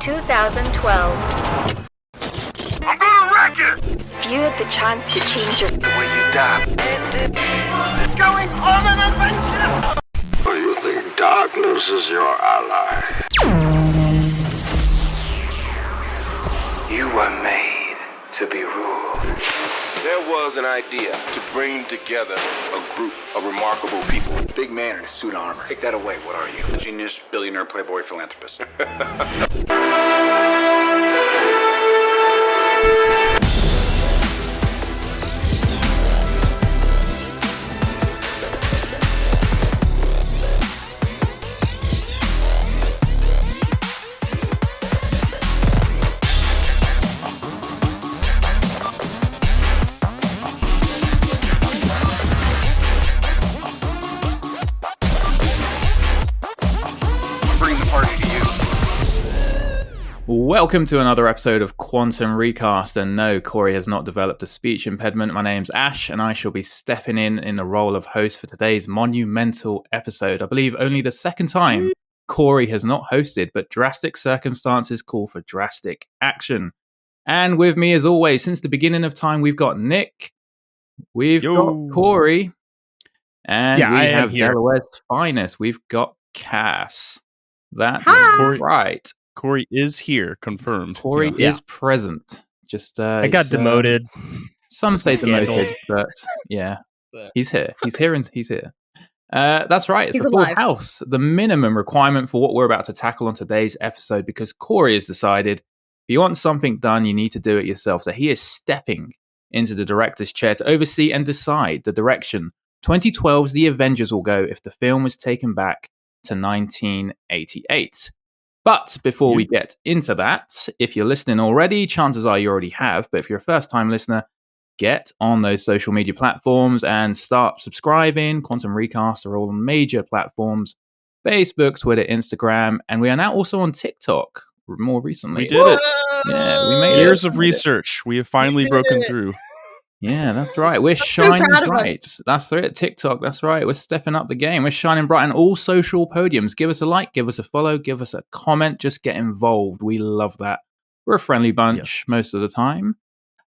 2012. I'm gonna wreck it! If you had the chance to change your... The way you die. It's going on an adventure! Or you think darkness is your ally? You were made to be ruled. There was an idea to bring together a group of remarkable people. Big man in a suit of armor. Take that away, what are you? A genius, billionaire, playboy, philanthropist. Welcome to another episode of Quantum Recast, and no, Cory has not developed a speech impediment. My name's Ash, and I shall be stepping in the role of host for today's monumental episode. I believe only the second time Cory has not hosted, but drastic circumstances call for drastic action. And with me, as always, since the beginning of time, we've got Nick, we've got Cory, and we have Delaware's finest. We've got Cass. That is Cory. Right. Cory is here, confirmed. Cory is present. Just I got demoted. Some say demoted, but yeah, he's here. He's here and he's here. That's right. It's a full house. The minimum requirement for what we're about to tackle on today's episode, because Cory has decided if you want something done, you need to do it yourself. So he is stepping into the director's chair to oversee and decide the direction 2012's The Avengers will go if the film was taken back to 1988. But before we get into that, if you're listening already, chances are you already have. But if you're a first-time listener, get on those social media platforms and start subscribing. Quantum Recast are all on major platforms: Facebook, Twitter, Instagram, and we are now also on TikTok. More recently, we did it. Yeah, we made years of research. We have finally broken through. Yeah, that's right. We're shining bright. That's it. TikTok, that's right. We're stepping up the game. We're shining bright on all social podiums. Give us a like, give us a follow, give us a comment. Just get involved. We love that. We're a friendly bunch most of the time.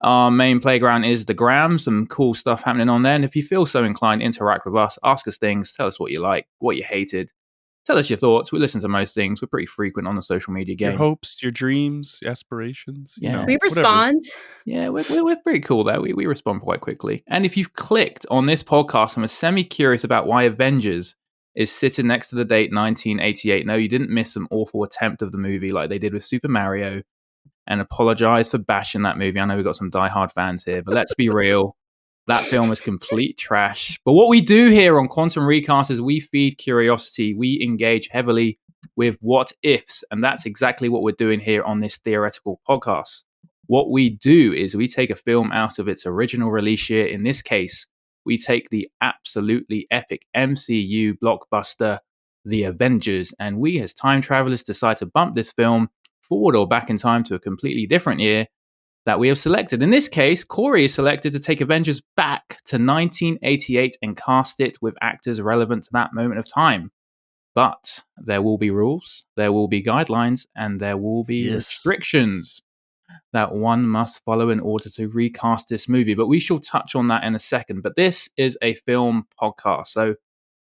Our main playground is the Gram. Some cool stuff happening on there. And if you feel so inclined, interact with us. Ask us things. Tell us what you like, what you hated. Tell us your thoughts. We listen to most things. We're pretty frequent on the social media game. Your hopes, your dreams, aspirations. You know, we respond. Yeah, we're pretty cool there. We respond quite quickly. And if you've clicked on this podcast and were semi-curious about why Avengers is sitting next to the date 1988, no, you didn't miss some awful attempt of the movie like they did with Super Mario, and apologize for bashing that movie. I know we've got some diehard fans here, but let's be real. That film is complete trash. But what we do here on Quantum Recast is we feed curiosity. We engage heavily with what ifs. And that's exactly what we're doing here on this theoretical podcast. What we do is we take a film out of its original release year. In this case, we take the absolutely epic MCU blockbuster, The Avengers. And we, as time travelers, decide to bump this film forward or back in time to a completely different year that we have selected. In this case, Cory is selected to take Avengers back to 1988 and cast it with actors relevant to that moment of time. But there will be rules, there will be guidelines, and there will be restrictions that one must follow in order to recast this movie. But we shall touch on that in a second. But this is a film podcast, so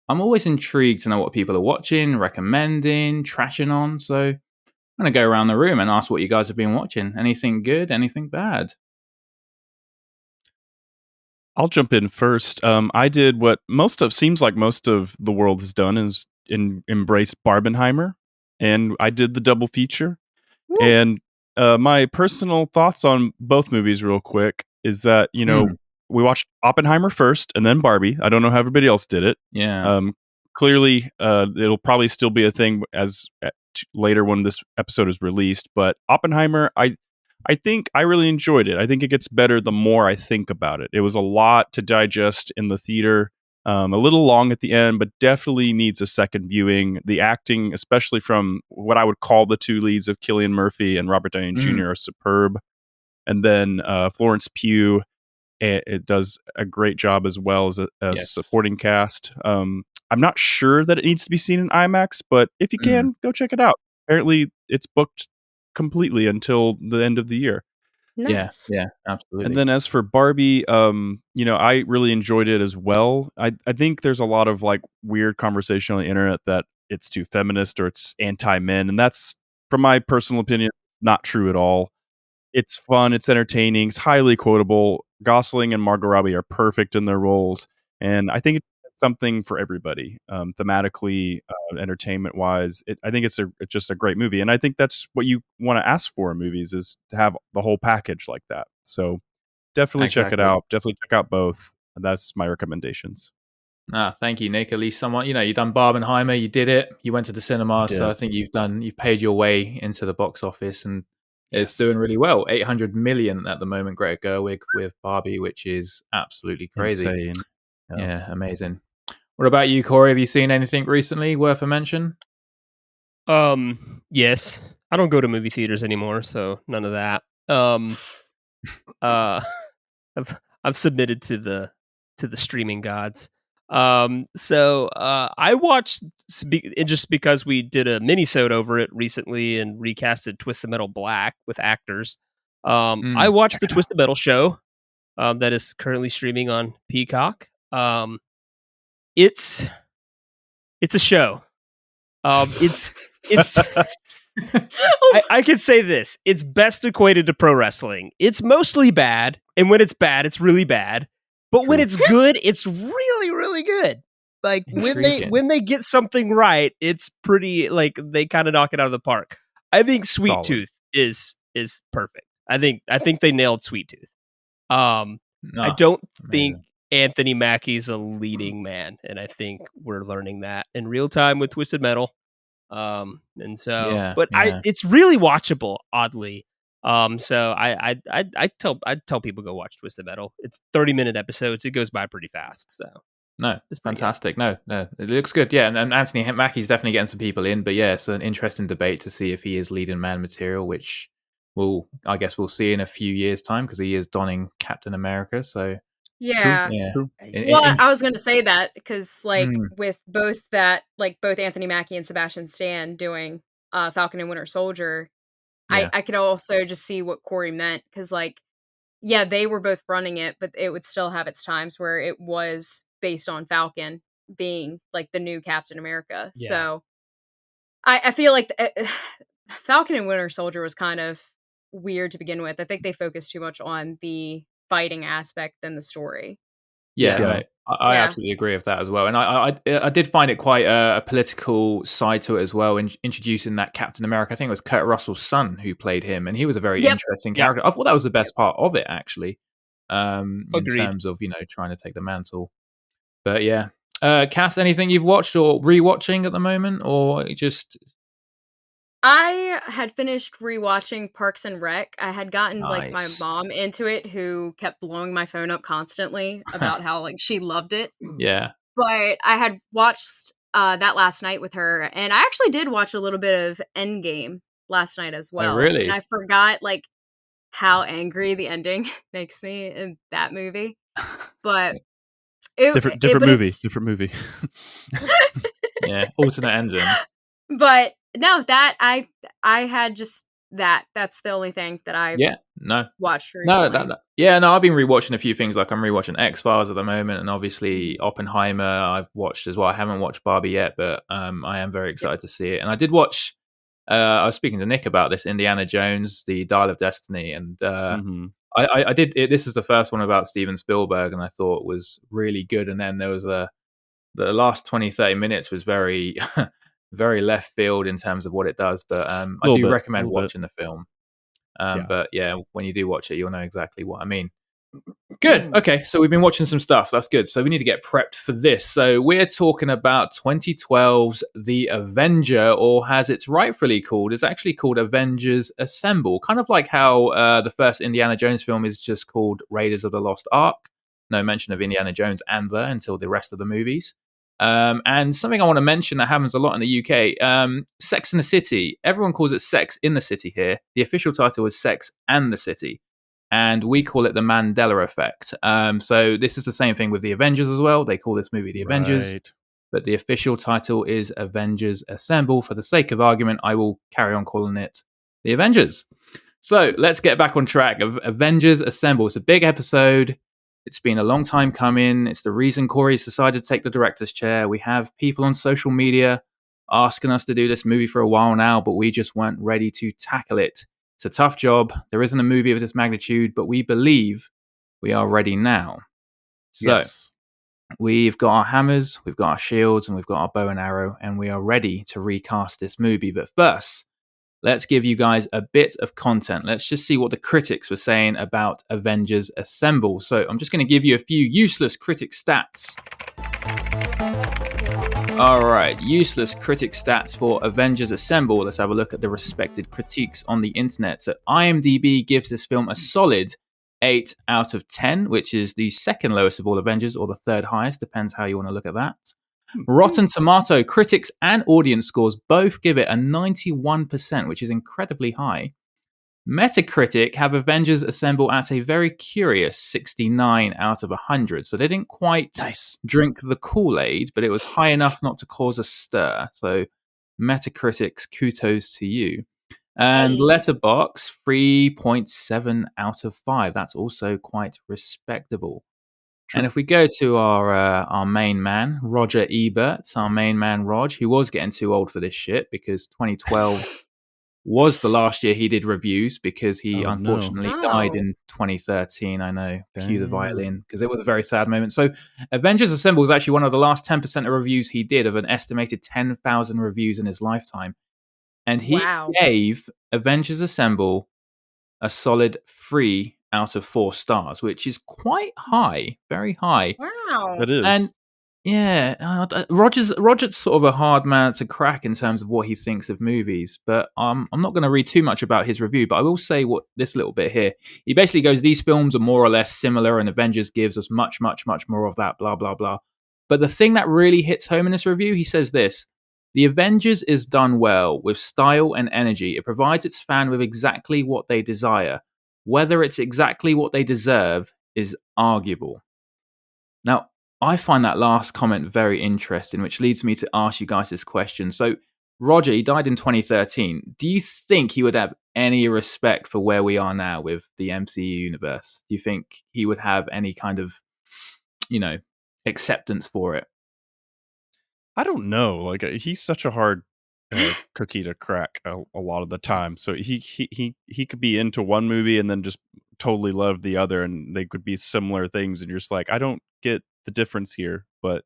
I'm always intrigued to know what people are watching, recommending, trashing on. So I'm going to go around the room and ask what you guys have been watching. Anything good? Anything bad? I'll jump in first. I did what seems like most of the world has done is embrace Barbenheimer, and I did the double feature. Woo. And my personal thoughts on both movies real quick is that, you know, we watched Oppenheimer first and then Barbie. I don't know how everybody else did it. Yeah. Clearly, it'll probably still be a thing later when this episode is released, but Oppenheimer, I think I really enjoyed it. I think it gets better the more I think about it. It was a lot to digest in the theater, a little long at the end, but definitely needs a second viewing. The acting, especially from what I would call the two leads of Cillian Murphy and Robert Downey Jr. are superb. And then Florence Pugh, it does a great job as well as a supporting cast. I'm not sure that it needs to be seen in IMAX, but if you can, go check it out. Apparently, it's booked completely until the end of the year. Nice. Yeah, absolutely. And then as for Barbie, I really enjoyed it as well. I think there's a lot of like weird conversation on the internet that it's too feminist or it's anti-men, and that's, from my personal opinion, not true at all. It's fun, it's entertaining, it's highly quotable. Gosling and Margot Robbie are perfect in their roles, and I think it's something for everybody, thematically, entertainment-wise. I think it's just a great movie, and I think that's what you want to ask for in movies, is to have the whole package like that. So definitely check it Exactly. out. Definitely check out both. That's my recommendations. Thank you, Nick. At least someone, you've done Barbenheimer, you did it, you went to the cinema, so I think you've paid your way into the box office, and it's doing really well. 800 million at the moment, Greta Gerwig with Barbie, which is absolutely crazy. Insane. Yeah, amazing. What about you, Corey? Have you seen anything recently worth a mention? Yes. I don't go to movie theaters anymore, so none of that. I've submitted to the streaming gods. I watched, just because we did a mini-sode over it recently and recasted Twisted Metal Black with actors. I watched the Twisted Metal show that is currently streaming on Peacock. It's a show. It's I could say this. It's best equated to pro wrestling. It's mostly bad, and when it's bad, it's really bad. But when it's good, it's really, really good. Like when they get something right, it's pretty, like, they kind of knock it out of the park. I think Sweet Tooth is perfect. I think they nailed Sweet Tooth. I don't think Anthony Mackie's a leading man, and I think we're learning that in real time with Twisted Metal. It's really watchable, oddly. So I'd tell people go watch Twisted Metal. It's 30-minute episodes. It goes by pretty fast. So no, it's fantastic. No, it looks good. Yeah, and Anthony Mackie's definitely getting some people in. But yeah, it's an interesting debate to see if he is leading man material, which I guess we'll see in a few years' time, because he is donning Captain America. So yeah. True. Well, I was going to say that because, with both Anthony Mackie and Sebastian Stan doing Falcon and Winter Soldier, I could also just see what Corey meant, because, they were both running it, but it would still have its times where it was based on Falcon being the new Captain America. Yeah. So I feel like Falcon and Winter Soldier was kind of weird to begin with. I think they focused too much on the fighting aspect than the story. I absolutely agree with that as well. And I did find it quite a political side to it as well, in introducing that Captain America. I think it was Kurt Russell's son who played him, and he was a very interesting character. I thought that was the best part of it, actually, in terms of trying to take the mantle. But yeah, Cass, anything you've watched or rewatching at the moment, or just? I had finished rewatching Parks and Rec. I had gotten my mom into it, who kept blowing my phone up constantly about how she loved it. Yeah. But I had watched that last night with her, and I actually did watch a little bit of Endgame last night as well. Oh, really? And I forgot how angry the ending makes me in that movie. But different movie. Yeah, alternate ending. But no, that I had just that. That's the only thing that I watched recently. I've been rewatching a few things. I'm rewatching X-Files at the moment, and obviously Oppenheimer I've watched as well. I haven't watched Barbie yet, but I am very excited to see it. And I did watch. I was speaking to Nick about this, Indiana Jones, the Dial of Destiny, and I did. This is the first one about Steven Spielberg, and I thought was really good. And then there was the last 20-30 minutes was very very left field in terms of what it does, but I do recommend watching the film. But yeah, when you do watch it, you'll know exactly what I mean. Good. Okay, so we've been watching some stuff. That's good. So we need to get prepped for this. So we're talking about 2012's The Avenger, or as it's rightfully called, it's actually called Avengers Assemble. Kind of like how the first Indiana Jones film is just called Raiders of the Lost Ark. No mention of Indiana Jones and until the rest of the movies. And something I want to mention that happens a lot in the UK, Sex in the City. Everyone calls it Sex in the City here. The official title is Sex and the City. And we call it the Mandela Effect. So this is the same thing with the Avengers as well. They call this movie the Avengers. But the official title is Avengers Assemble. For the sake of argument, I will carry on calling it the Avengers. So let's get back on track. Avengers Assemble. It's a big episode. It's been a long time coming. It's the reason Cory's decided to take the director's chair. We have people on social media asking us to do this movie for a while now, but we just weren't ready to tackle it. It's a tough job. There isn't a movie of this magnitude, but we believe we are ready now. So Yes. we've got our hammers, we've got our shields, and we've got our bow and arrow, and we are ready to recast this movie. But first, let's give you guys a bit of content. Let's just see what the critics were saying about Avengers Assemble. So I'm just going to give you a few useless critic stats. All right, useless critic stats for Avengers Assemble. Let's have a look at the respected critiques on the internet. So IMDb gives this film a solid 8 out of 10, which is the second lowest of all Avengers, or the third highest, depends how you want to look at that. Rotten Tomato critics and audience scores both give it a 91%, which is incredibly high. Metacritic have Avengers Assemble at a very curious 69 out of 100. So they didn't quite drink the Kool-Aid, but it was high enough not to cause a stir. So Metacritic's kudos to you. And Letterboxd 3.7 out of 5. That's also quite respectable. And if we go to our main man, Roger Ebert, our main man Rog, who was getting too old for this shit because 2012 was the last year he did reviews because he unfortunately died in 2013. I know, cue the violin, because it was a very sad moment. So Avengers Assemble was actually one of the last 10% of reviews he did of an estimated 10,000 reviews in his lifetime. And he gave Avengers Assemble a solid 3 out of 4 stars, which is quite high, very high. Wow. That is. And yeah, Roger's sort of a hard man to crack in terms of what he thinks of movies, but I'm not going to read too much about his review, but I will say what this little bit here. He basically goes, these films are more or less similar, and Avengers gives us much, much, much more of that, blah, blah, blah. But the thing that really hits home in this review, he says this: the Avengers is done well, with style and energy. It provides its fan with exactly what they desire. Whether it's exactly what they deserve is arguable. Now, I find that last comment very interesting, which leads me to ask you guys this question. So, Roger, he died in 2013. Do you think he would have any respect for where we are now with the MCU universe? Do you think he would have any kind of, acceptance for it? I don't know. Like, he's such a hard cookie to crack a lot of the time. So he could be into one movie and then just totally love the other, and they could be similar things, and you're just like, I don't get the difference here. But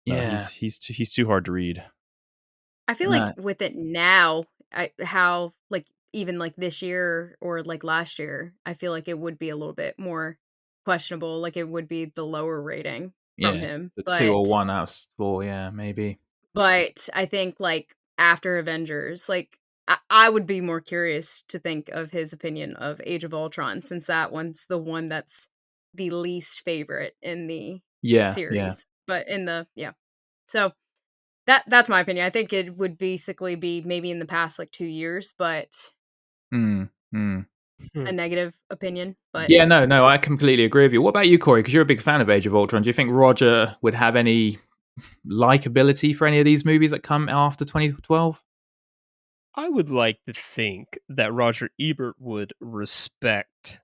he's too hard to read. I feel like with it now, how like even like this year or like last year, I feel like it would be a little bit more questionable. Like it would be the lower rating from him. The 2 or 1 out of 4, maybe. But I think like after Avengers, like I would be more curious to think of his opinion of Age of Ultron, since that one's the one that's the least favorite in the series. Yeah. But in the so that's my opinion. I think it would basically be maybe in the past like 2 years, but a negative opinion. But no, I completely agree with you. What about you, Cory? Because you're a big fan of Age of Ultron. Do you think Roger would have any likability for any of these movies that come after 2012? I would like to think that Roger Ebert would respect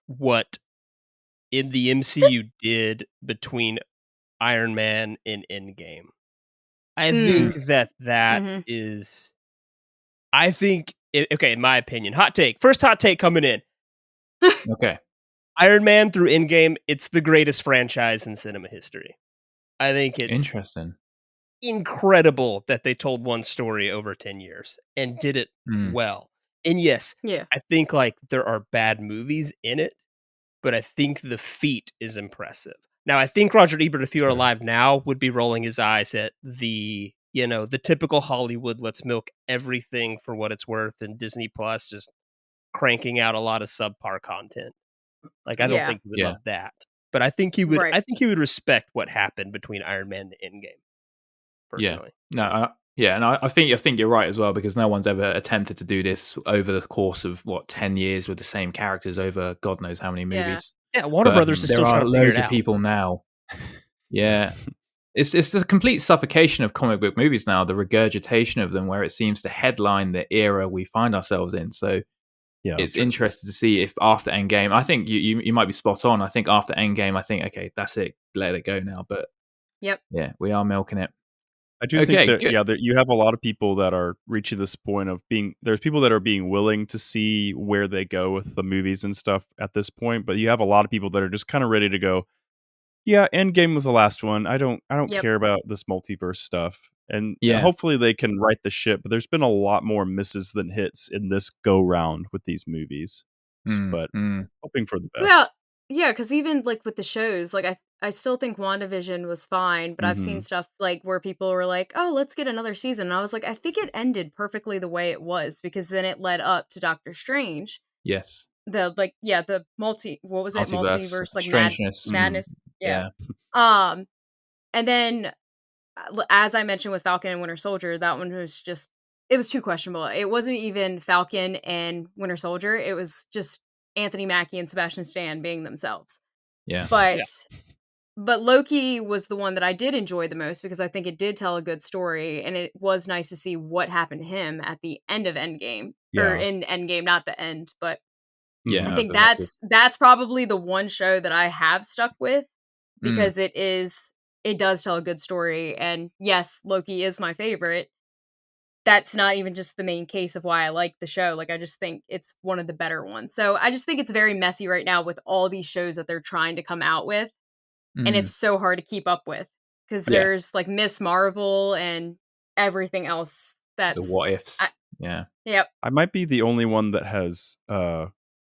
what in the MCU did between Iron Man and Endgame. I think that is, I think, okay, in my opinion, hot take. First hot take coming in. Okay. Iron Man through Endgame, it's the greatest franchise in cinema history. I think it's interesting, incredible that they told one story over 10 years and did it well. And yes, I think like there are bad movies in it, but I think the feat is impressive. Now, I think Roger Ebert, if he were alive now, would be rolling his eyes at the typical Hollywood, let's milk everything for what it's worth, and Disney Plus just cranking out a lot of subpar content. Like, I don't think he would love that. But I think he would. I think he would respect what happened between Iron Man and Endgame. Personally, and I think you're right as well, because no one's ever attempted to do this over the course of 10 years with the same characters over God knows how many movies. Yeah, Warner Brothers is still trying to figure it out. There are loads of people now. Yeah, It's the complete suffocation of comic book movies now, the regurgitation of them, where it seems to headline the era we find ourselves in. So it's interesting to see if after Endgame, I think you might be spot on. I think after Endgame, I think, okay, that's it, let it go now. But yeah, we are milking it. I do think that you have a lot of people that are reaching this point of there's people that are being willing to see where they go with the movies and stuff at this point, but you have a lot of people that are just kind of ready to go, yeah, Endgame was the last one. I don't care about this multiverse stuff. And hopefully they can right the ship, but there's been a lot more misses than hits in this go round with these movies. But hoping for the best. Well, yeah, because even like with the shows, like I still think WandaVision was fine, but I've seen stuff like where people were like, "Oh, let's get another season," and I was like, I think it ended perfectly the way it was, because then it led up to Doctor Strange. Yes. The multiverse, like madness. Yeah. And then, as I mentioned with Falcon and Winter Soldier, that one was just, it was too questionable. It wasn't even Falcon and Winter Soldier. It was just Anthony Mackie and Sebastian Stan being themselves. Yeah. But Loki was the one that I did enjoy the most, because I think it did tell a good story, and it was nice to see what happened to him at the end of Endgame. Or in Endgame, not the end, but I think that's probably the one show that I have stuck with, because it does tell a good story. And yes, Loki is my favorite. That's not even just the main case of why I like the show. Like, I just think it's one of the better ones. So I just think it's very messy right now with all these shows that they're trying to come out with. And it's so hard to keep up with, because there's like Miss Marvel and everything else. That's the what ifs. Yep. I might be the only one that has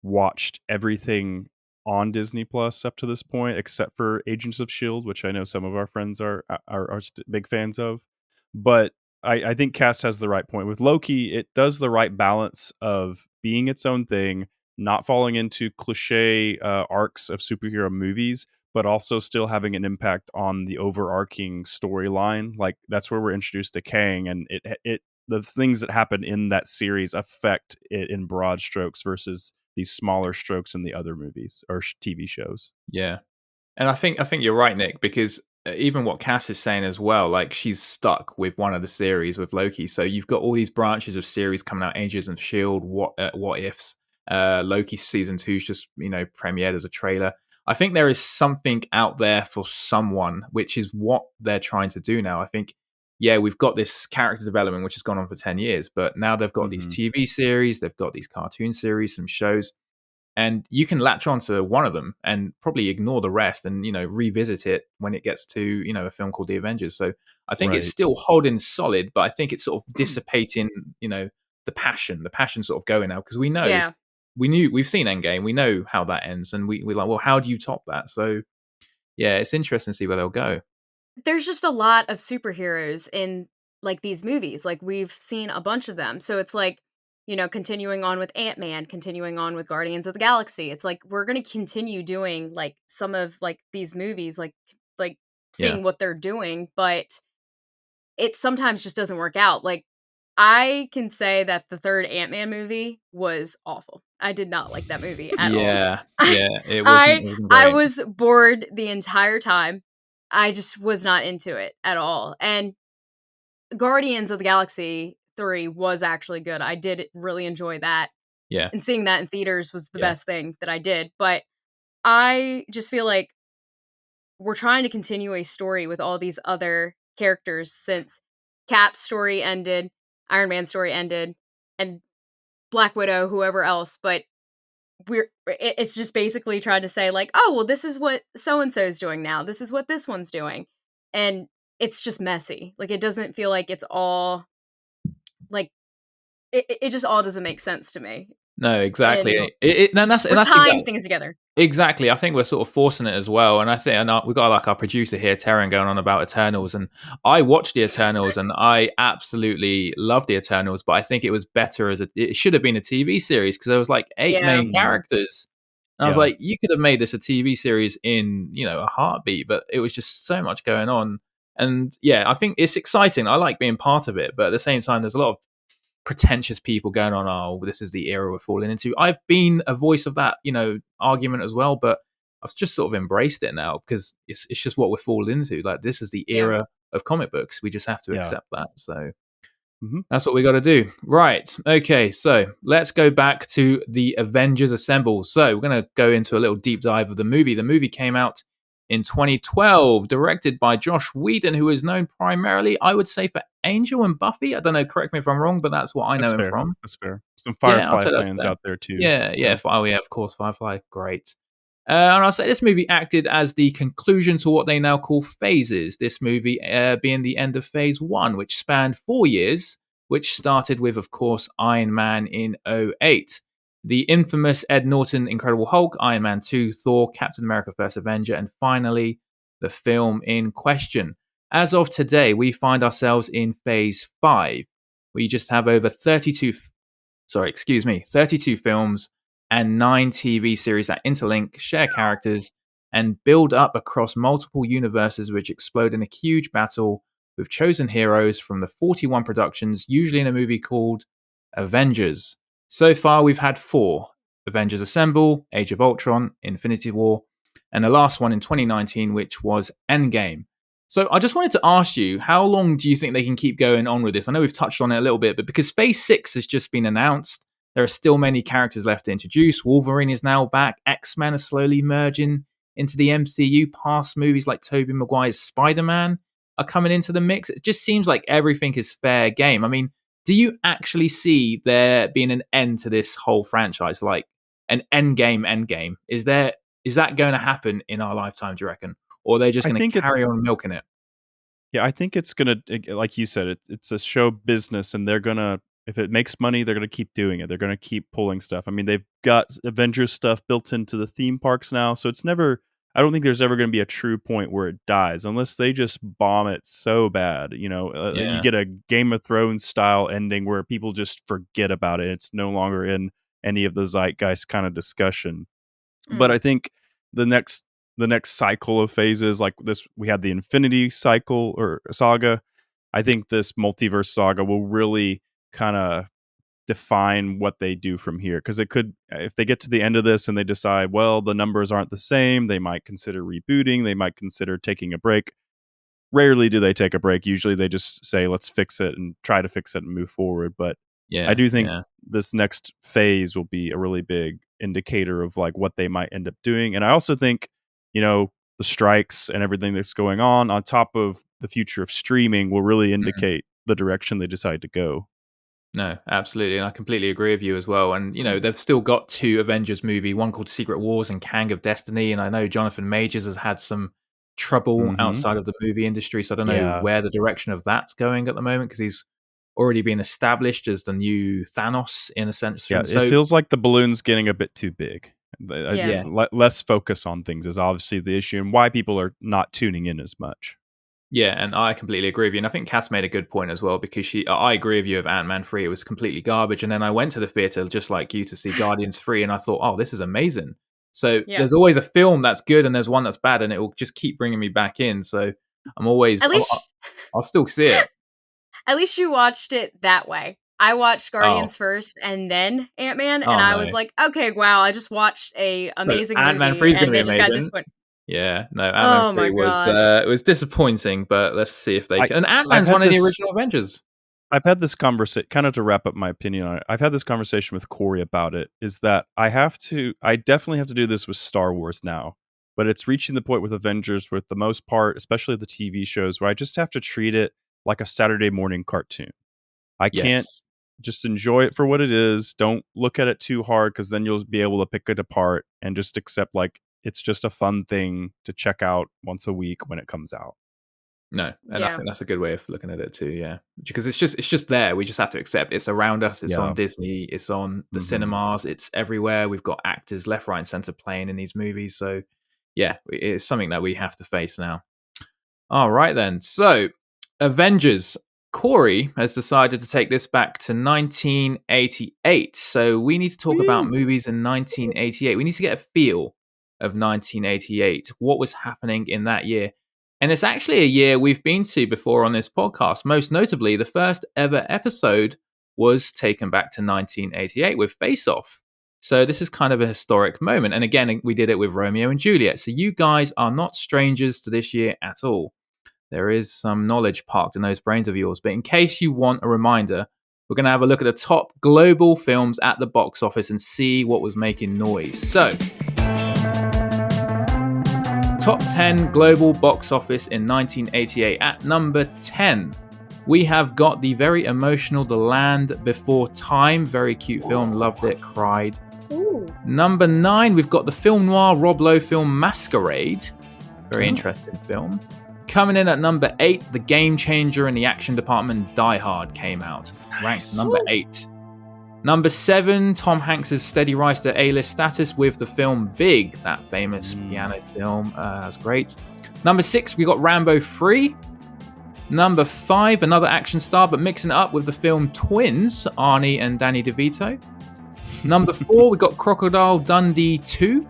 watched everything on Disney Plus up to this point, except for Agents of S.H.I.E.L.D., which I know some of our friends are big fans of. But I think Cass has the right point. With Loki, it does the right balance of being its own thing, not falling into cliche arcs of superhero movies, but also still having an impact on the overarching storyline. Like, that's where we're introduced to Kang, and the things that happen in that series affect it in broad strokes versus these smaller strokes in the other movies or TV shows. Yeah. And I think you're right, Nick, because even what Cass is saying as well, like, she's stuck with one of the series with Loki. So you've got all these branches of series coming out, Agents of S.H.I.E.L.D., what ifs. Loki season 2's just, premiered as a trailer. I think there is something out there for someone, which is what they're trying to do now. I think, we've got this character development, which has gone on for 10 years, but now they've got these TV series, they've got these cartoon series, some shows, and you can latch onto one of them and probably ignore the rest and, revisit it when it gets to, a film called The Avengers. So I think it's still holding solid, but I think it's sort of dissipating, the passion sort of going now, because we know, we've seen Endgame, we know how that ends, and we're like, well, how do you top that? So it's interesting to see where they'll go. There's just a lot of superheroes in like these movies. Like, we've seen a bunch of them. So it's like, continuing on with Ant-Man, continuing on with Guardians of the Galaxy. It's like, we're going to continue doing like some of like these movies, like seeing what they're doing, but it sometimes just doesn't work out. Like, I can say that the third Ant-Man movie was awful. I did not like that movie at all. It wasn't great. I was bored the entire time. I just was not into it at all. And Guardians of the Galaxy 3 was actually good. I did really enjoy that. Yeah. And seeing that in theaters was the best thing that I did. But I just feel like we're trying to continue a story with all these other characters, since Cap's story ended, Iron Man's story ended, and Black Widow, whoever else. But it's just basically trying to say like, oh, well, this is what so-and-so is doing now. This is what this one's doing. And it's just messy. Like, it doesn't feel like it's all like, it just all doesn't make sense to me. No, exactly. And that's tying things together. Exactly. I think we're sort of forcing it as well. And I think we've got like our producer here, Terran, going on about Eternals. And I watched the Eternals and I absolutely loved the Eternals, but I think it was better it should have been a TV series, because there was like 8 main characters. And I was like, you could have made this a TV series in, a heartbeat, but it was just so much going on. And I think it's exciting. I like being part of it. But at the same time, there's a lot of pretentious people going on, oh, this is the era we're falling into. I've been a voice of that, argument as well, but I've just sort of embraced it now because it's just what we're falling into. Like, this is the era of comic books. We just have to accept that. So that's what we got to do. Right. Okay. So let's go back to the Avengers Assemble. So we're going to go into a little deep dive of the movie. The movie came out in 2012, directed by Josh Whedon, who is known primarily, I would say, for Angel and Buffy. I don't know, correct me if I'm wrong, but that's what I know him from. That's fair. Some Firefly fans out there too. Yeah, oh yeah, of course, Firefly, great. And I'll say this movie acted as the conclusion to what they now call phases. This movie being the end of phase 1, which spanned 4 years, which started with, of course, Iron Man in 2008. The infamous Ed Norton Incredible Hulk, Iron Man 2, Thor, Captain America First Avenger, and finally, the film in question. As of today, we find ourselves in Phase 5. We just have over 32 films and 9 TV series that interlink, share characters, and build up across multiple universes which explode in a huge battle with chosen heroes from the 41 productions, usually in a movie called Avengers. So far, we've had 4. Avengers Assemble, Age of Ultron, Infinity War, and the last one in 2019, which was Endgame. So I just wanted to ask you, how long do you think they can keep going on with this? I know we've touched on it a little bit, but because Phase 6 has just been announced, there are still many characters left to introduce. Wolverine is now back. X-Men are slowly merging into the MCU. Past movies like Tobey Maguire's Spider-Man are coming into the mix. It just seems like everything is fair game. I mean, do you actually see there being an end to this whole franchise, like an endgame? Is that going to happen in our lifetime, do you reckon? Or are they just going to carry on milking it? Yeah, I think it's going to, like you said, it's a show business, and they're going to, if it makes money, they're going to keep doing it. They're going to keep pulling stuff. I mean, they've got Avengers stuff built into the theme parks now, so it's never, I don't think there's ever going to be a true point where it dies unless they just bomb it so bad. You know, you get a Game of Thrones style ending where people just forget about it. It's no longer in any of the zeitgeist kind of discussion. But I think the next cycle of phases, like this, we had the Infinity cycle or saga. I think this multiverse saga will really kind of define what they do from here, because it could, if they get to the end of this and they decide, well, the numbers aren't the same, they might consider rebooting, they might consider taking a break. Rarely do they take a break. Usually they just say, let's fix it and try to fix it and move forward. But I do think this next phase will be a really big indicator of like what they might end up doing. And I also think, you know, the strikes and everything that's going on top of the future of streaming will really indicate the direction they decide to go. No, absolutely. And I completely agree with you as well. And, you know, they've still got 2 Avengers movie, one called Secret Wars and Kang of Destiny. And I know Jonathan Majors has had some trouble outside of the movie industry. So I don't know where the direction of that's going at the moment, because he's already been established as the new Thanos in a sense. Yeah, so, it feels like the balloon's getting a bit too big. Less focus on things is obviously the issue, and why people are not tuning in as much. Yeah, and I completely agree with you. And I think Cass made a good point as well, because I agree with you of Ant-Man 3. It was completely garbage. And then I went to the theatre just like you to see Guardians 3, and I thought, oh, this is amazing. So there's always a film that's good and there's one that's bad, and it will just keep bringing me back in. So I'm always, I'll still see it. At least you watched it that way. I watched Guardians first and then Ant-Man, and I was like, okay, wow, I just watched a amazing movie. Ant-Man 3 is going to be amazing. Yeah, no, Ant-Man 3 was disappointing, but let's see if they can. And Ant-Man's one of the original Avengers. I've had this conversation, kind of to wrap up my opinion on it, I've had this conversation with Cory about it, is that I definitely have to do this with Star Wars now, but it's reaching the point with Avengers where, for the most part, especially the TV shows, where I just have to treat it like a Saturday morning cartoon. I can't just enjoy it for what it is. Don't look at it too hard, because then you'll be able to pick it apart and just accept like it's just a fun thing to check out once a week when it comes out. No, and I think that's a good way of looking at it too. Yeah, because it's just there. We just have to accept it's around us. It's on Disney. It's on the cinemas. It's everywhere. We've got actors left, right, and center playing in these movies. So yeah, it's something that we have to face now. All right then. So Avengers. Cory has decided to take this back to 1988. So we need to talk about movies in 1988. We need to get a feel of 1988. What was happening in that year? And it's actually a year we've been to before on this podcast. Most notably, the first ever episode was taken back to 1988 with Face Off. So this is kind of a historic moment. And again, we did it with Romeo and Juliet. So you guys are not strangers to this year at all. There is some knowledge parked in those brains of yours. But in case you want a reminder, we're going to have a look at the top global films at the box office and see what was making noise. So, top 10 global box office in 1988. At number 10, we have got the very emotional The Land Before Time. Very cute film. Loved it. Cried. Ooh. Number 9, we've got the film noir Rob Lowe film Masquerade. Very interesting film. Coming in at number 8, the game changer in the action department, Die Hard, came out. Ranked number 8. Number 7, Tom Hanks' steady rise to A-list status with the film Big, that famous piano film. That was great. Number 6, we got Rambo 3. Number 5, another action star, but mixing it up with the film Twins, Arnie and Danny DeVito. Number 4, we got Crocodile Dundee 2.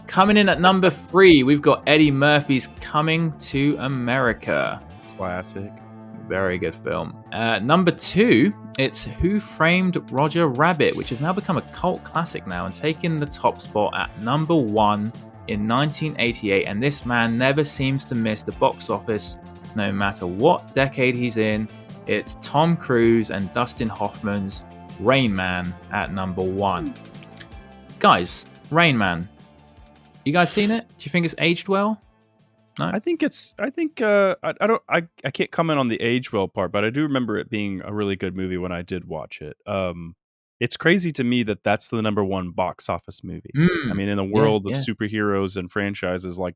Coming in at number 3, we've got Eddie Murphy's Coming to America. Classic. Very good film. Number 2, it's Who Framed Roger Rabbit, which has now become a cult classic now and taken the top spot at number 1 in 1988. And this man never seems to miss the box office, no matter what decade he's in. It's Tom Cruise and Dustin Hoffman's Rain Man at number 1. Guys, Rain Man. You guys seen it? Do you think it's aged well? No? I think I can't comment on the age well part, but I do remember it being a really good movie when I did watch it. It's crazy to me that that's the number 1 box office movie. I mean, in the world of superheroes and franchises, like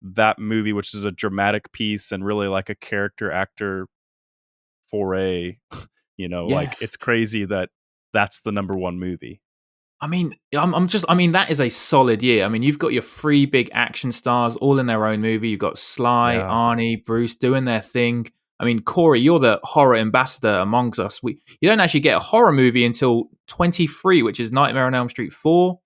that movie, which is a dramatic piece and really like a character actor foray, like it's crazy that that's the number 1 movie. I mean, that is a solid year. I mean, you've got your 3 big action stars all in their own movie. You've got Sly, Arnie, Bruce doing their thing. I mean, Cory, you're the horror ambassador amongst us. You don't actually get a horror movie until 23, which is Nightmare on Elm Street 4.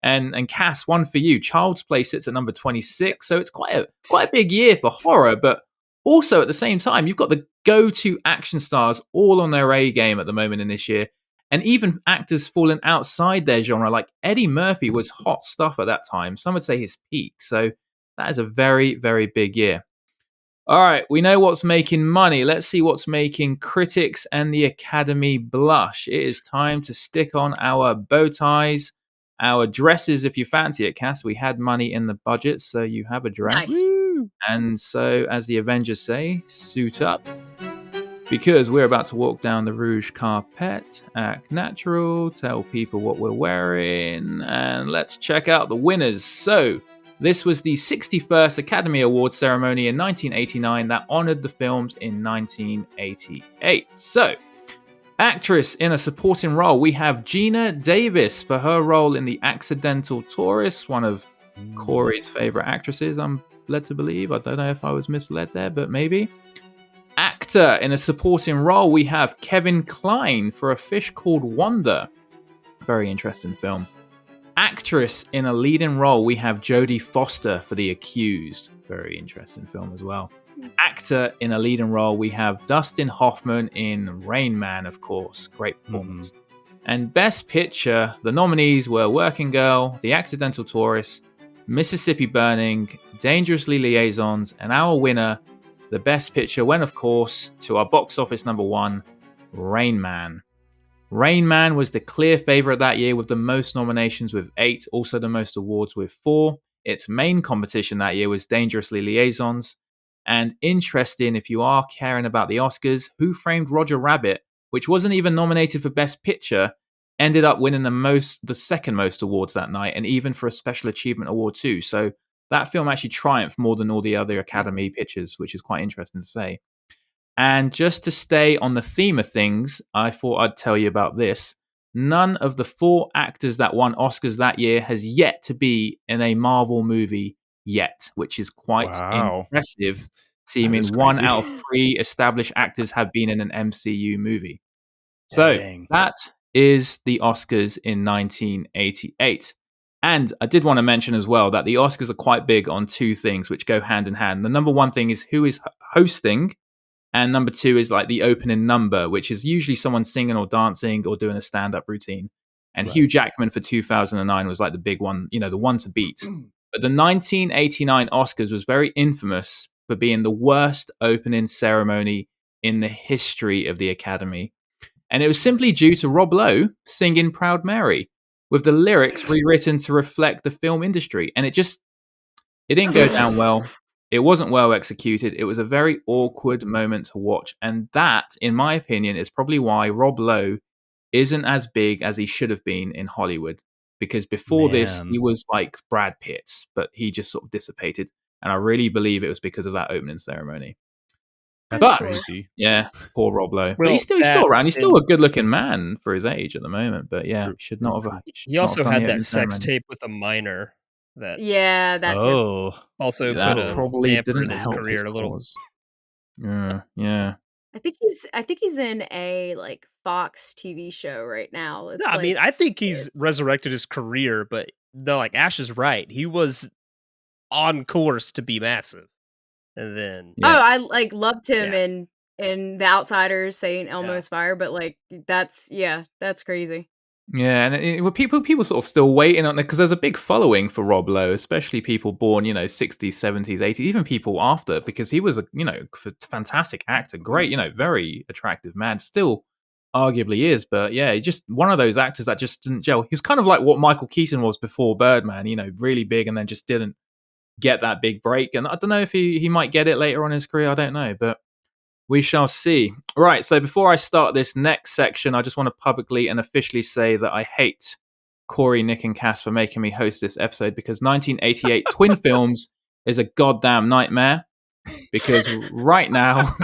And Cass, one for you. Child's Play sits at number 26. So it's quite a big year for horror. But also at the same time, you've got the go-to action stars all on their A game at the moment in this year. And even actors falling outside their genre, like Eddie Murphy was hot stuff at that time. Some would say his peak. So that is a very, very big year. All right, we know what's making money. Let's see what's making critics and the Academy blush. It is time to stick on our bow ties, our dresses if you fancy it, Cass. We had money in the budget, so you have a dress. Nice. And so, as the Avengers say, suit up. Because we're about to walk down the rouge carpet, act natural, tell people what we're wearing, and let's check out the winners. So, this was the 61st Academy Awards ceremony in 1989 that honored the films in 1988. So, actress in a supporting role, we have Gina Davis for her role in The Accidental Tourist, one of Cory's favorite actresses, I'm led to believe. I don't know if I was misled there, but maybe. Actor in a supporting role, we have Kevin Kline for A Fish Called Wanda. Very interesting film. Actress in a leading role, we have Jodie Foster for The Accused. Very interesting film as well. Actor in a leading role, we have Dustin Hoffman in Rain Man, of course. Great performance. And Best Picture, the nominees were Working Girl, The Accidental Tourist, Mississippi Burning, Dangerously Liaisons, and our winner, the Best Picture, went, of course, to our box office number 1, Rain Man. Rain Man was the clear favorite that year with the most nominations with 8, also the most awards with 4. Its main competition that year was Dangerously Liaisons. And interesting, if you are caring about the Oscars, Who Framed Roger Rabbit, which wasn't even nominated for Best Picture, ended up winning the second most awards that night, and even for a Special Achievement Award too. So that film actually triumphed more than all the other Academy pictures, which is quite interesting to say. And just to stay on the theme of things, I thought I'd tell you about this. None of the 4 actors that won Oscars that year has yet to be in a Marvel movie yet, which is quite impressive, seeming 1 out of 3 established actors have been in an MCU movie. So that is the Oscars in 1988. And I did want to mention as well that the Oscars are quite big on 2 things which go hand in hand. The number 1 thing is who is hosting, and number 2 is like the opening number, which is usually someone singing or dancing or doing a stand-up routine. And Hugh Jackman for 2009 was like the big one, the one to beat. But the 1989 Oscars was very infamous for being the worst opening ceremony in the history of the Academy. And it was simply due to Rob Lowe singing Proud Mary with the lyrics rewritten to reflect the film industry. And it didn't go down well. It wasn't well executed. It was a very awkward moment to watch. And that, in my opinion, is probably why Rob Lowe isn't as big as he should have been in Hollywood. Because before this, he was like Brad Pitt, but he just sort of dissipated. And I really believe it was because of that opening ceremony. That's crazy. Yeah, poor Rob Lowe. Well, but he's still around. He's still a good-looking man for his age at the moment. But yeah, should not have. He also had that sex tape with a minor. That also that put probably damper didn't in his help career his a little. cause. Yeah. I think he's in a like Fox TV show right now. It's I mean, I think he's resurrected his career, but no, like Ash is right. He was on course to be massive, and then I like loved him in The Outsiders, saying Elmo's Fire, but like that's crazy. Yeah, and people sort of still waiting on it because there's a big following for Rob Lowe, especially people born 60s, 70s, 80s, even people after, because he was a fantastic actor, great, very attractive man, still arguably is, but yeah, just one of those actors that just didn't gel. He was kind of like what Michael Keaton was before Birdman, really big, and then just didn't get that big break. And I don't know if he might get it later on in his career, I don't know, but we shall see. Right, so before I start this next section, I just want to publicly and officially say that I hate Cory, Nick, and Cass for making me host this episode, because 1988 Twin Films is a goddamn nightmare. Because right now,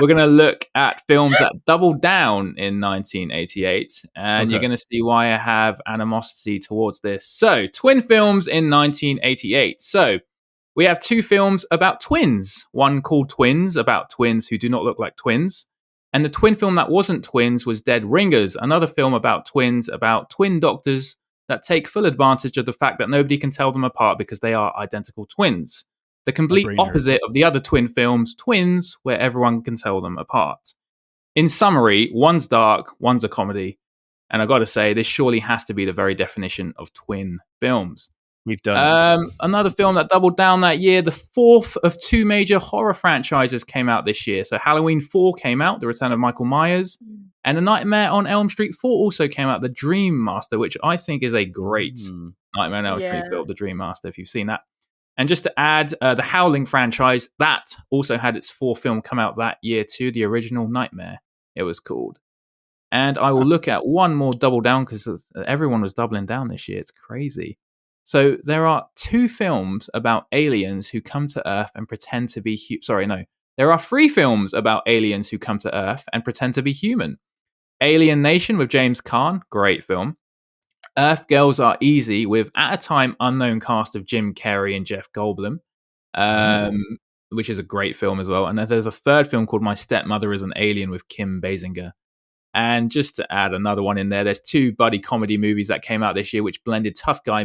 we're going to look at films that doubled down in 1988, and you're going to see why I have animosity towards this. So, Twin Films in 1988. So, we have two films about twins. One called Twins, about twins who do not look like twins. And the twin film that wasn't twins was Dead Ringers, another film about twins, about twin doctors that take full advantage of the fact that nobody can tell them apart because they are identical twins. The complete opposite of the other twin films, Twins, where everyone can tell them apart. In summary, one's dark, one's a comedy. And I've got to say, this surely has to be the very definition of twin films. We've done another film that doubled down that year. The fourth of two major horror franchises came out this year. So Halloween 4 came out, The Return of Michael Myers, and A Nightmare on Elm Street 4 also came out, The Dream Master, which I think is a great Nightmare on Elm Street film, The Dream Master, if you've seen that. And just to add, the Howling franchise, that also had its fourth film come out that year too, The Original Nightmare, it was called. And I will look at one more double down because everyone was doubling down this year. It's crazy. So there are two films about aliens who come to Earth and pretend to be... There are three films about aliens who come to Earth and pretend to be human. Alien Nation with James Caan, great film. Earth Girls Are Easy with, at a time, unknown cast of Jim Carrey and Jeff Goldblum, which is a great film as well. And then there's a third film called My Stepmother is an Alien with Kim Basinger. And just to add another one in there, there's two buddy comedy movies that came out this year, which blended tough guy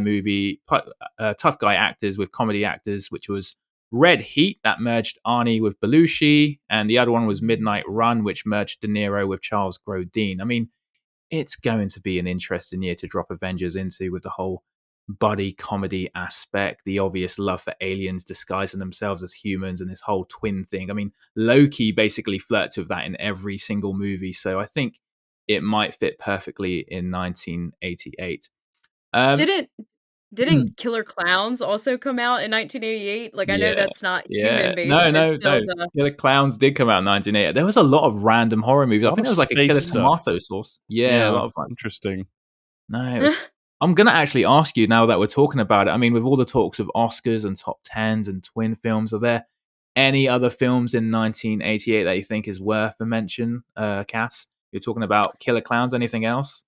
actors with comedy actors, which was Red Heat, that merged Arnie with Belushi, and the other one was Midnight Run, which merged De Niro with Charles Grodin. I mean, it's going to be an interesting year to drop Avengers into, with the whole buddy comedy aspect, the obvious love for aliens disguising themselves as humans, and this whole twin thing. I mean, Loki basically flirts with that in every single movie, so I think it might fit perfectly in 1988. Didn't Killer Clowns also come out in 1988? Like, I know that's not human based. No. Killer Clowns did come out in 1988. There was a lot of random horror movies. I think there was like a Killer Tomato Sauce. Yeah, a lot of fun. Interesting. No, it was... I'm going to actually ask you now that we're talking about it. I mean, with all the talks of Oscars and top 10s and twin films, are there any other films in 1988 that you think is worth a mention, Cass? You're talking about Killer Clowns. Anything else?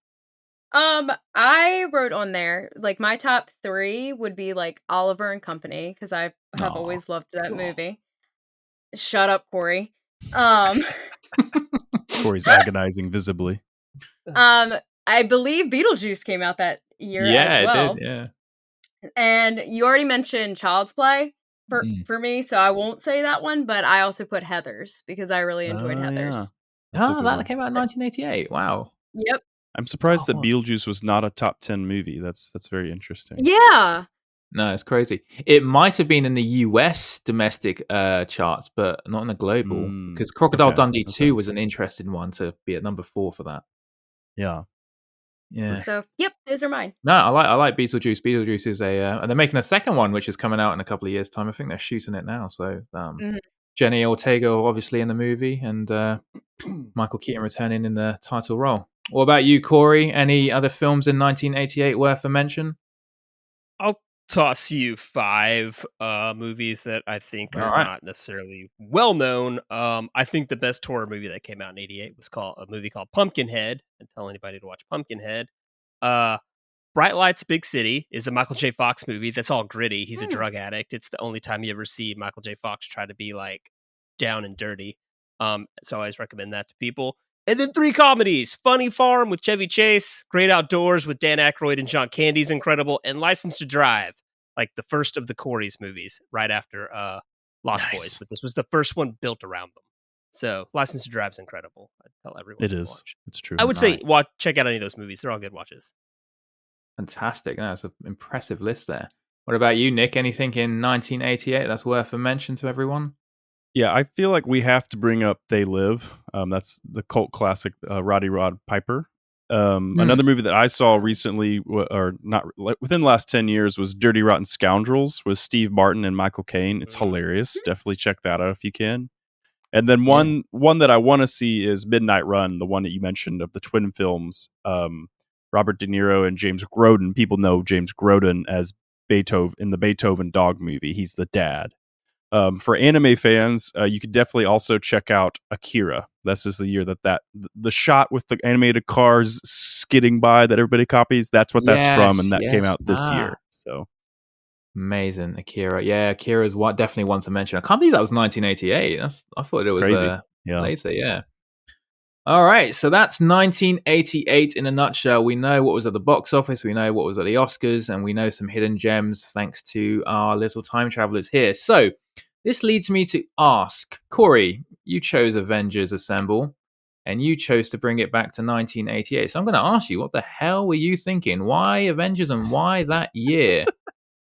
I wrote on there, like, my top 3 would be like Oliver and Company, because I have always loved that movie. Shut up, Cory. Cory's agonizing visibly. I believe Beetlejuice came out that year as well. It did, yeah. And you already mentioned Child's Play for me, so I won't say that one, but I also put Heathers because I really enjoyed Heathers. Yeah. That came out in 1988. Wow. Yep. I'm surprised that Beetlejuice was not a top 10 movie. That's very interesting. Yeah. No, it's crazy. It might have been in the US domestic charts, but not in the global, because Crocodile Dundee 2 was an interesting one to be at number 4 for that. Yeah. Yeah. So, yep, those are mine. No, I like Beetlejuice. Beetlejuice is and they're making a second one, which is coming out in a couple of years' time. I think they're shooting it now. So, Jenny Ortega obviously in the movie, and Michael Keaton returning in the title role. What about you, Corey? Any other films in 1988 worth a mention? I'll toss you 5 movies that I think are not necessarily well known. I think the best horror movie that came out in '88 was a movie called Pumpkinhead. And tell anybody to watch Pumpkinhead. Bright Lights, Big City is a Michael J. Fox movie that's all gritty. He's a drug addict. It's the only time you ever see Michael J. Fox try to be like down and dirty. So I always recommend that to people. And then 3 comedies: Funny Farm with Chevy Chase, Great Outdoors with Dan Aykroyd and John Candy's incredible, and License to Drive, like the first of the Corys movies, right after Lost Boys. But this was the first one built around them. So License to Drive is incredible. I tell everyone it is. Watch. It's true. I would say check out any of those movies. They're all good watches. Fantastic. That's an impressive list there. What about you, Nick? Anything in 1988 that's worth a mention to everyone? Yeah, I feel like we have to bring up They Live. That's the cult classic, Roddy Rod Piper. Another movie that I saw recently, or not within the last 10 years, was Dirty Rotten Scoundrels with Steve Martin and Michael Caine. It's hilarious. Definitely check that out if you can. And then one that I want to see is Midnight Run, the one that you mentioned of the twin films. Robert De Niro and James Grodin. People know James Grodin as Beethoven in the Beethoven dog movie. He's the dad. For anime fans, you could definitely also check out Akira. This is the year that the shot with the animated cars skidding by that everybody copies. That's what that's from, and that came out this year. So amazing, Akira. Yeah, Akira's definitely one to mention. I can't believe that was 1988. I thought it was crazy. Later. Yeah. All right, so that's 1988 in a nutshell. We know what was at the box office, we know what was at the Oscars, and we know some hidden gems thanks to our little time travelers here. So this leads me to ask, Corey, you chose Avengers Assemble, and you chose to bring it back to 1988. So I'm going to ask you, what the hell were you thinking? Why Avengers and why that year?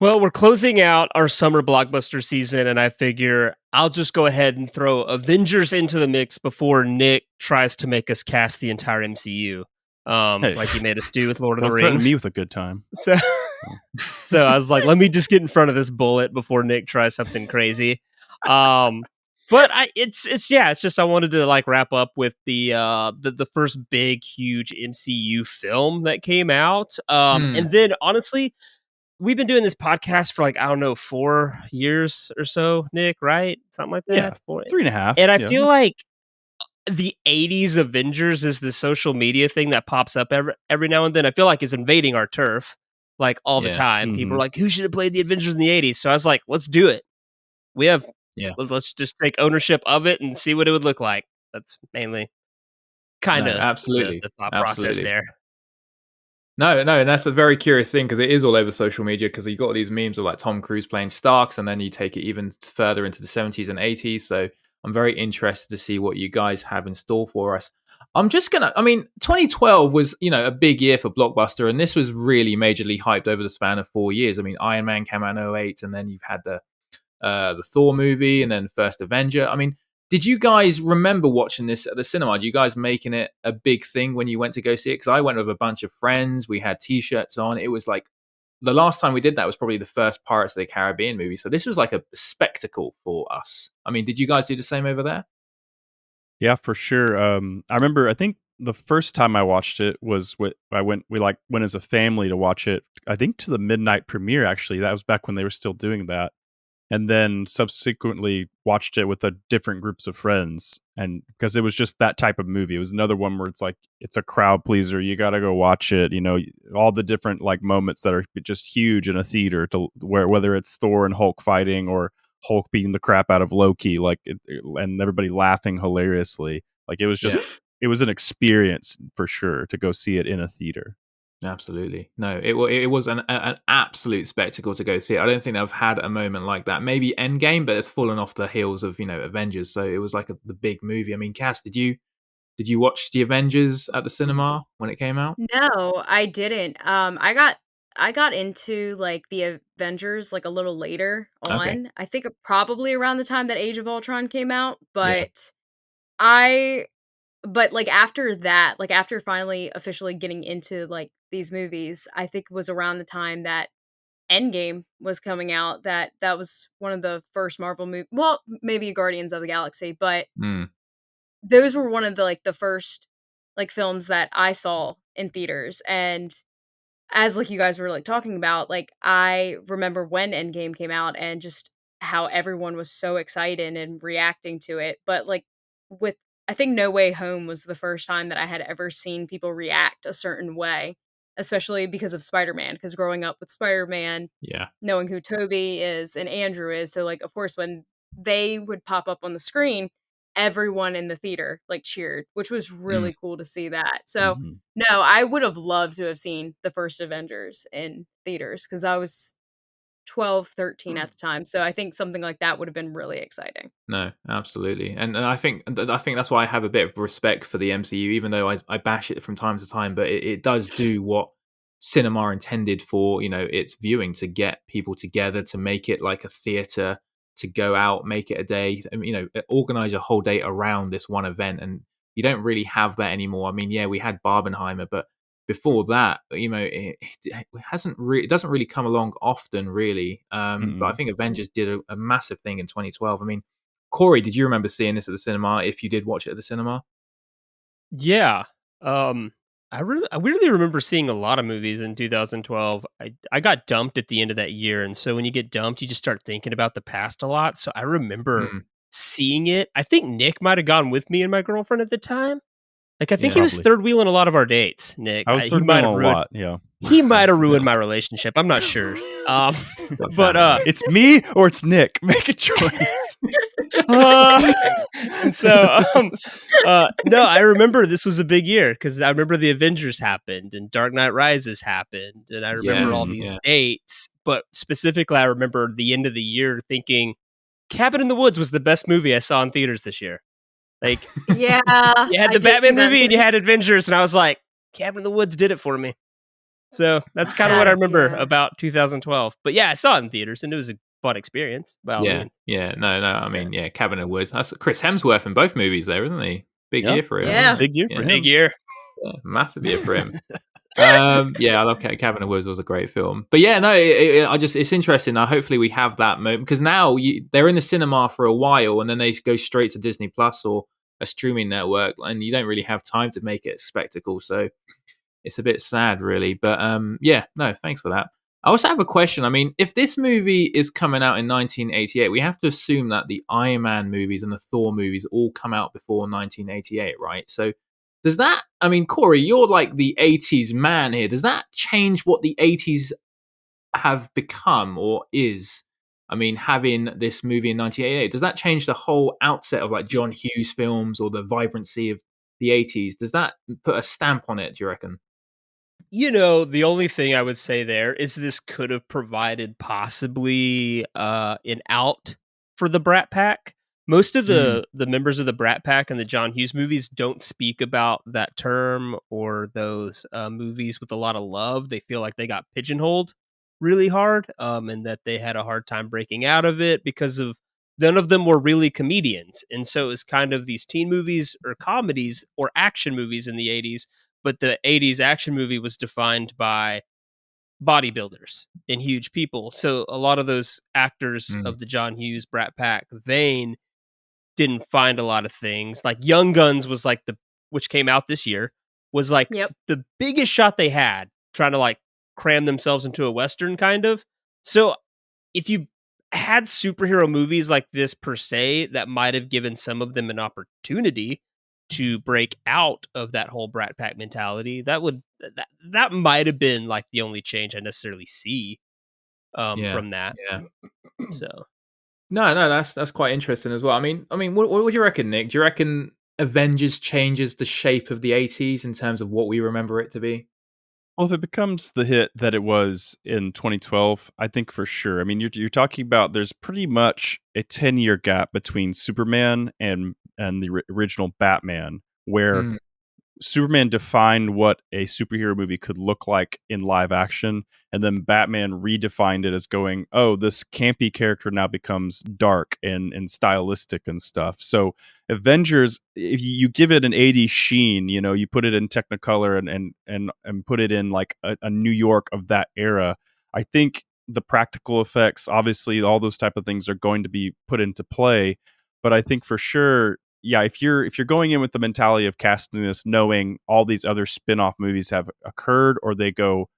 Well, we're closing out our summer blockbuster season, and I figure I'll just go ahead and throw Avengers into the mix before Nick tries to make us cast the entire MCU, like he made us do with Lord of the Rings. Threaten me with a good time. So I was like, let me just get in front of this bullet before Nick tries something crazy. But it's just I wanted to like wrap up with the first big, huge MCU film that came out, and then honestly, we've been doing this podcast for 4 years or so, Nick, right? Something like that. Yeah, 3.5. And I feel like the 80s Avengers is the social media thing that pops up every now and then. I feel like it's invading our turf all the time. People are like, who should have played the Avengers in the 80s? So I was like, let's do it. Let's just take ownership of it and see what it would look like. That's mainly kind of absolutely the thought process there. No, and that's a very curious thing because it is all over social media because you've got all these memes of Tom Cruise playing Starks, and then you take it even further into the 70s and 80s. So I'm very interested to see what you guys have in store for us. 2012 was, a big year for Blockbuster, and this was really majorly hyped over the span of 4 years. I mean, Iron Man came out in 2008, and then you've had the Thor movie, and then First Avenger. I mean, did you guys remember watching this at the cinema? Did you guys making it a big thing when you went to go see it? Because I went with a bunch of friends. We had T-shirts on. It was like the last time we did that was probably the first Pirates of the Caribbean movie. So this was like a spectacle for us. I mean, did you guys do the same over there? Yeah, for sure. I remember. I think the first time I watched it was we went as a family to watch it. I think to the midnight premiere. Actually, that was back when they were still doing that. And then subsequently watched it with different groups of friends. And because it was just that type of movie. It was another one where it's a crowd pleaser. You got to go watch it. All the different moments that are just huge in a theater whether it's Thor and Hulk fighting or Hulk beating the crap out of Loki, and everybody laughing hilariously. It was just, It was an experience for sure to go see it in a theater. Absolutely. No, it was an absolute spectacle to go see it. I don't think I've had a moment like that. Maybe Endgame, but it's fallen off the heels of, Avengers. So it was the big movie. I mean, Cass, did you Did you watch the Avengers at the cinema when it came out? No, I didn't. I got into like the Avengers like a little later on. Okay. I think probably around the time that Age of Ultron came out, Yeah. but like after that, like after finally officially getting into like these movies, I think it was around the time that Endgame was coming out that was one of the first Marvel movies. Well, maybe Guardians of the Galaxy, but those were one of the like the first like films that I saw in theaters. And as like you guys were like talking about, like I remember when Endgame came out and just how everyone was so excited and reacting to it. But like with I think No Way Home was the first time that I had ever seen people react a certain way, especially because of Spider-Man. Because growing up with Spider-Man, Yeah. knowing who Toby is and Andrew is, so like of course when they would pop up on the screen, everyone in the theater like cheered, which was really cool to see that. So no, I would have loved to have seen the first Avengers in theaters because I was 12, 13 at the time. So I think something like that would have been really exciting. No, absolutely, and I think that's why I have a bit of respect for the MCU, even though I bash it from time to time. But it does do what cinema intended for, its viewing, to get people together, to make it like a theater, to go out, make it a day, organize a whole day around this one event, and you don't really have that anymore. I mean, yeah, we had Barbenheimer, but before that, it doesn't really come along often, really. But I think Avengers did a massive thing in 2012. I mean, Cory, did you remember seeing this at the cinema? If you did watch it at the cinema, Yeah. I really remember seeing a lot of movies in 2012. I got dumped at the end of that year, and so when you get dumped, you just start thinking about the past a lot. So I remember seeing it. I think Nick might have gone with me and my girlfriend at the time. Like I think he was third wheeling a lot of our dates. Nick, I was third wheeling a lot. Yeah, he might have ruined my relationship. I'm not sure. But it's me or it's Nick. Make a choice. And so, no, I remember this was a big year because I remember the Avengers happened and Dark Knight Rises happened, and I remember all these dates. But specifically, I remember the end of the year thinking Cabin in the Woods was the best movie I saw in theaters this year. Like, yeah, you had the Batman movie and you had Avengers, and I was like, Cabin in the Woods did it for me. So that's kind of what I remember about 2012. But yeah, I saw it in theaters, and it was a fun experience. By all means. Yeah, no. I mean, Cabin in the Woods. That's Chris Hemsworth in both movies, there, isn't he? Big year for him. Yeah, big year for him. Big year. Yeah, massive year for him. I love Cabin in the Woods. Was a great film. But yeah, no, it's interesting. Now, hopefully, we have that moment because now they're in the cinema for a while, and then they go straight to Disney Plus or a streaming network, and you don't really have time to make it a spectacle. So it's a bit sad, really. But thanks for that. I also have a question. I mean, if this movie is coming out in 1988, we have to assume that the Iron Man movies and the Thor movies all come out before 1988, right? So does that, I mean, Cory, you're like the 80s man here. Does that change what the 80s have become or is? I mean, having this movie in 1988, does that change the whole outset of like John Hughes films or the vibrancy of the 80s? Does that put a stamp on it, do you reckon? The only thing I would say there is this could have provided possibly an out for the Brat Pack. Most of the members of the Brat Pack in the John Hughes movies don't speak about that term or those movies with a lot of love. They feel like they got pigeonholed really hard and that they had a hard time breaking out of it because of none of them were really comedians. And so it was kind of these teen movies or comedies or action movies in the 80s. But the 80s action movie was defined by bodybuilders and huge people. So a lot of those actors of the John Hughes Brat Pack vein didn't find a lot of things. Like Young Guns was like which came out this year, was like the biggest shot they had trying to like cram themselves into a Western kind of. So if you had superhero movies like this per se, that might have given some of them an opportunity to break out of that whole Brat Pack mentality. That might have been like the only change I necessarily see from that. Yeah. So no, that's quite interesting as well. I mean, what do you reckon, Nick? Do you reckon Avengers changes the shape of the 80s in terms of what we remember it to be? Well, if it becomes the hit that it was in 2012, I think for sure. I mean, you're talking about there's pretty much a 10-year gap between Superman and the original Batman, where Superman defined what a superhero movie could look like in live action, and then Batman redefined it as going, oh, this campy character now becomes dark and stylistic and stuff. So Avengers, if you give it an 80s sheen, you know, you put it in Technicolor and put it in like a New York of that era, I think the practical effects, obviously all those type of things are going to be put into play. But I think for sure, yeah, if you're going in with the mentality of casting this, knowing all these other spin-off movies have occurred, or they go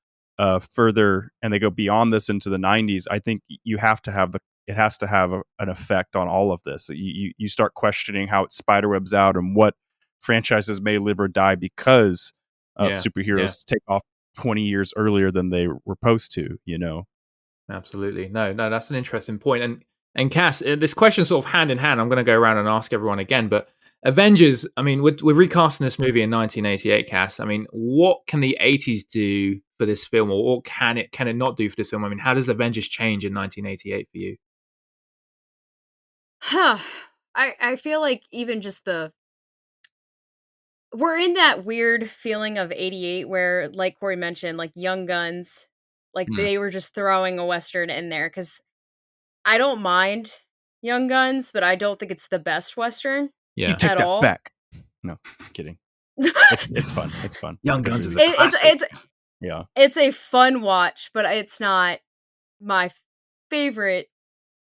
further and they go beyond this into the 90s, I think you have to have it has to have an effect on all of this. You start questioning how it spiderwebs out and what franchises may live or die because superheroes take off 20 years earlier than they were supposed to, you know? Absolutely. No, that's an interesting point. And Cass, this question sort of hand in hand. I'm going to go around and ask everyone again. But Avengers, I mean, we're recasting this movie in 1988, Cass. I mean, what can the 80s do for this film, or what can it not do for this film? I mean, how does Avengers change in 1988 for you? I feel like even just we're in that weird feeling of 88 where, like Cory mentioned, like Young Guns, like they were just throwing a Western in there, because I don't mind Young Guns, but I don't think it's the best Western. Yeah, you take at that all. back. No, kidding. It's fun. It's fun. Young Guns is a classic. It's a fun watch, but it's not my favorite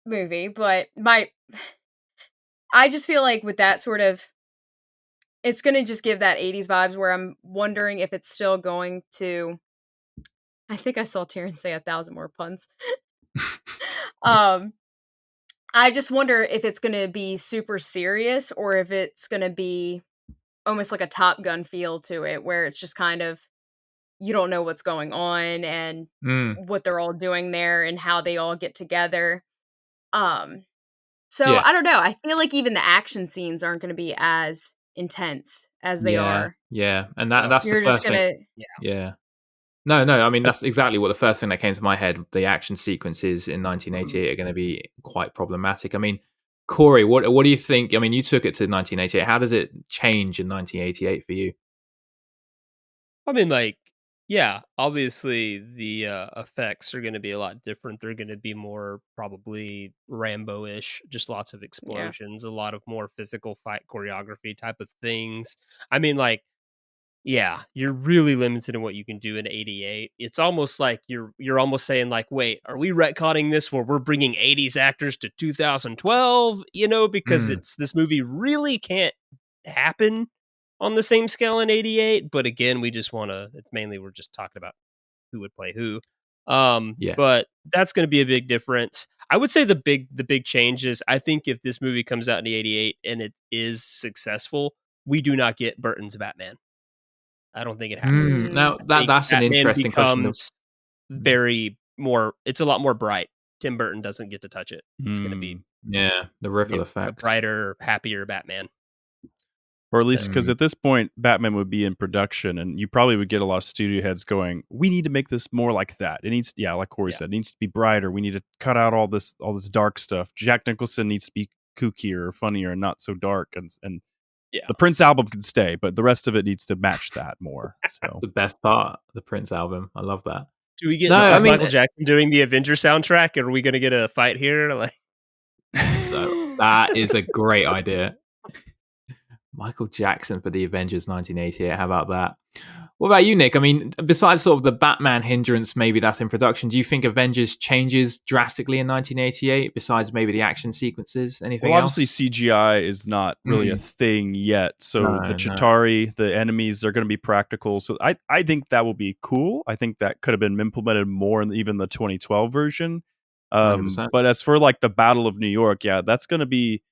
movie. But I just feel like with that sort of, it's going to just give that 80s vibes, where I'm wondering if it's still going to. I think I saw Terran say 1,000 more puns. I just wonder if it's going to be super serious, or if it's going to be almost like a Top Gun feel to it, where it's just kind of, you don't know what's going on and what they're all doing there and how they all get together. So I don't know. I feel like even the action scenes aren't going to be as intense as they are. Yeah, and that's you're the just first gonna. thing. Yeah. No, I mean, that's exactly what the first thing that came to my head. The action sequences in 1988 are going to be quite problematic. I mean, Cory, what do you think? I mean, you took it to 1988. How does it change in 1988 for you? I mean, like, yeah, obviously the effects are going to be a lot different. They're going to be more probably Rambo-ish, just lots of explosions, a lot of more physical fight choreography type of things. I mean, like, yeah, you're really limited in what you can do in 88. It's almost like you're almost saying like, wait, are we retconning this where we're bringing 80s actors to 2012? You know, because this movie really can't happen on the same scale in 88. But again, we just want to, it's mainly we're just talking about who would play who. But that's going to be a big difference. I would say the big change is, I think if this movie comes out in 88 and it is successful, we do not get Burton's Batman. I don't think it happens. Now that's an interesting question. It's a lot more bright. Tim Burton doesn't get to touch it. It's going to be the ripple effect, a brighter, happier Batman. Or at least because at this point, Batman would be in production, and you probably would get a lot of studio heads going, we need to make this more like that. It needs, like Cory said, it needs to be brighter. We need to cut out all this dark stuff. Jack Nicholson needs to be kookier or funnier and not so dark. And the Prince album can stay, but the rest of it needs to match that more. So the best part, the Prince album. I love that. Do we get Michael Jackson doing the Avengers soundtrack? Or are we going to get a fight here? Like, that is a great idea. Michael Jackson for the Avengers 1988. How about that? What about you, Nick? I mean, besides sort of the Batman hindrance, maybe that's in production, do you think Avengers changes drastically in 1988, besides maybe the action sequences? Anything else? Obviously CGI is not really a thing yet. So the Chitauri, the enemies are going to be practical. So I think that will be cool. I think that could have been implemented more in even the 2012 version. But as for like the Battle of New York, it's going to be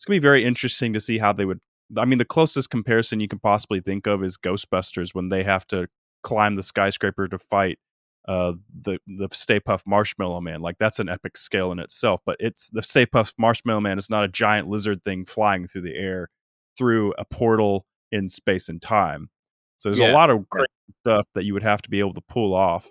very interesting to see how they would. I mean, the closest comparison you can possibly think of is Ghostbusters, when they have to climb the skyscraper to fight the Stay Puft Marshmallow Man. Like, that's an epic scale in itself. But it's the Stay Puft Marshmallow Man is not a giant lizard thing flying through the air through a portal in space and time. So there's a lot of crazy stuff that you would have to be able to pull off.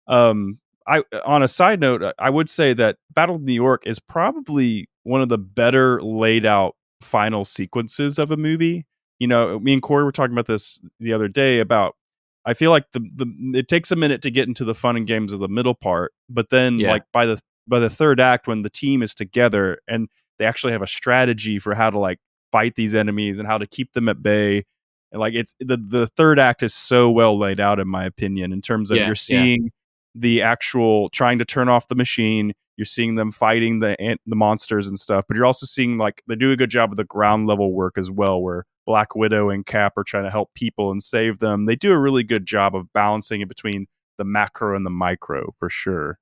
On a side note, I would say that Battle of New York is probably one of the better laid out final sequences of a movie. you know, me and Cory were talking about this the other day about, I feel like it takes a minute to get into the fun and games of the middle part, but then like by the third act, when the team is together and they actually have a strategy for how to like fight these enemies and how to keep them at bay, and like it's the third act is so well laid out, in my opinion, in terms of you're seeing the actual trying to turn off the machine, you're seeing them fighting the monsters and stuff, but you're also seeing like they do a good job of the ground level work as well, where Black Widow and Cap are trying to help people and save them. They do a really good job of balancing it between the macro and the micro, for sure.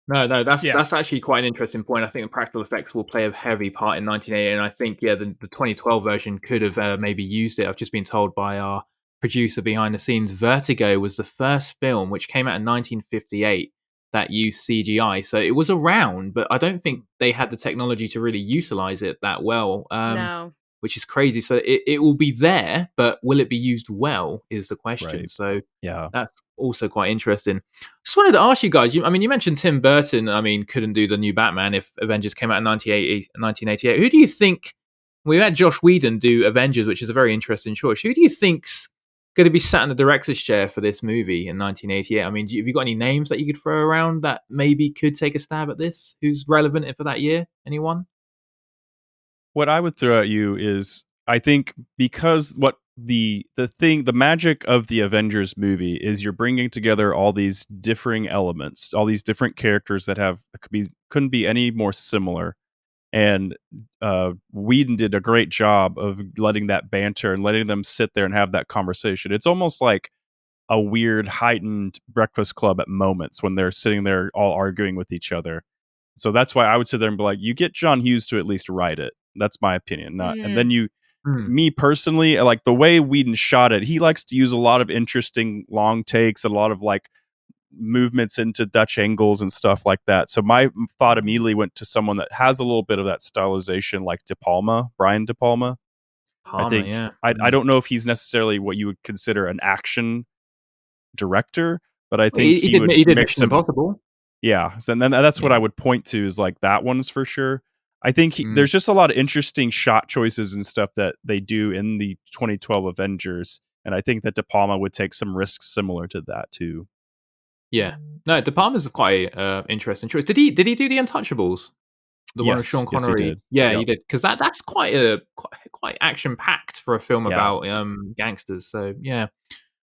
No, that's actually quite an interesting point. I think the practical effects will play a heavy part in 1988, and I think the 2012 version could have maybe used it. I've just been told by our producer behind the scenes, Vertigo was the first film which came out in 1958 that used CGI, so it was around, but I don't think they had the technology to really utilize it that well. No. Which is crazy. So it will be there, but will it be used well is the question. Right. So yeah, that's also quite interesting. Just wanted to ask you guys, you mentioned Tim Burton, couldn't do the new Batman if Avengers came out in 1988. Who do you think, we had Josh Whedon do Avengers, which is a very interesting choice. Who do you think's going to be sat in the director's chair for this movie in 1988? Have you got any names that you could throw around that maybe could take a stab at this? Who's relevant for that year? Anyone? What I would throw at you is, I think, because what the magic of the Avengers movie is you're bringing together all these differing elements, all these different characters that couldn't be any more similar. And Whedon did a great job of letting that banter and letting them sit there and have that conversation. It's almost like a weird heightened Breakfast Club at moments when they're sitting there all arguing with each other. So that's why I would sit there and be like, you get John Hughes to at least write it. That's my opinion. And then me personally, like the way Whedon shot it, he likes to use a lot of interesting long takes, a lot of like movements into Dutch angles and stuff like that. So my thought immediately went to someone that has a little bit of that stylization, like Brian De Palma. I think I don't know if he's necessarily what you would consider an action director, but I think he did Mission Impossible. Yeah, so then that's what I would point to, is like that one's for sure. I think there's just a lot of interesting shot choices and stuff that they do in the 2012 Avengers, and I think that De Palma would take some risks similar to that too. Yeah, no, De Palma's quite interesting choice. Did he do the Untouchables? The one with Sean Connery. Yes, he did. Yeah, he did, because that's quite action packed for a film about gangsters. So yeah.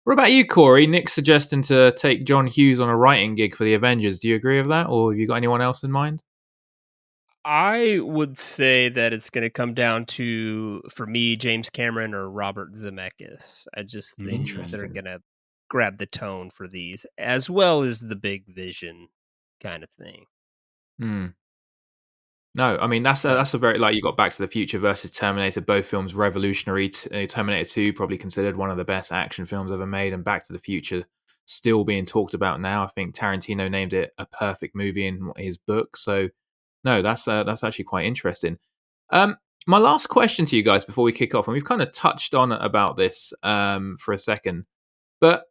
What about you, Cory? Nick's suggesting to take John Hughes on a writing gig for the Avengers. Do you agree with that, or have you got anyone else in mind? I would say that it's going to come down to, for me, James Cameron or Robert Zemeckis. I just think they're going to grab the tone for these, as well as the big vision kind of thing. No, that's a very, like, you got Back to the Future versus Terminator, both films revolutionary. Terminator 2 probably considered one of the best action films ever made, and Back to the Future still being talked about now. I think Tarantino named it a perfect movie in his book. So no, that's actually quite interesting. My last question to you guys before we kick off, and we've kind of touched on about this for a second, but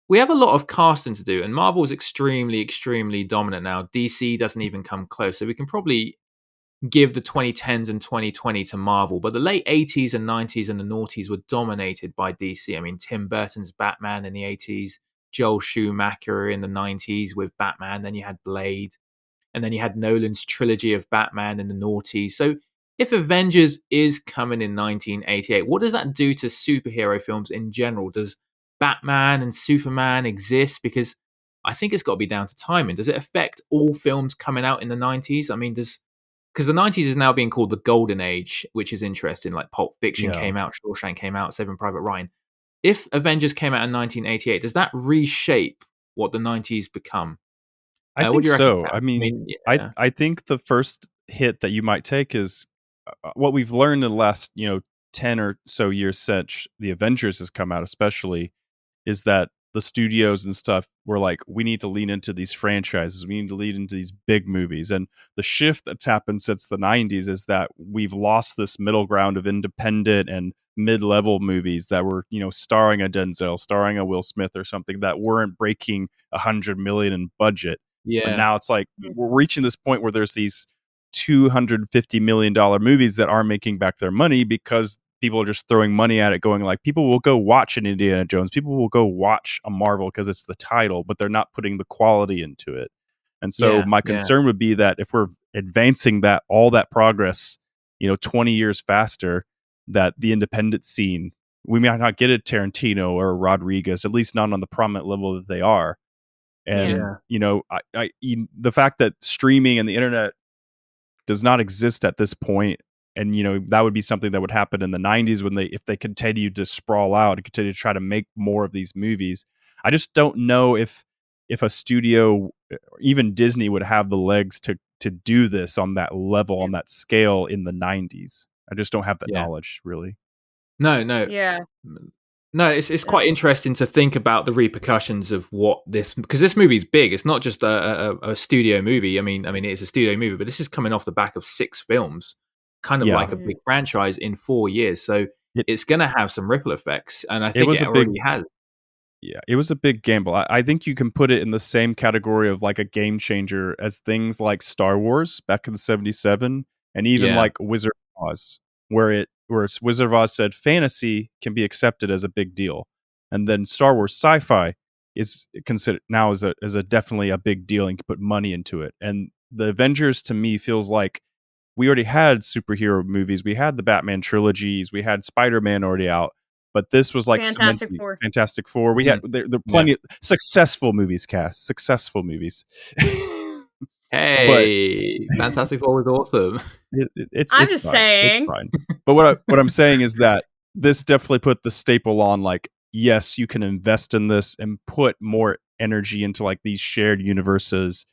we have a lot of casting to do, and Marvel is extremely, extremely dominant now. DC doesn't even come close, so we can probably give the 2010s and 2020 to Marvel, but the late 80s and 90s and the noughties were dominated by DC. Tim Burton's Batman in the 80s, Joel Schumacher in the 90s with Batman, then you had Blade, and then you had Nolan's trilogy of Batman in the noughties. So if Avengers is coming in 1988, what does that do to superhero films in general? Does Batman and Superman exist? Because I think it's got to be down to timing. Does it affect all films coming out in the 90s? Because the 90s is now being called the golden age, which is interesting. Like Pulp Fiction came out, Shawshank came out, Saving Private Ryan. If Avengers came out in 1988, does that reshape what the 90s become? I think so. I think the first hit that you might take is what we've learned in the last 10 or so years since the Avengers has come out, especially, is that the studios and stuff were like, we need to lean into these franchises. We need to lean into these big movies. And the shift that's happened since the 90s is that we've lost this middle ground of independent and mid-level movies that were, starring a Denzel, starring a Will Smith or something, that weren't breaking $100 million in budget. Yeah. But now it's like we're reaching this point where there's these $250 million movies that are making back their money because people are just throwing money at it, going like, people will go watch an Indiana Jones, people will go watch a Marvel because it's the title, but they're not putting the quality into it. And so my concern would be that if we're advancing that all that progress, 20 years faster, that the independent scene, we might not get a Tarantino or a Rodriguez, at least not on the prominent level that they are. And the fact that streaming and the internet does not exist at this point, and that would be something that would happen in the 90s if they continued to sprawl out and continue to try to make more of these movies. I just don't know if a studio, even Disney, would have the legs to do this on that level, on that scale in the 90s. I just don't have that knowledge, really. No. Yeah. No, it's quite interesting to think about the repercussions of what this, because this movie's big. It's not just a studio movie. I mean, it's a studio movie, but this is coming off the back of 6 films, kind of like a big franchise in 4 years. So it's going to have some ripple effects, and I think it already has. Yeah, it was a big gamble. I think you can put it in the same category of like a game changer as things like Star Wars back in the 77, and even like Wizard of Oz, where Wizard of Oz said fantasy can be accepted as a big deal, and then Star Wars sci-fi is considered now as a definitely a big deal, and can put money into it. And the Avengers, to me, feels like we already had superhero movies. We had the Batman trilogies. We had Spider-Man already out. But this was like Fantastic Four. We had there plenty of successful movies, cast successful movies. Hey, Fantastic Four was awesome. It's just fine. saying. It's fine. But what I'm saying is that this definitely put the staple on, like, yes, you can invest in this and put more energy into like these shared universes.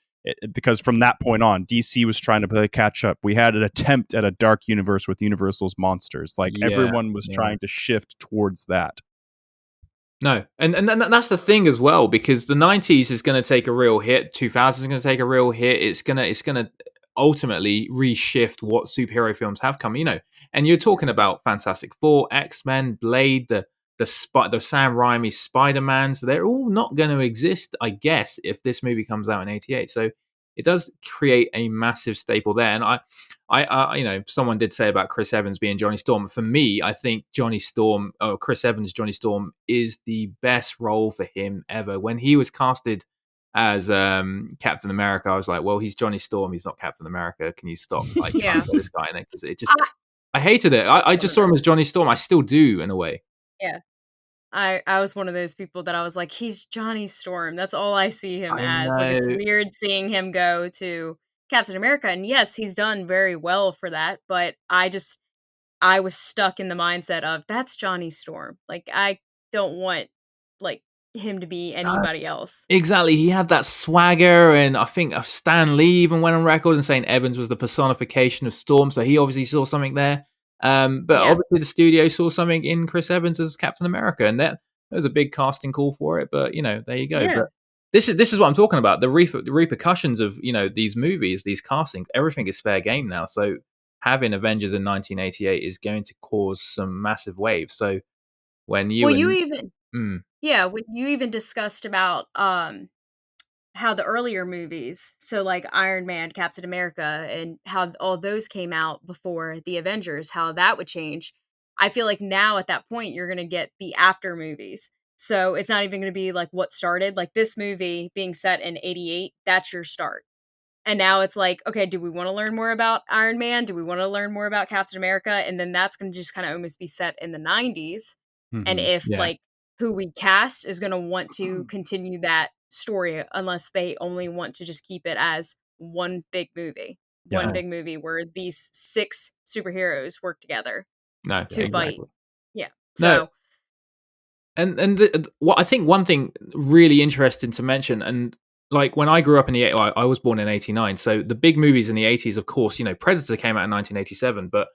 Because from that point on, DC was trying to play catch up. We had an attempt at a dark universe with Universal's monsters. Like everyone was trying to shift towards that. No, and that's the thing as well, because the 90s is going to take a real hit. 2000s is going to take a real hit. It's gonna ultimately reshift what superhero films have come. And you're talking about Fantastic Four, X-Men, Blade, the Sam Raimi Spider-Mans. They're all not going to exist, I guess, if this movie comes out in '88. So it does create a massive staple there. And I someone did say about Chris Evans being Johnny Storm. For me, I think Chris Evans Johnny Storm is the best role for him ever. When he was casted as Captain America, I was like, well, he's Johnny Storm. He's not Captain America. Can you stop? Like, trying to get this guy in it? Because it just, I hated it. I just saw him as Johnny Storm. I still do, in a way. Yeah. I was one of those people that I was like, he's Johnny Storm. That's all I see him as. Like, it's weird seeing him go to Captain America. And yes, he's done very well for that. But I was stuck in the mindset of, that's Johnny Storm. Like, I don't want like him to be anybody else. Exactly. He had that swagger, and I think Stan Lee even went on record and saying Evans was the personification of Storm. So he obviously saw something there. But obviously the studio saw something in Chris Evans as Captain America, and that was a big casting call for it. But there you go. Yeah. But this is what I'm talking about. The repercussions of these movies, these castings, everything is fair game now. So having Avengers in 1988 is going to cause some massive waves. So when you when you even discussed about how the earlier movies, so like Iron Man, Captain America, and how all those came out before the Avengers, how that would change. I feel like now at that point, you're going to get the after movies. So it's not even going to be like what started, like this movie being set in 88, that's your start. And now it's like, okay, do we want to learn more about Iron Man? Do we want to learn more about Captain America? And then that's going to just kind of almost be set in the 90s. Mm-hmm. And if like who we cast is going to want to continue that story, unless they only want to just keep it as one big movie. One big movie where these 6 superheroes work together to fight. Yeah. So what I think one thing really interesting to mention, and like when I grew up in the I was born in 89, so the big movies in the 80s, of course, Predator came out in 1987, but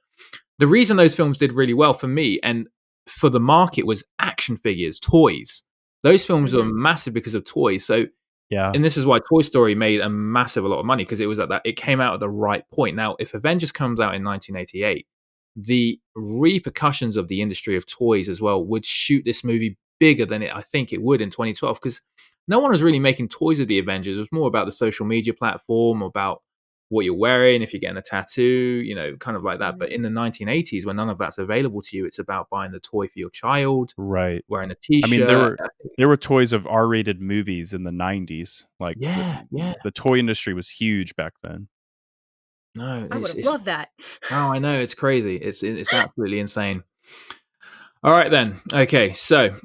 the reason those films did really well for me and for the market was action figures, toys. Those films were massive because of toys. So, and this is why Toy Story made a lot of money, because it was it came out at the right point. Now, if Avengers comes out in 1988, the repercussions of the industry of toys as well would shoot this movie bigger than I think it would in 2012, because no one was really making toys of the Avengers. It was more about the social media platform, about what you're wearing, if you're getting a tattoo, kind of like that. But in the 1980s, when none of that's available to you, it's about buying the toy for your child, right? Wearing a T-shirt. I mean, there were toys of R-rated movies in the 90s. Like, the toy industry was huge back then. No, I would have loved that. Oh, I know, it's crazy. It's absolutely insane. All right then. Okay, so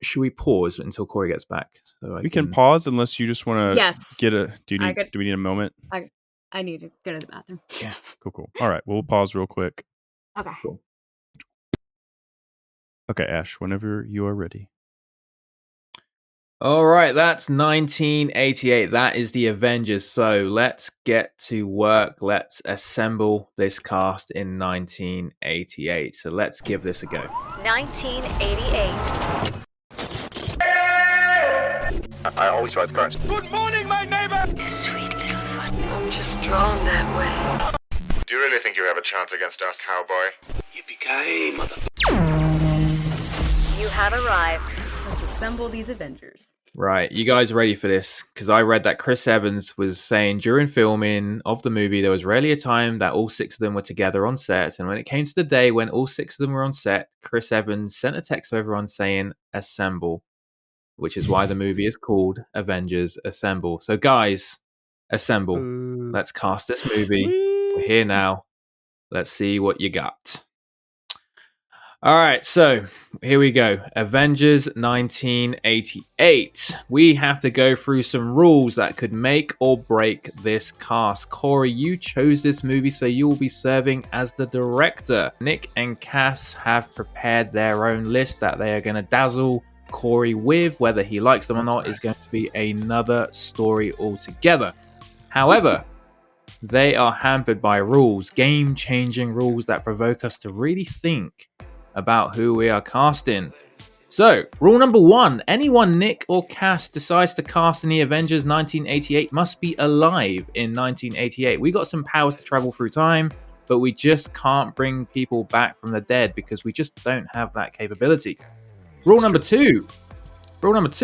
should we pause until Cory gets back? So we can pause unless you just want to get a. Do we need a moment? I need to go to the bathroom. Yeah. Cool. All right, we'll pause real quick. Okay. Cool. Okay, Ash, whenever you are ready. All right, that's 1988. That is the Avengers. So let's get to work. Let's assemble this cast in 1988. So let's give this a go. 1988. I always try the cards. Good morning, my neighbor! You sweet little fun. I'm just drawn that way. Do you really think you have a chance against us, cowboy? Yippee-ki-yay, mother... You have arrived. Let's assemble these Avengers. Right, you guys ready for this? Because I read that Chris Evans was saying during filming of the movie, there was rarely a time that all 6 of them were together on set. And when it came to the day when all 6 of them were on set, Chris Evans sent a text to everyone saying, assemble, which is why the movie is called Avengers Assemble. So guys, assemble. Let's cast this movie. We're here now. Let's see what you got. All right, so here we go. Avengers 1988. We have to go through some rules that could make or break this cast. Cory, you chose this movie, so you will be serving as the director. Nick and Cass have prepared their own list that they are going to dazzle Cory with. Whether he likes them or not is going to be another story altogether. However, they are hampered by rules, game-changing rules that provoke us to really think about who we are casting. So, rule number 1, anyone Nick or Cass decides to cast in the Avengers 1988 must be alive in 1988. We got some powers to travel through time, but we just can't bring people back from the dead because we just don't have that capability. Rule number 2,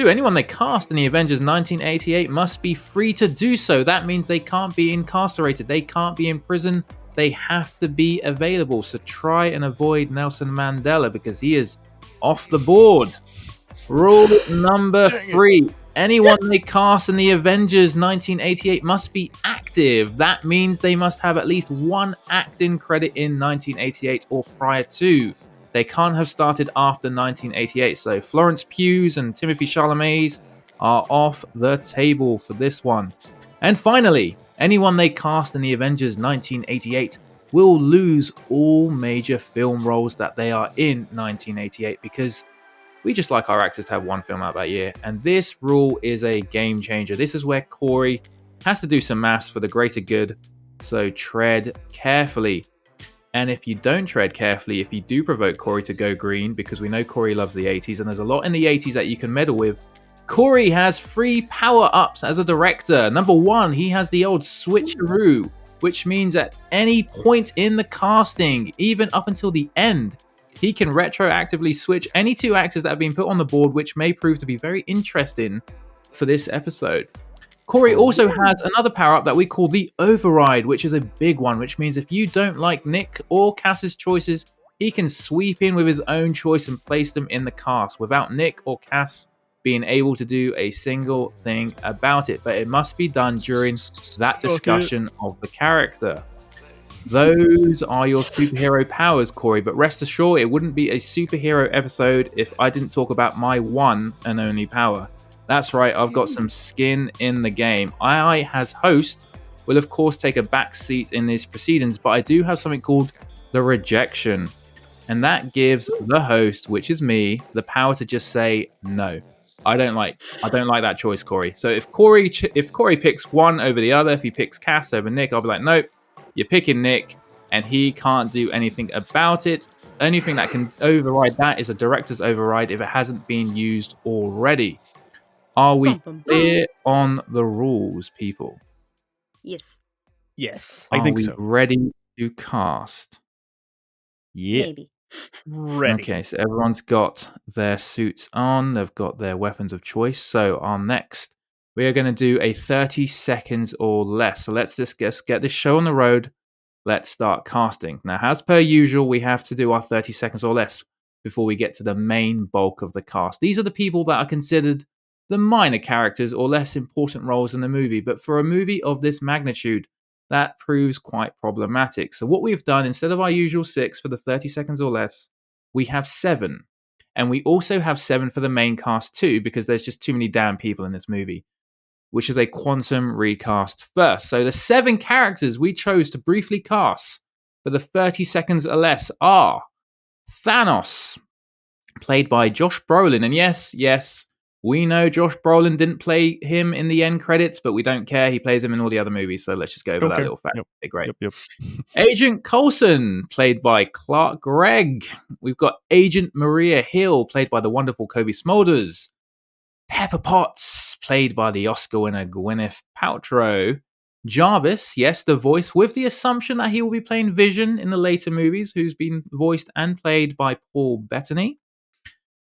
anyone they cast in the Avengers 1988 must be free to do so. That means they can't be incarcerated, they can't be in prison, they have to be available. So try and avoid Nelson Mandela because he is off the board. Rule number 3. Anyone they cast in the Avengers 1988 must be active. That means they must have at least 1 acting credit in 1988 or prior to. They can't have started after 1988. So Florence Pugh's and Timothy Chalamet's are off the table for this one. And finally, anyone they cast in the Avengers 1988 will lose all major film roles that they are in 1988 because we just like our actors to have 1 film out that year. And this rule is a game changer. This is where Cory has to do some maths for the greater good. So tread carefully. And if you don't tread carefully, if you do provoke Cory to go green, because we know Cory loves the 80s and there's a lot in the 80s that you can meddle with, Cory has 3 power-ups as a director. Number 1, he has the old switcheroo, which means at any point in the casting, even up until the end, he can retroactively switch any 2 actors that have been put on the board, which may prove to be very interesting for this episode. Cory also has another power-up that we call the override, which is a big one, which means if you don't like Nick or Cass's choices, he can sweep in with his own choice and place them in the cast without Nick or Cass being able to do a single thing about it, but it must be done during that discussion of the character. Those are your superhero powers, Cory, but rest assured it wouldn't be a superhero episode if I didn't talk about my one and only power. That's right, I've got some skin in the game. I, as host, will of course take a back seat in these proceedings, but I do have something called the rejection, and that gives the host, which is me, the power to just say no. I don't like that choice, Cory. So if Cory picks one over the other, if he picks Cass over Nick, I'll be like, nope, you're picking Nick, and he can't do anything about it. Only thing that can override that is a director's override if it hasn't been used already. Are we clear on the rules, people? Yes. I think so. Ready to cast? Yeah. Maybe. Ready. Okay, so everyone's got their suits on. They've got their weapons of choice. So our next we are going to do a 30 seconds or less. So let's just get this show on the road. Let's start casting. Now, as per usual, we have to do our 30 seconds or less before we get to the main bulk of the cast. These are the people that are considered the minor characters or less important roles in the movie. But for a movie of this magnitude, that proves quite problematic. So what we've done, instead of our usual 6 for the 30 seconds or less, we have 7. And we also have 7 for the main cast too, because there's just too many damn people in this movie, which is a quantum recast first. So the 7 characters we chose to briefly cast for the 30 seconds or less are Thanos, played by Josh Brolin. And yes, we know Josh Brolin didn't play him in the end credits, but we don't care. He plays him in all the other movies, so let's just go over that little fact. Yep. Great. Yep. Agent Coulson, played by Clark Gregg. We've got Agent Maria Hill, played by the wonderful Kobe Smulders. Pepper Potts, played by the Oscar winner Gwyneth Paltrow. Jarvis, yes, the voice, with the assumption that he will be playing Vision in the later movies, who's been voiced and played by Paul Bettany.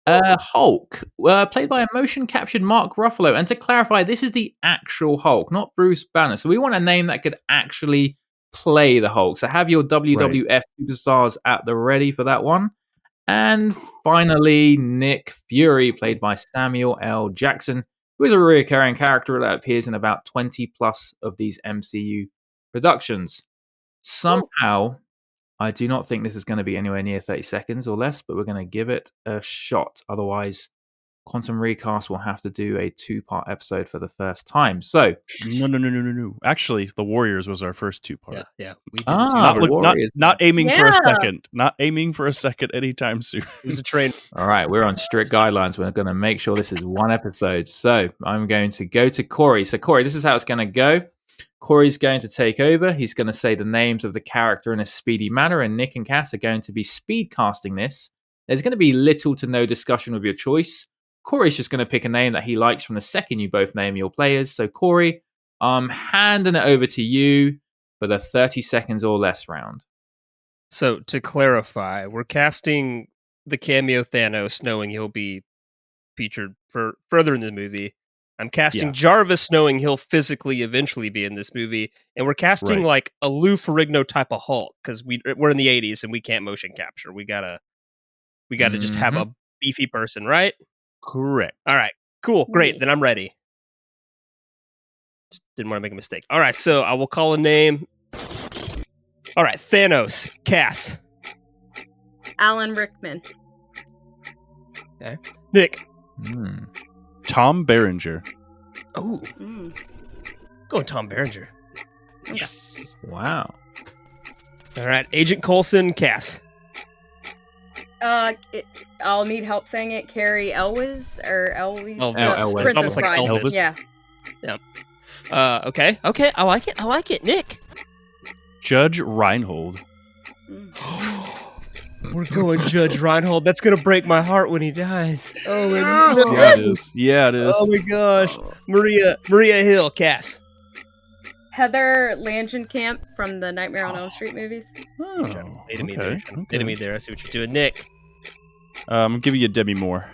Hulk, played by a motion-captured Mark Ruffalo. And to clarify, this is the actual Hulk, not Bruce Banner. So we want a name that could actually play the Hulk. So have your WWF superstars at the ready for that one. And finally, Nick Fury, played by Samuel L. Jackson, who is a recurring character that appears in about 20 plus of these MCU productions. Somehow, I do not think this is going to be anywhere near 30 seconds or less, but we're going to give it a shot. Otherwise, Quantum Recast will have to do a 2-part episode for the first time. So, No. Actually, The Warriors was our first 2-part. Yeah. We did not aiming for a second. Not aiming for a second anytime soon. It was a train. All right, we're on strict guidelines. We're going to make sure this is one episode. So, I'm going to go to Cory. So, Cory, this is how it's going to go. Cory's going to take over. He's going to say the names of the character in a speedy manner, and Nick and Cass are going to be speed casting this. There's going to be little to no discussion of your choice. Cory's just going to pick a name that he likes from the second you both name your players. So, Cory, I'm handing it over to you for the 30 seconds or less round. So, to clarify, we're casting the cameo Thanos, knowing he'll be featured further in the movie. I'm casting Jarvis, knowing he'll physically eventually be in this movie, and we're casting like a Lou Ferrigno type of Hulk because we're in the 80s and we can't motion capture. We gotta just have a beefy person, right? Correct. All right, cool, great. Then I'm ready. Just didn't want to make a mistake. All right, so I will call a name. All right, Thanos, Cass, Alan Rickman. Okay, Nick. Tom Berenger. Oh. Going Tom Berenger. Yes. Wow. All right, Agent Coulson, Cass. I'll need help saying it. Carrie Elwes or Elwes? Elwes. Princess Almost like Bride. Elvis. Yeah. Okay. I like it. Nick. Judge Reinhold. We're going Judge Reinhold. That's gonna break my heart when he dies. Oh, Yeah, it is. Oh my gosh. Maria Hill, Cass. Heather Langenkamp from the Nightmare on Elm Street movies. Oh, Enemy there. I see what you're doing, Nick. I'm giving you Demi Moore.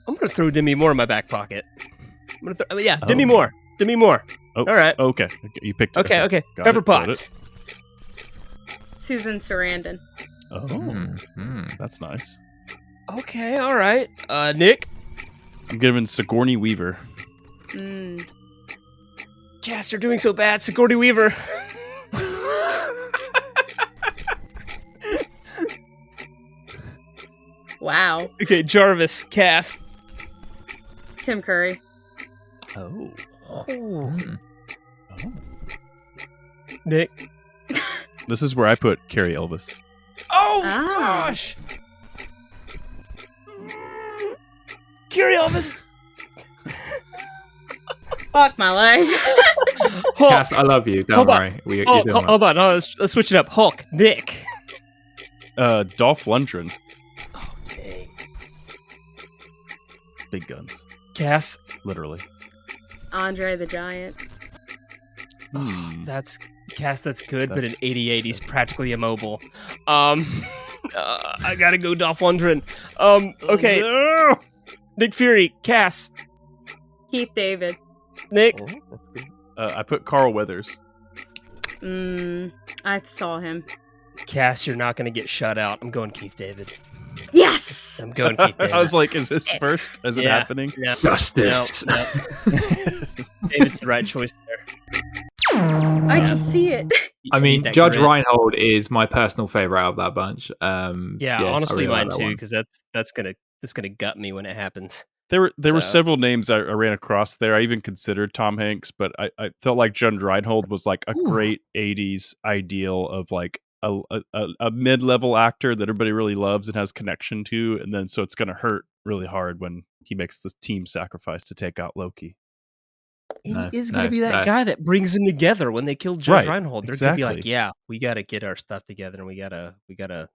I'm gonna throw Demi Moore in my back pocket. Demi Moore. Demi Moore. Oh, all right. Okay. You picked it. Okay. Pepper Potts. Susan Sarandon. Oh, that's nice. Okay, all right. Nick? I'm giving Sigourney Weaver. Cass, you're doing so bad. Sigourney Weaver. Wow. Okay, Jarvis, Cass. Tim Curry. Oh. Nick? This is where I put Carrie Elvis. Oh, gosh! Carrie Elvis! Fuck my life. Cass, I love you. Don't worry. Hold on. Let's switch it up. Hulk, Nick. Dolph Lundgren. Oh, dang. Big guns. Cass. Literally. Andre the Giant. That's good, but in 88 he's practically immobile. I gotta go Dolph Lundgren. Okay. Nick Fury, Cass. Keith David. Nick. Oh, that's good. I put Carl Weathers. I saw him. Cass, you're not going to get shut out. I'm going Keith David. Yes! I'm going Keith David. I was like, is this first? Is it happening? No, Justice. No. David's the right choice there. I can see it. I mean, Judge Reinhold is my personal favorite out of that bunch. Honestly, really mine like too, because that's gonna gut me when it happens. There were several names I ran across there. I even considered Tom Hanks, but I felt like Judge Reinhold was like a great '80s ideal of like a mid-level actor that everybody really loves and has connection to, and then so it's going to hurt really hard when he makes this team sacrifice to take out Loki. And he is going to be that guy that brings them together when they kill Judge Reinhold. They're going to be like, yeah, we got to get our stuff together and we got to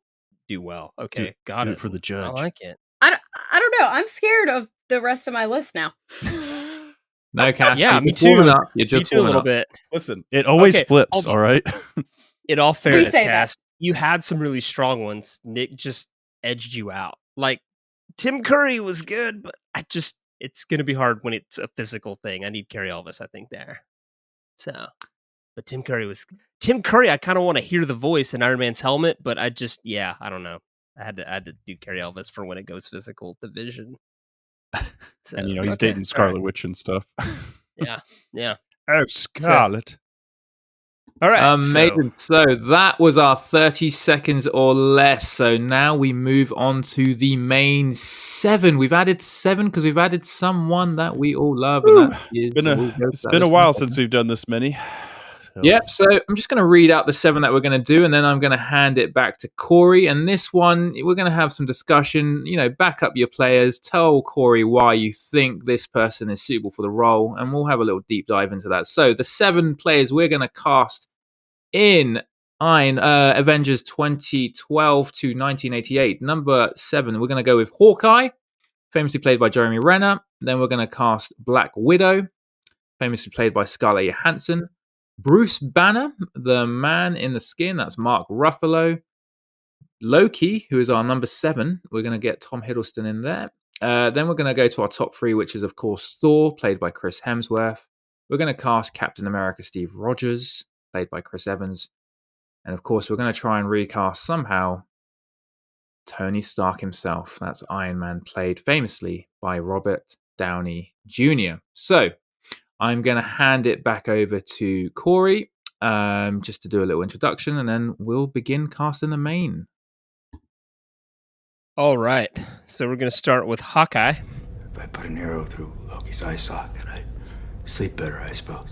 do well. Okay, got it for the judge. I like it. I don't know. I'm scared of the rest of my list now. No, Cass. Yeah, me too. You're just me too a little bit. Listen, it always flips, all right? In all fairness, Cass, you had some really strong ones. Nick just edged you out. Like, Tim Curry was good, but it's going to be hard when it's a physical thing. I need Cary Elvis, I think, there. So, but Tim Curry, I kind of want to hear the voice in Iron Man's helmet, but I don't know. I had to do Cary Elvis for when it goes physical division. So, and he's dating Scarlet Witch and stuff. Yeah. Oh, Scarlet. All right. Amazing. So that was our 30 seconds or less. So now we move on to the main 7. We've added 7 because we've added someone that we all love. And it's been a while since we've done this many. Yep, so I'm just going to read out the 7 that we're going to do, and then I'm going to hand it back to Cory. And this one, we're going to have some discussion, back up your players, tell Cory why you think this person is suitable for the role, and we'll have a little deep dive into that. So the 7 players we're going to cast in Avengers 2012 to 1988. Number 7, we're going to go with Hawkeye, famously played by Jeremy Renner. Then we're going to cast Black Widow, famously played by Scarlett Johansson. Bruce Banner, the man in the skin, that's Mark Ruffalo. Loki, who is our number 7, we're going to get Tom Hiddleston in there. Then we're going to go to our top 3, which is, of course, Thor, played by Chris Hemsworth. We're going to cast Captain America Steve Rogers, played by Chris Evans. And, of course, we're going to try and recast somehow Tony Stark himself. That's Iron Man, played famously by Robert Downey Jr. So I'm going to hand it back over to Cory just to do a little introduction, and then we'll begin casting the main. All right. So we're going to start with Hawkeye. If I put an arrow through Loki's eye socket, I'd sleep better, I suppose.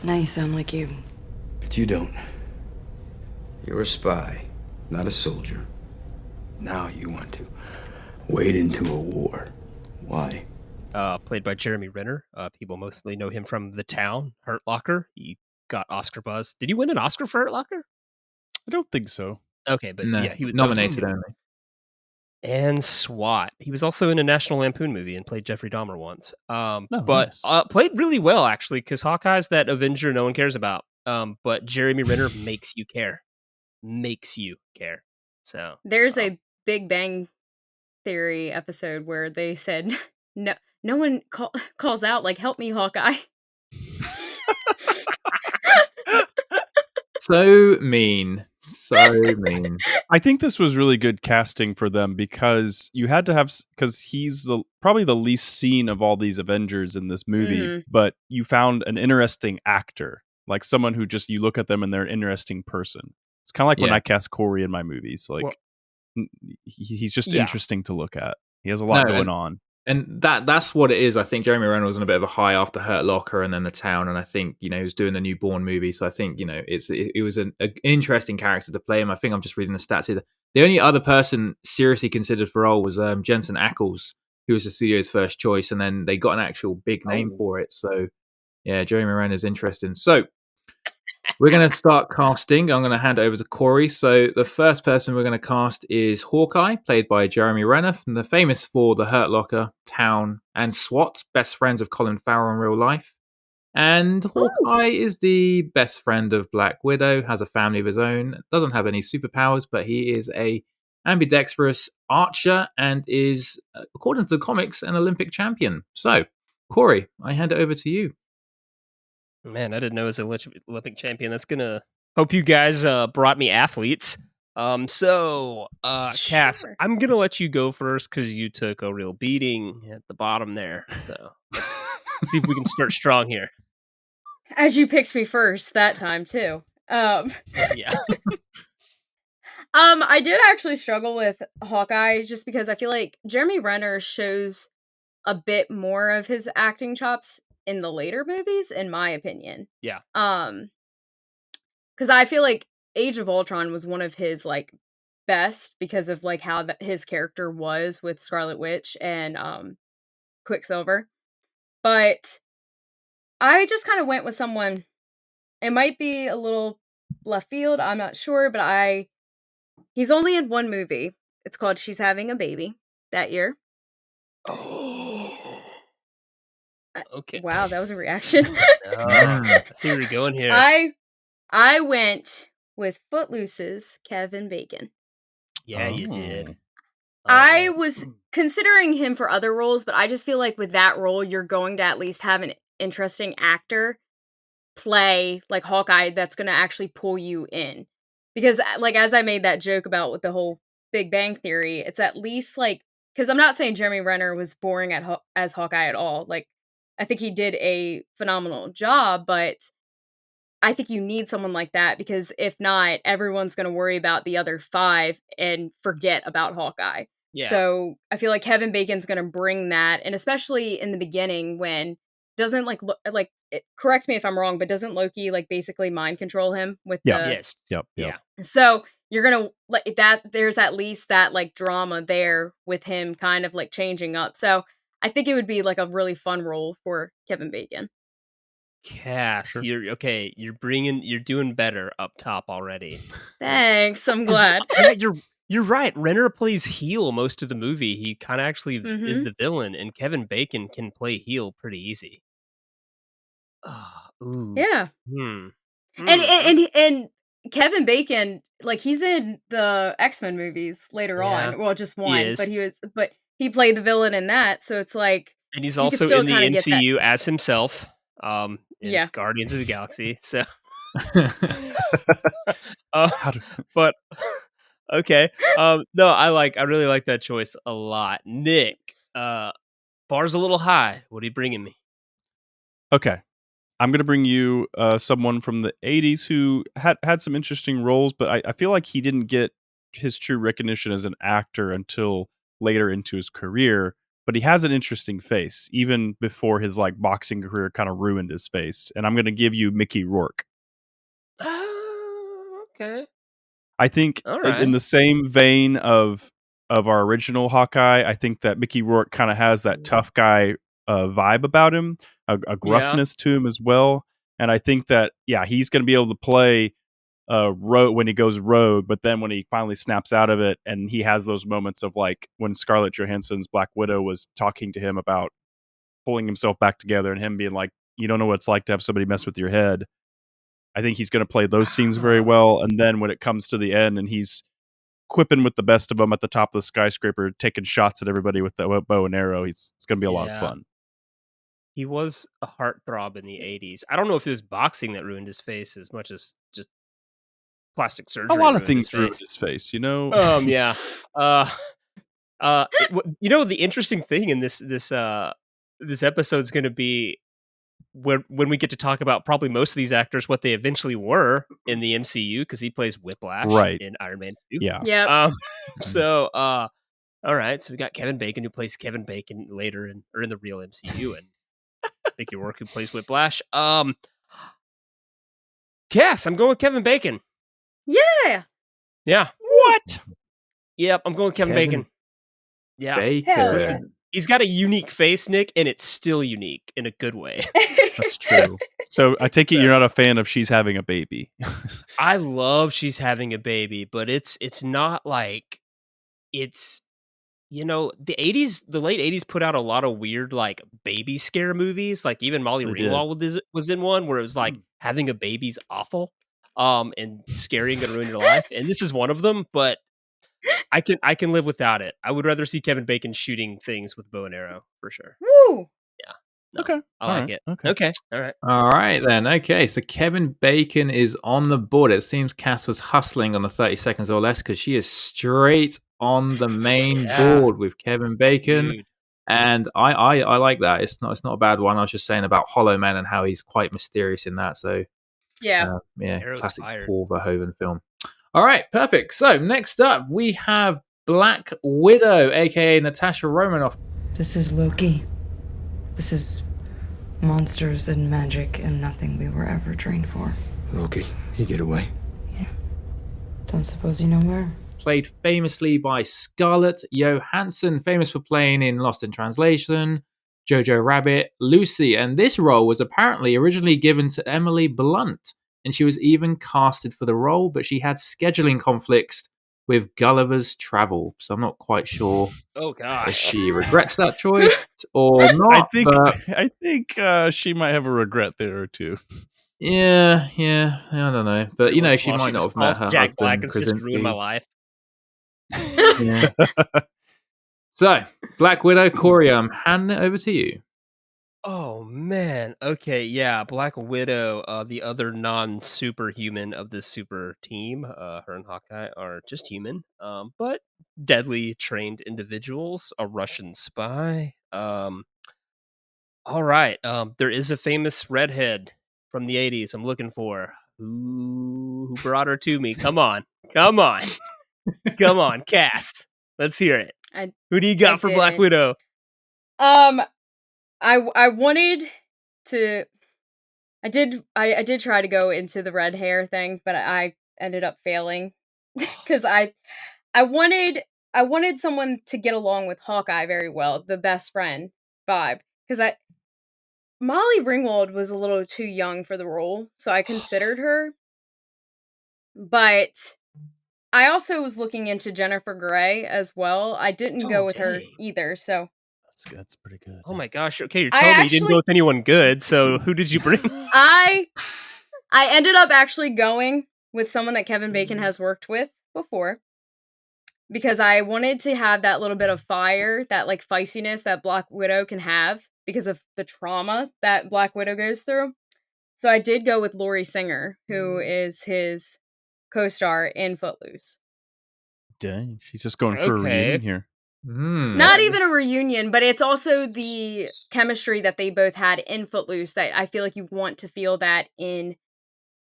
Now you sound like you. But you don't. You're a spy, not a soldier. Now you want to wade into a war. Why? Played by Jeremy Renner. People mostly know him from The Town, Hurt Locker. He got Oscar buzz. Did he win an Oscar for Hurt Locker? I don't think so. Okay, but no, he was nominated only. And SWAT. He was also in a National Lampoon movie and played Jeffrey Dahmer once. Nice. Played really well, actually, because Hawkeye's that Avenger no one cares about. But Jeremy Renner makes you care. So there's a Big Bang Theory episode where they said no one calls out like, help me, Hawkeye. So mean. I think this was really good casting for them because you had to have, because he's probably the least seen of all these Avengers in this movie, but you found an interesting actor, like someone who just, you look at them and they're an interesting person. It's kind of like when I cast Cory in my movies. Like, he's just interesting to look at. He has a lot going on. And that's what it is. I think Jeremy Renner was on a bit of a high after Hurt Locker and then The Town, and I think he was doing the new Bourne movie. So I think it was an interesting character to play him. I think I'm just reading the stats here. The only other person seriously considered for role was Jensen Ackles, who was the studio's first choice, and then they got an actual big name for it. So yeah, Jeremy Renner is interesting. So we're going to start casting. I'm going to hand it over to Cory. So the first person we're going to cast is Hawkeye, played by Jeremy Renner, from the famous for The Hurt Locker, Town, and SWAT, best friends of Colin Farrell in real life. And Hawkeye is the best friend of Black Widow, has a family of his own, doesn't have any superpowers, but he is a ambidextrous archer, and is, according to the comics, an Olympic champion. So, Cory, I hand it over to you. Man, I didn't know it was an Olympic champion. That's gonna hope you guys brought me athletes. Cass, I'm gonna let you go first because you took a real beating at the bottom there. So let's see if we can start strong here. As you picked me first that time too. Yeah. I did actually struggle with Hawkeye just because I feel like Jeremy Renner shows a bit more of his acting chops in the later movies, in my opinion. Yeah. Because I feel like Age of Ultron was one of his like best because of like how his character was with Scarlet Witch and Quicksilver. But I just kind of went with someone. It might be a little left field, I'm not sure, but he's only in one movie. It's called She's Having a Baby that year. Oh. Okay. Wow, that was a reaction. I see where you're going here. I went with Footloose's Kevin Bacon. Yeah, you did. I was considering him for other roles, but I just feel like with that role, you're going to at least have an interesting actor play like Hawkeye that's going to actually pull you in. Because like, as I made that joke about with the whole Big Bang Theory, it's at least like, because I'm not saying Jeremy Renner was boring as Hawkeye at all. Like, I think he did a phenomenal job, but I think you need someone like that because if not, everyone's going to worry about the other 5 and forget about Hawkeye. Yeah. So I feel like Kevin Bacon's going to bring that, and especially in the beginning when doesn't correct me if I'm wrong, but doesn't Loki like basically mind control him with Yep. Yeah. So you're gonna like that. There's at least that like drama there with him kind of like changing up. So I think it would be like a really fun role for Kevin Bacon. Cass, sure. You're doing better up top already. Thanks, I'm glad. Yeah, you're right. Renner plays heel most of the movie. He kind of actually is the villain, and Kevin Bacon can play heel pretty easy. Ooh. Yeah. And Kevin Bacon, like he's in the X-Men movies later on. Well, just one, but he played the villain in that, so it's like, and he's also in the MCU as himself. In Guardians of the Galaxy. So, but okay. No, I really like that choice a lot. Nick, bar's a little high. What are you bringing me? Okay, I'm gonna bring you someone from the '80s who had some interesting roles, but I feel like he didn't get his true recognition as an actor until later into his career. But he has an interesting face, even before his like boxing career kind of ruined his face. And I'm going to give you Mickey Rourke. Okay. I think in the same vein of our original Hawkeye, I think that Mickey Rourke kind of has that tough guy vibe about him, a gruffness to him as well. And I think that, he's going to be able to play when he goes rogue, but then when he finally snaps out of it and he has those moments of like when Scarlett Johansson's Black Widow was talking to him about pulling himself back together and him being like, you don't know what it's like to have somebody mess with your head. I think he's going to play those scenes very well. And then when it comes to the end and he's quipping with the best of them at the top of the skyscraper, taking shots at everybody with the bow and arrow, it's going to be a lot of fun. He was a heartthrob in the 80s. I don't know if it was boxing that ruined his face as much as just plastic surgery. A lot of things ruined his face, you know? Yeah. The interesting thing in this episode is going to be when we get to talk about probably most of these actors, what they eventually were in the MCU, because he plays Whiplash in Iron Man 2. Yeah. Yeah. All right. So we got Kevin Bacon, who plays Kevin Bacon later in the real MCU, and Mickey Rourke, who plays Whiplash. Cass, I'm going with Kevin Bacon. Yeah. Yeah. What? Yep, I'm going with Kevin Bacon. Yeah. Bacon. Listen, he's got a unique face, Nick, and it's still unique in a good way. That's true. So I take it you're not a fan of She's Having a Baby. I love She's Having a Baby, but it's not like it's, the late 80s put out a lot of weird like baby scare movies. Like even Molly Ringwald was in one where it was like having a baby's awful. And scary and gonna ruin your life. And this is one of them, but I can live without it. I would rather see Kevin Bacon shooting things with bow and arrow for sure. Woo! Yeah. No, Okay. I like it. Okay. All right. All right, then. Okay, so Kevin Bacon is on the board. It seems Cass was hustling on the 30 seconds or less because she is straight on the main board with Kevin Bacon. Dude. And I like that. It's not a bad one. I was just saying about Hollow Man and how he's quite mysterious in that. So Arrow's classic fired. Paul Verhoeven film. All right, perfect. So next up we have Black Widow, aka Natasha Romanoff. This is Loki. This is monsters and magic and nothing we were ever trained for. Loki, you get away. Yeah. Don't suppose you know where. Played famously by Scarlett Johansson, famous for playing in Lost in Translation, Jojo Rabbit, Lucy, and this role was apparently originally given to Emily Blunt, and she was even casted for the role, but she had scheduling conflicts with Gulliver's Travel, so I'm not quite sure if she regrets that choice or not. I think she might have a regret there or two. Yeah, I don't know, but you know, she might not have met her Jack husband. Black and just ruined my life. Yeah. So, Black Widow, Cory, I'm handing it over to you. Oh man. Okay, yeah. Black Widow, the other non-superhuman of this super team, her and Hawkeye are just human, but deadly trained individuals. A Russian spy. All right. There is a famous redhead from the 80s. I'm looking for who brought her to me. Come on, Cass. Let's hear it. Who do you got for Black Widow? I wanted to. I did try to go into the red hair thing, but I ended up failing because I wanted someone to get along with Hawkeye very well, the best friend vibe. Because Molly Ringwald was a little too young for the role, so I considered her. But I also was looking into Jennifer Grey as well. I didn't go with her either, so. That's pretty good. Oh my gosh. Okay, you're telling me you didn't go with anyone good, so who did you bring? I ended up actually going with someone that Kevin Bacon has worked with before. Because I wanted to have that little bit of fire, that like feistiness that Black Widow can have because of the trauma that Black Widow goes through. So I did go with Laurie Singer, who is his co-star in Footloose. Dang, she's just going for a reunion here. Not even a reunion, but it's also the chemistry that they both had in Footloose that I feel like you want to feel that in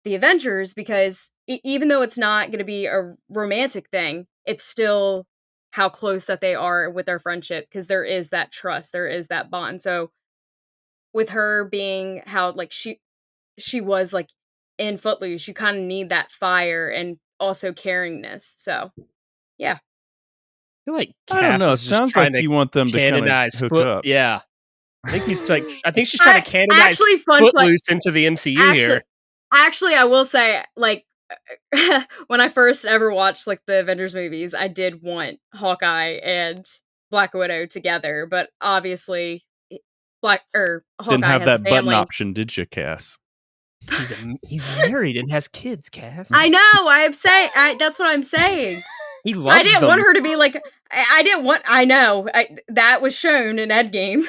the Avengers, because even though it's not going to be a romantic thing, it's still how close that they are with their friendship, because there is that trust, there is that bond. So with her being how like she was like in Footloose, you kind of need that fire and also caringness. So yeah. I feel like I don't know. It sounds like you want them to kind of hook up. Yeah, I think she's trying to canonize Footloose into the MCU here. Actually, I will say, like, when I first ever watched like the Avengers movies, I did want Hawkeye and Black Widow together, but obviously, Hawkeye didn't have has that button option, did you, Cass? He's married and has kids, Cass. I know. I'm saying that's what I'm saying. He loves I didn't them. want her to be like. I didn't want. I know that was shown in Endgame,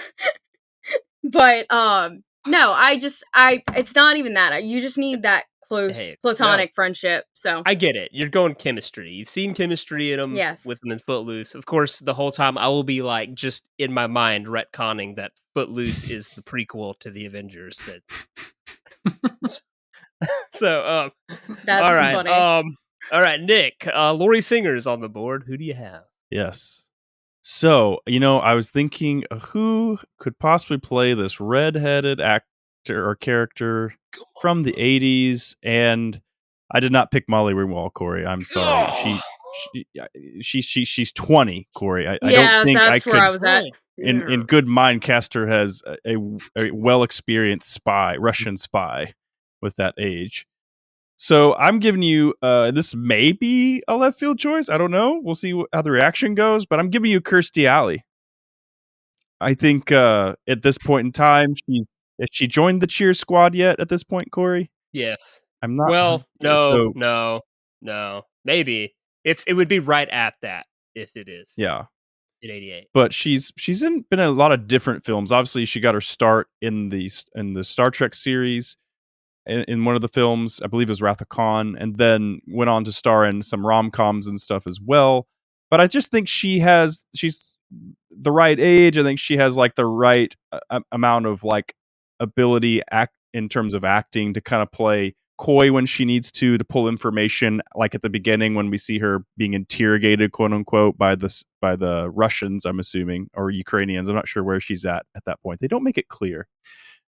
but no. It's not even that. You just need that close platonic friendship. So I get it. You're going chemistry. You've seen chemistry in them. Yes. With them in Footloose. Of course, the whole time I will be like just in my mind retconning that Footloose is the prequel to the Avengers. So that's all right. funny. All right, Nick. Laurie Singer's on the board. Who do you have? Yes. So, I was thinking who could possibly play this redheaded actor or character from the 80s, and I did not pick Molly Ringwald, Cory. I'm sorry. She's 20, Cory. I don't think that's where I was at. In good mind cast her as a well-experienced Russian spy with that age. So I'm giving you, this may be a left field choice. I don't know. We'll see how the reaction goes, but I'm giving you Kirstie Alley. I think at this point in time, has she joined the cheer squad yet at this point, Cory? Yes. I'm not. Well, no. Maybe. It would be right at that if it is. Yeah. In 88. But she's been in a lot of different films. Obviously, she got her start in the Star Trek series. In one of the films, I believe it was Wrath of Khan, and then went on to star in some rom-coms and stuff as well. But I just think she's the right age. I think she has like the right amount of like ability in terms of acting to kind of play coy when she needs to pull information, like at the beginning when we see her being interrogated, quote unquote, by the Russians, I'm assuming, or Ukrainians. I'm not sure where she's at that point. They don't make it clear.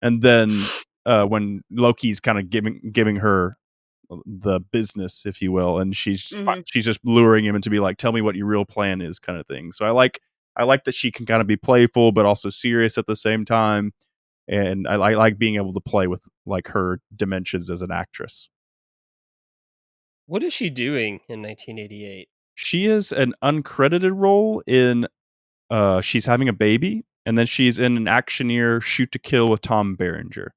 And then when Loki's kind of giving her the business, if you will, and she's just luring him into be like, tell me what your real plan is, kind of thing. So I like that she can kind of be playful but also serious at the same time. And I like being able to play with like her dimensions as an actress. What is she doing in 1988? She is an uncredited role in she's having a baby, and then she's in an actioneer Shoot to Kill with Tom Berenger,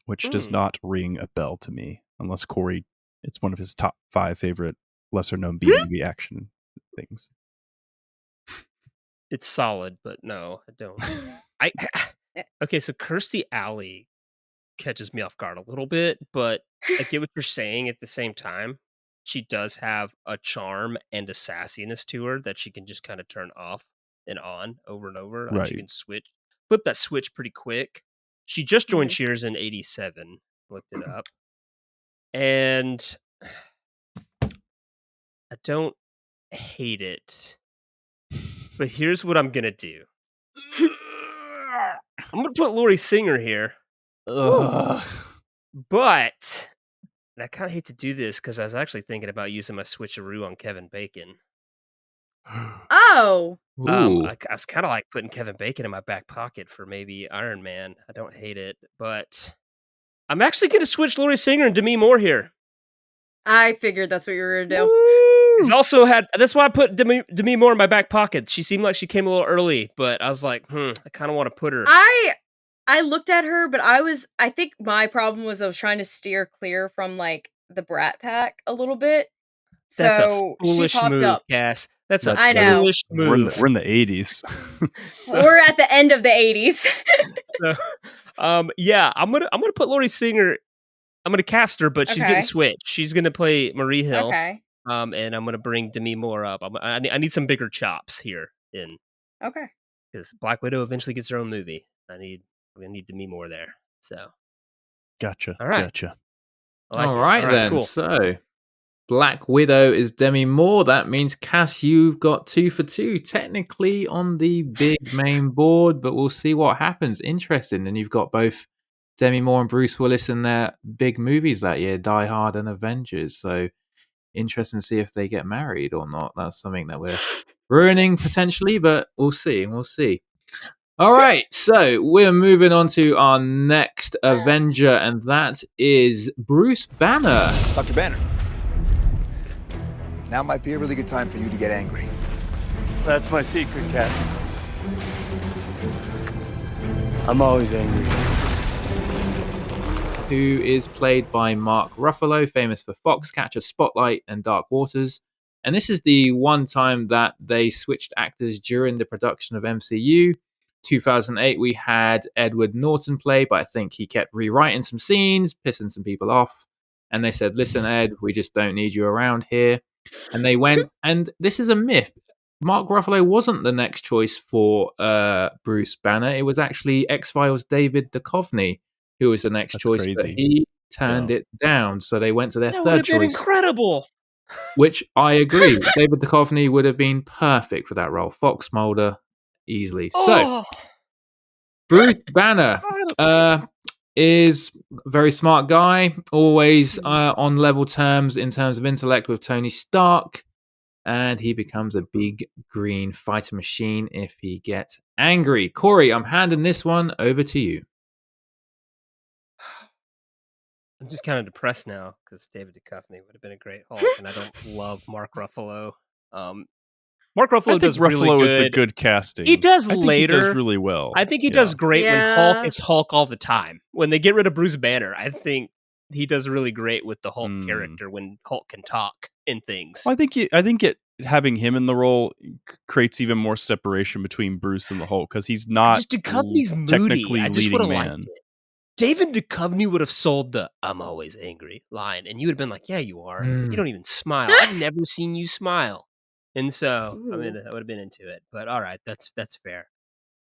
which does not ring a bell to me, unless Corey, it's one of his top 5 favorite lesser known B-movie action things. It's solid, but no, I don't. Okay, so Kirstie Alley catches me off guard a little bit, but I get what you're saying at the same time. She does have a charm and a sassiness to her that she can just kind of turn off and on over and over. Right. She can flip that switch pretty quick. She just joined Cheers in 87. Looked it up. And I don't hate it. But here's what I'm going to do. I'm going to put Lori Singer here. But I kind of hate to do this because I was actually thinking about using my switcheroo on Kevin Bacon. Oh. I was kind of like putting Kevin Bacon in my back pocket for maybe Iron Man. I don't hate it, but I'm actually going to switch Lori Singer and Demi Moore here. I figured that's what you were going to do. He's also that's why I put Demi Moore in my back pocket. She seemed like she came a little early, but I was like, I kind of want to put her. I looked at her, but I think my problem was I was trying to steer clear from like the Brat Pack a little bit. That's so a foolish she popped move, up. Cass. That's a foolish move. We're in the 80s. We're at the end of the 80s. Yeah, I'm gonna put Lori Singer. I'm gonna cast her, but she's getting switched. She's gonna play Marie Hill. Okay. And I'm gonna bring Demi Moore up. I need some bigger chops here. Okay. Because Black Widow eventually gets her own movie. I'm gonna need Demi Moore there. So. Gotcha. All right. Gotcha. All right, then. Cool. So, Black Widow is Demi Moore. That means, Cass, you've got 2 for 2, technically on the big main board, but we'll see what happens. Interesting. And you've got both Demi Moore and Bruce Willis in their big movies that year, Die Hard and Avengers. So, interesting to see if they get married or not. That's something that we're ruining potentially, but we'll see. We'll see. All right, so we're moving on to our next Avenger, and that is Bruce Banner. Dr. Banner, now might be a really good time for you to get angry. That's my secret, Cap. I'm always angry. Who is played by Mark Ruffalo, famous for Foxcatcher, Spotlight, and Dark Waters. And this is the one time that they switched actors during the production of MCU. 2008, we had Edward Norton play, but I think he kept rewriting some scenes, pissing some people off. And they said, listen, Ed, we just don't need you around here. And they went, and this is a myth. Mark Ruffalo wasn't the next choice for Bruce Banner. It was actually X-Files' David Duchovny who was the next choice, crazy. But he turned it down. So they went to their third choice. That would have been incredible. Which I agree. David Duchovny would have been perfect for that role. Fox Mulder, easily. So, Bruce Banner is a very smart guy, always on level terms in terms of intellect with Tony Stark, and he becomes a big green fighter machine if he gets angry. Corey, I'm handing this one over to you. I'm just kind of depressed now because David Duchovny would have been a great Hulk, and I don't love Mark Ruffalo. Mark Ruffalo does really good. Is a good casting. He does later. He does really well. I think he does great when Hulk is Hulk all the time. When they get rid of Bruce Banner, I think he does really great with the Hulk character when Hulk can talk in things. Well, I think having him in the role creates even more separation between Bruce and the Hulk because he's not just Duchovny's moody. technically I just leading liked man. it. David Duchovny would have sold the "I'm always angry" line, and you would have been like, "Yeah, you are. You don't even smile. I've never seen you smile." And so, I mean, I would have been into it. But all right, that's fair.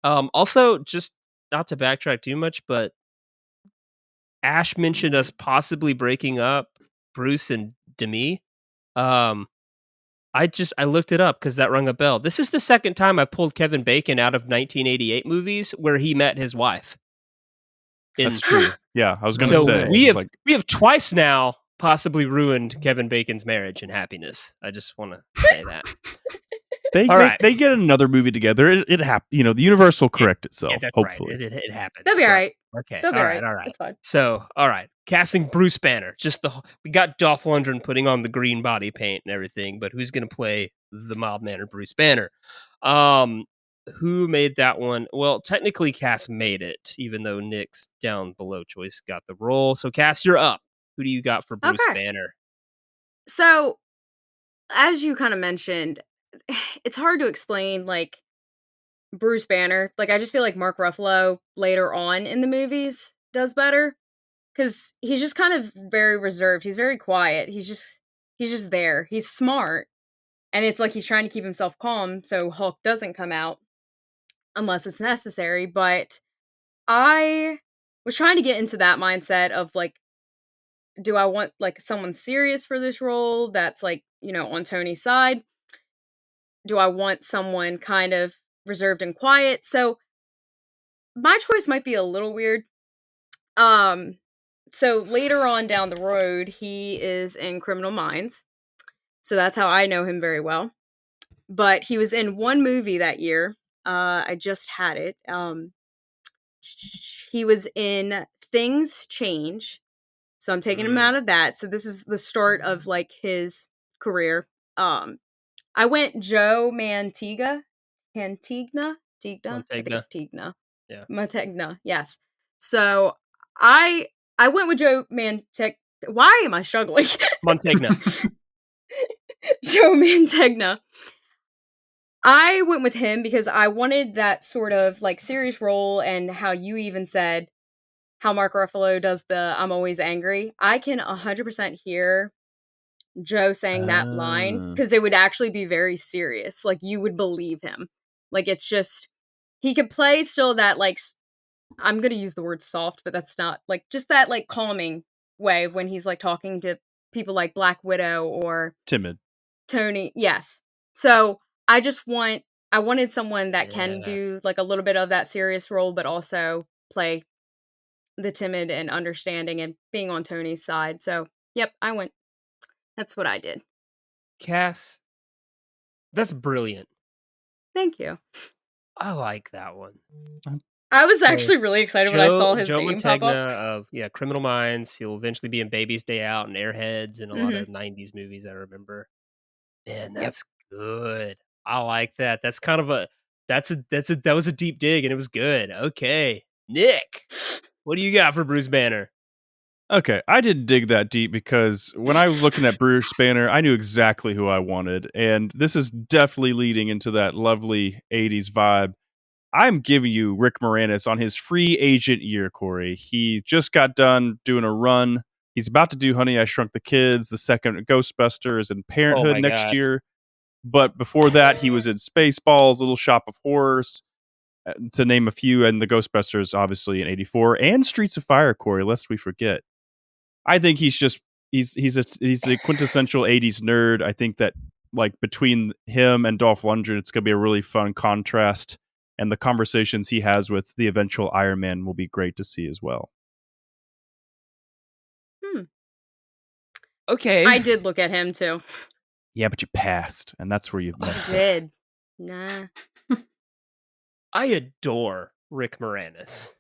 Also, just not to backtrack too much, but Ash mentioned us possibly breaking up, Bruce and Demi. I looked it up because that rung a bell. This is the second time I pulled Kevin Bacon out of 1988 movies where he met his wife. That's true. Yeah, I was going to say. We have twice now possibly ruined Kevin Bacon's marriage and happiness. I just want to say that. They get another movie together. It happens. The universe will correct itself. That's hopefully, right. It happens. That'll be all right. Okay. All right. That's fine. So, all right. Casting Bruce Banner. We got Dolph Lundgren putting on the green body paint and everything, but who's going to play the mild-mannered Bruce Banner? Who made that one? Well, technically, Cass made it, even though Nick's down below choice got the role. So, Cass, you're up. Who do you got for Bruce Banner? So, as you kind of mentioned, it's hard to explain, like, Bruce Banner. Like, I just feel like Mark Ruffalo later on in the movies does better. Because he's just kind of very reserved. He's very quiet. He's just there. He's smart. And it's like he's trying to keep himself calm so Hulk doesn't come out unless it's necessary. But I was trying to get into that mindset of, like, do I want, like, someone serious for this role that's, like, on Tony's side? Do I want someone kind of reserved and quiet? So my choice might be a little weird. So later on down the road, he is in Criminal Minds. So that's how I know him very well. But he was in one movie that year. I just had it. He was in Things Change. So I'm taking him out of that. So this is the start of, like, his career. I went Joe Mantegna. I think it's Tigna. Yeah. Mantegna, yes. So I went with Joe Mantegna. Why am I struggling? Mantegna. Joe Mantegna. I went with him because I wanted that sort of, like, serious role, and how you even said how Mark Ruffalo does the "I'm always angry." I can 100% hear Joe saying that line because it would actually be very serious. Like, you would believe him. Like, it's just, he could play still that, like, I'm going to use the word soft, but that's not, like, just that, like, calming way when he's, like, talking to people like Black Widow or timid Tony. Yes. So I wanted someone that can do, like, a little bit of that serious role, but also play the timid and understanding and being on Tony's side. So, yep, I went. That's what I did. Cass, that's brilliant. Thank you. I like that one. I was actually really excited when I saw his Joe name Mantegna pop up. of Criminal Minds. He'll eventually be in Baby's Day Out and Airheads and a lot of 90s movies I remember. Man, that's good. I like that. That's kind of that was a deep dig and it was good. Okay. Nick, what do you got for Bruce Banner? Okay, I didn't dig that deep because when I was looking at Bruce Banner, I knew exactly who I wanted. And this is definitely leading into that lovely 80s vibe. I'm giving you Rick Moranis on his free agent year, Corey. He just got done doing a run. He's about to do Honey, I Shrunk the Kids, the second Ghostbusters, and Parenthood next year. But before that, he was in Spaceballs, Little Shop of Horrors, to name a few, and the Ghostbusters, obviously, in 84, and Streets of Fire, Corey, lest we forget. I think he's a quintessential 80s nerd. I think that, like, between him and Dolph Lundgren, it's going to be a really fun contrast, and the conversations he has with the eventual Iron Man will be great to see as well. Okay. I did look at him too. Yeah, but you passed, and that's where you messed up. I did. Nah. I adore Rick Moranis.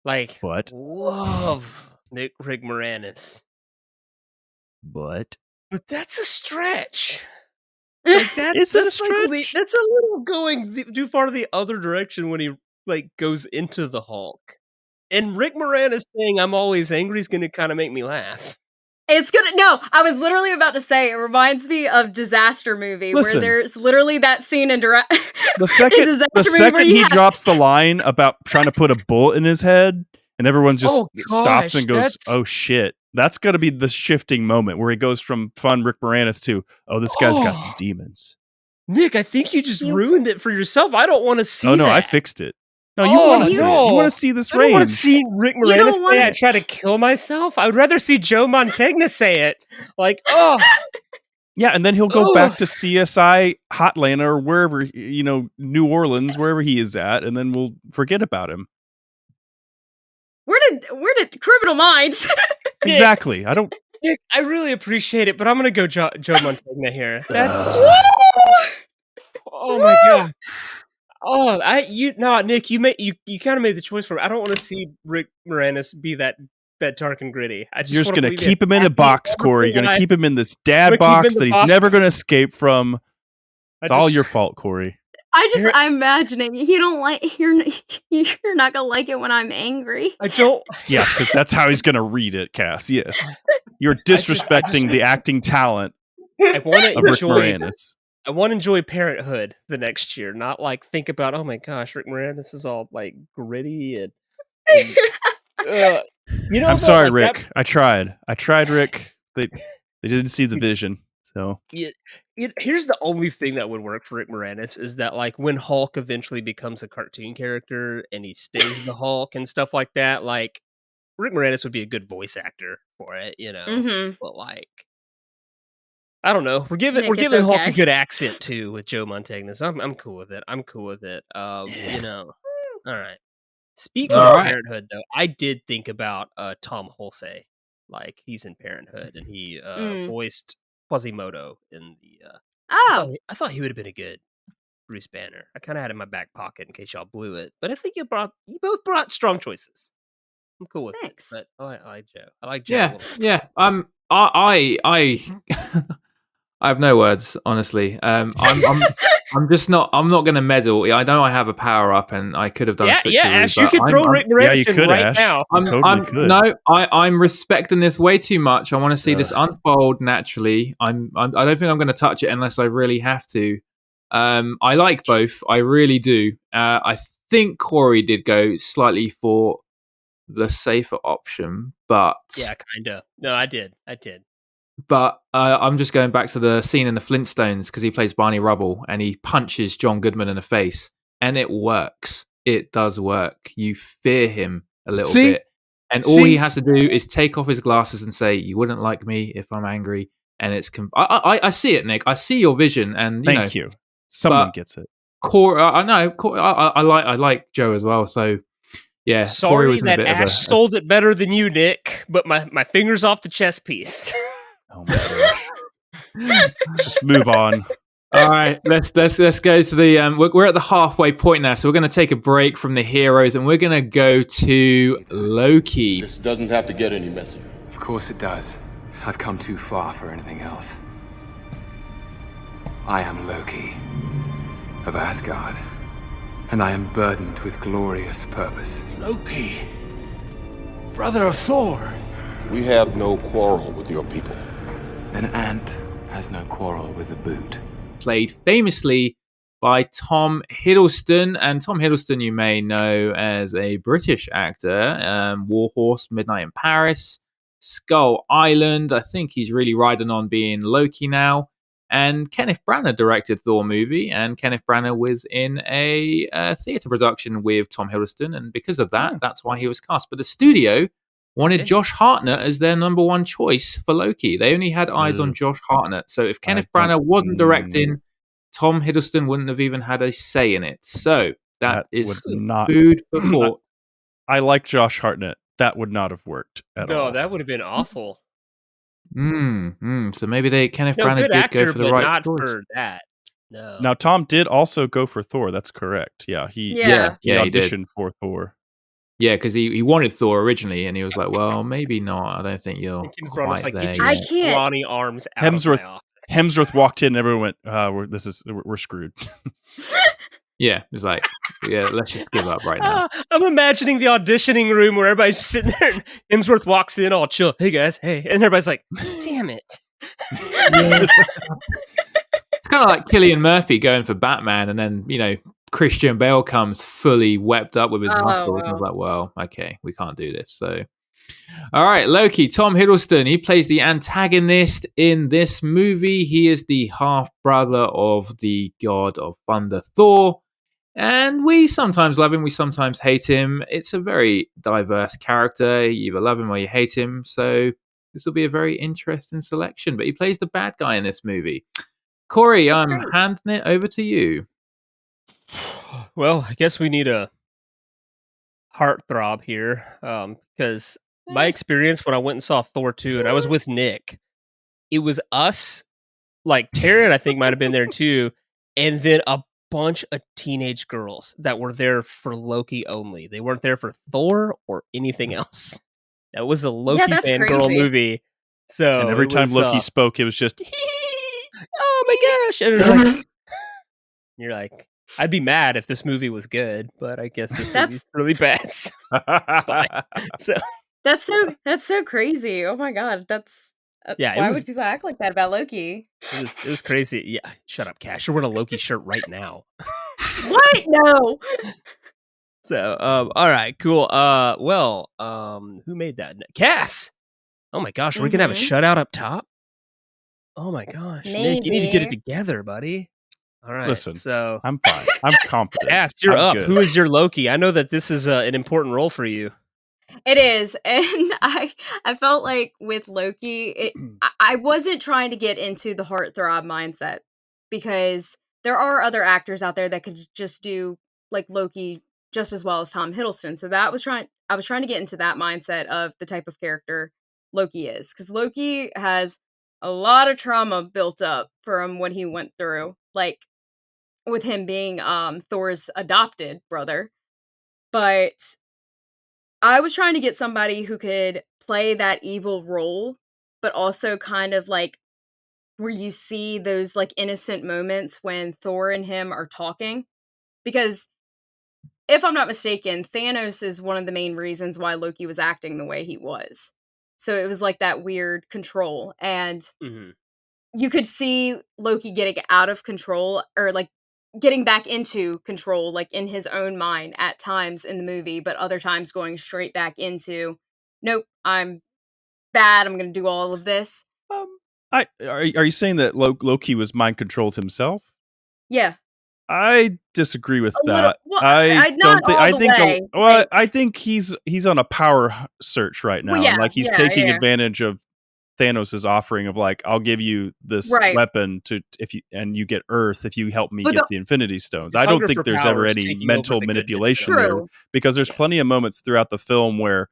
Like, what? Love Rick Moranis. But that's a stretch. Like, that's a stretch. Like, that's a little going too far the other direction when he, like, goes into the Hulk. And Rick Moranis saying "I'm always angry" is going to kind of make me laugh. It's gonna. No, I was literally about to say it reminds me of Disaster Movie, Listen, where there's literally that scene in the second he drops the line about trying to put a bullet in his head, and everyone just stops and goes, "Oh shit!" That's gonna be the shifting moment where he goes from fun Rick Moranis to, "Oh, this guy's got some demons." Nick, I think you just ruined it for yourself. I don't want to see. Oh no, that. I fixed it. No, you want to see it. You want to see this range. I don't want to see Rick Moranis say I try to kill myself. I would rather see Joe Mantegna say it. Like, oh. Yeah, and then he'll go back to CSI Hotlanta or wherever, New Orleans, wherever he is at, and then we'll forget about him. Where did Criminal Minds? Exactly. Nick, I really appreciate it, but I'm going to go Joe Mantegna here. That's... oh my God. Oh, Nick, you kind of made the choice for it. I don't want to see Rick Moranis be that dark and gritty. You're just going to keep him in a box, Corey. You're going to keep him in this dad box that he's never going to escape from. It's all your fault, Corey. I'm imagining you don't like you're not gonna like it when I'm angry. I don't. Yeah, because that's how he's going to read it, Cass. Yes, you're disrespecting the acting talent of Rick Moranis. I want to enjoy Parenthood the next year, not like think about, oh my gosh, Rick Moranis is all like gritty and I'm sorry, like Rick. I tried, Rick. They didn't see the vision. So here's the only thing that would work for Rick Moranis is that like when Hulk eventually becomes a cartoon character and he stays the Hulk and stuff like that, like Rick Moranis would be a good voice actor for it, Mm-hmm. But like. I don't know. We're giving Hulk a good accent too with Joe Mantegna, so I'm cool with it. All right. Speaking of Parenthood, though, I did think about Tom Hulse, like he's in Parenthood, and he voiced Quasimodo in the. I thought he would have been a good Bruce Banner. I kind of had it in my back pocket in case y'all blew it, but I think you both brought strong choices. I'm cool with it. But I like Joe. I like Joe. Yeah. I have no words, honestly. I'm just not. I'm not going to meddle. I know I have a power up, and I could have done. Ash, you could throw Rick Moranis in right now. No, I'm respecting this way too much. I want to see this unfold naturally. I don't think I'm going to touch it unless I really have to. I like both. I really do. I think Corey did go slightly for the safer option, but yeah, kind of. No, I did. But I'm just going back to the scene in the Flintstones because he plays Barney Rubble and he punches John Goodman in the face, and it works. It does work. You fear him a little bit, and all he has to do is take off his glasses and say, "You wouldn't like me if I'm angry." And it's I see it, Nick. I see your vision, and thank you. Someone gets it. I know. I like Joe as well. So yeah. Sorry that Ash sold it better than you, Nick. But my finger's off the chess piece. Oh my gosh! Just move on. All right, let's go to the. We're at the halfway point now, so we're going to take a break from the heroes, and we're going to go to Loki. This doesn't have to get any messier. Of course it does. I've come too far for anything else. I am Loki of Asgard, and I am burdened with glorious purpose. Loki, brother of Thor. We have no quarrel with your people. An ant has no quarrel with a boot. Played famously by Tom Hiddleston, and Tom Hiddleston you may know as a British actor, Warhorse, Midnight in Paris, Skull Island. I think he's really riding on being Loki now. And Kenneth Branagh directed Thor movie, and Kenneth Branagh was in a theatre production with Tom Hiddleston, and because of that, that's why he was cast. But the studio wanted Josh Hartnett as their number one choice for Loki. They only had eyes on Josh Hartnett. So if Kenneth Branagh wasn't directing, Tom Hiddleston wouldn't have even had a say in it. So that is not food for thought. I like Josh Hartnett. That would not have worked at all. No, that would have been awful. So maybe Kenneth Branagh did go for the right not choice. For that. No. Now Tom did also go for Thor. That's correct. Yeah, he auditioned for Thor. Yeah, because he wanted Thor originally, and he was like, "Well, maybe not. I don't think you'll quite like, there." Get your scrawny arms out of my office. Hemsworth walked in, and everyone went, "We're screwed." Yeah, it's like, yeah, let's just give up right now. I'm imagining the auditioning room where everybody's sitting there and Hemsworth walks in all chill. Hey guys, hey. And everybody's like, damn it. It's kind of like Cillian Murphy going for Batman, and then, Christian Bale comes fully wept up with his muscles. Wow. And I was like, well, okay, we can't do this. So, all right, Loki, Tom Hiddleston, he plays the antagonist in this movie. He is the half-brother of the god of thunder, Thor. And we sometimes love him, we sometimes hate him. It's a very diverse character. You either love him or you hate him. So this will be a very interesting selection. But he plays the bad guy in this movie. Corey, I'm handing it over to you. Well, I guess we need a heartthrob here. Because my experience when I went and saw Thor 2, and I was with Nick, it was us, like Terran, I think might have been there too, and then a bunch of teenage girls that were there for Loki only. They weren't there for Thor or anything else. That was a Loki fangirl movie. So and every time Loki spoke, it was just, oh my gosh! And it was like, you're like, I'd be mad if this movie was good, but I guess this movie's really bad. So it's fine. So that's so crazy. Oh my god, that's why would people act like that about Loki? It was crazy. Yeah, shut up, Cash. You're wearing a Loki shirt right now. What? No. So, all right, cool. Who made that? Cass. Oh my gosh, are we gonna have a shutout up top? Oh my gosh, Maybe. Nick, you need to get it together, buddy. All right. Listen, so I'm fine. I'm confident. Cass, you're up. Good. Who is your Loki? I know that this is an important role for you. It is, and I felt like with Loki, I wasn't trying to get into the heartthrob mindset because there are other actors out there that could just do like Loki just as well as Tom Hiddleston. So I was trying to get into that mindset of the type of character Loki is, because Loki has a lot of trauma built up from what he went through, like with him being Thor's adopted brother, but I was trying to get somebody who could play that evil role, but also kind of like where you see those like innocent moments when Thor and him are talking. Because if I'm not mistaken, Thanos is one of the main reasons why Loki was acting the way he was. So it was like that weird control. And you could see Loki getting out of control, or like getting back into control, like in his own mind at times in the movie, but other times going straight back into, nope, I'm bad, I'm going to do all of this. Are you saying that Loki was mind controlled himself? Yeah. I disagree with that. I think he's on a power search right now. Well, yeah, like he's taking advantage of Thanos' offering of like, I'll give you this weapon and you get Earth if you help me get the Infinity Stones. I don't think there's ever any mental manipulation there, because there's plenty of moments throughout the film where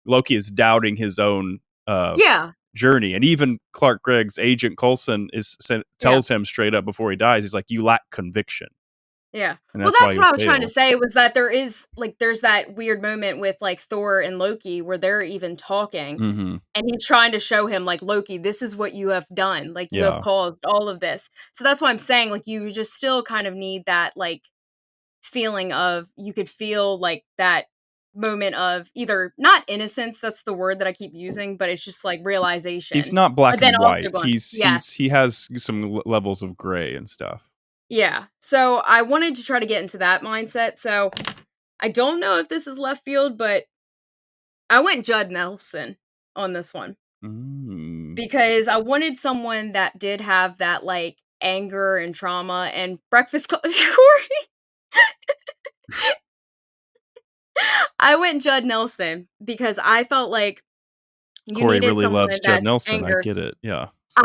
Loki is doubting his own journey, and even Clark Gregg's agent Coulson tells him straight up before he dies, he's like, you lack conviction. Yeah. Well, that's what I was trying to say, was that there's that weird moment with like Thor and Loki where they're even talking, and he's trying to show him like, Loki, this is what you have done. Like you have caused all of this. So that's why I'm saying, like, you just still kind of need that like feeling of, you could feel like that moment of either not innocence, that's the word that I keep using, but it's just like realization. He's not black and white. He has some levels of gray and stuff. Yeah, so I wanted to try to get into that mindset. So I don't know if this is left field, but I went Judd Nelson on this one. Because I wanted someone that did have that like anger and trauma, and Breakfast Club. Corey. I went Judd Nelson because I felt like Corey really loves Judd Nelson. I get it. Yeah. So.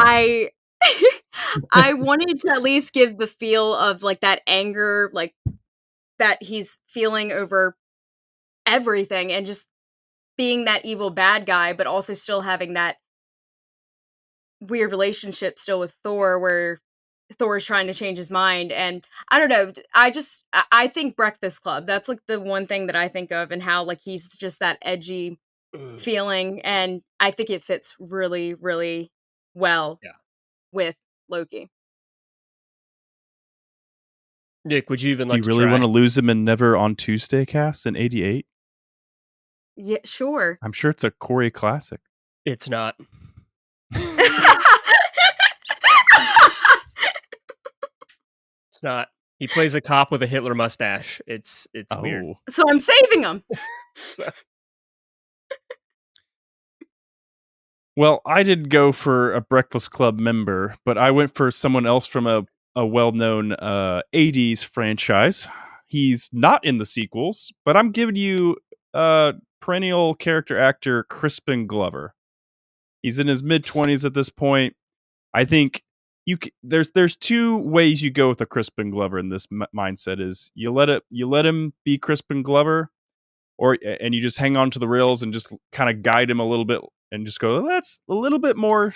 I wanted to at least give the feel of like that anger, like that he's feeling over everything, and just being that evil bad guy, but also still having that weird relationship still with Thor, where Thor is trying to change his mind. And I don't know, I think Breakfast Club, that's like the one thing that I think of, and how like he's just that edgy feeling, and I think it fits really, really well with Loki. Nick, would you even Do you really want to lose him in Never on Tuesday cast in 88? Yeah, sure. I'm sure it's a Cory classic. It's not. It's not. He plays a cop with a Hitler mustache. It's weird. So I'm saving him. Well, I did go for a Breakfast Club member, but I went for someone else from a well-known 80s franchise. He's not in the sequels, but I'm giving you perennial character actor Crispin Glover. He's in his mid-20s at this point. I think there's two ways you go with a Crispin Glover in this mindset: is you let him be Crispin Glover, and you just hang on to the rails and just kind of guide him a little bit and just go, that's a little bit more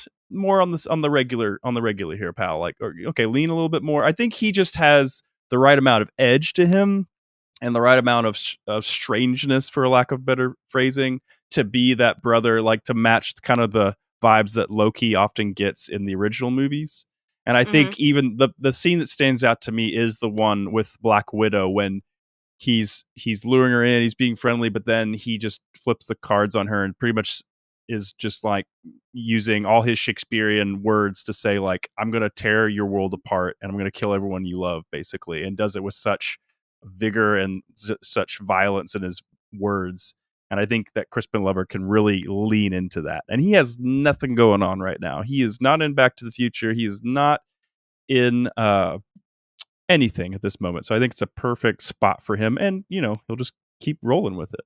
on the regular here, pal. Like, or, okay, lean a little bit more. I think he just has the right amount of edge to him and the right amount of strangeness, for lack of better phrasing, to be that brother, like to match kind of the vibes that Loki often gets in the original movies. And I think even the scene that stands out to me is the one with Black Widow when he's luring her in, he's being friendly, but then he just flips the cards on her and pretty much is just like using all his Shakespearean words to say, like, I'm going to tear your world apart and I'm going to kill everyone you love, basically, and does it with such vigor and such violence in his words. And I think that Crispin Glover can really lean into that. And he has nothing going on right now. He is not in Back to the Future. He is not in anything at this moment. So I think it's a perfect spot for him. And, he'll just keep rolling with it.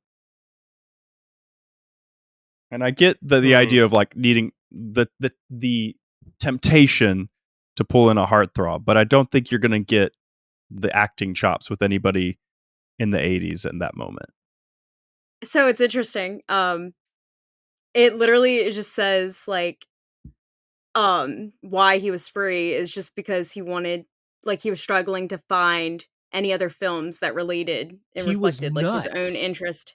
And I get the idea of like needing the temptation to pull in a heartthrob, but I don't think you're going to get the acting chops with anybody in the 80s in that moment. So it's interesting. It literally just says like, why he was free is just because he wanted, like, he was struggling to find any other films that related and reflected like his own interest.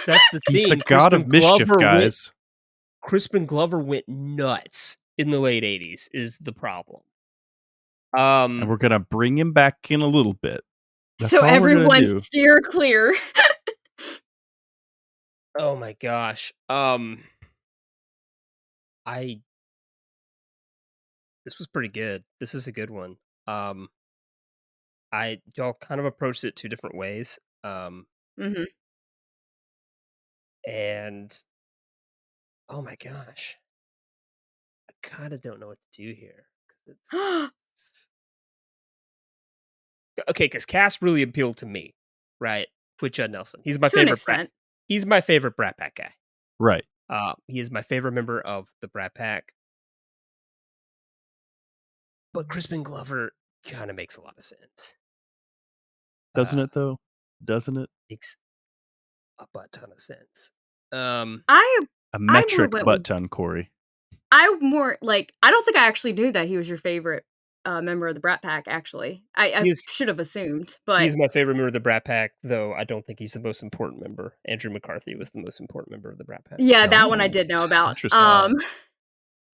That's the thing. He's the god of mischief, guys. Crispin Glover went nuts in the late 80s is the problem. And we're going to bring him back in a little bit. That's so everyone steer clear. Oh my gosh. This was pretty good. This is a good one. Y'all kind of approached it two different ways. And oh my gosh, I kind of don't know what to do here. Okay, because Cass really appealed to me, right? With Judd Nelson, he's my favorite. He's my favorite Brat Pack guy, right? He is my favorite member of the Brat Pack. But Crispin Glover kind of makes a lot of sense, doesn't it? Though, doesn't it? Makes a butt ton of sense. A metric butt ton, Cory. I don't think I actually knew that he was your favorite member of the Brat Pack. Actually, I should have assumed, but he's my favorite member of the Brat Pack. Though I don't think he's the most important member. Andrew McCarthy was the most important member of the Brat Pack. Yeah, that one I did know about.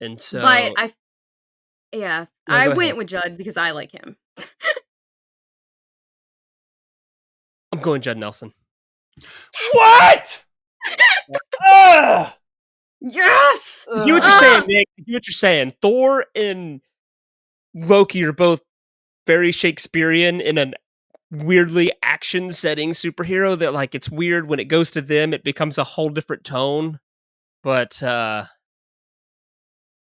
And so, but I went with Judd because I like him. I'm going Judd Nelson. What? Yes! You know what you're saying, Nick? You know what you're saying? Thor and Loki are both very Shakespearean in a weirdly action setting superhero that, like, it's weird when it goes to them, it becomes a whole different tone. But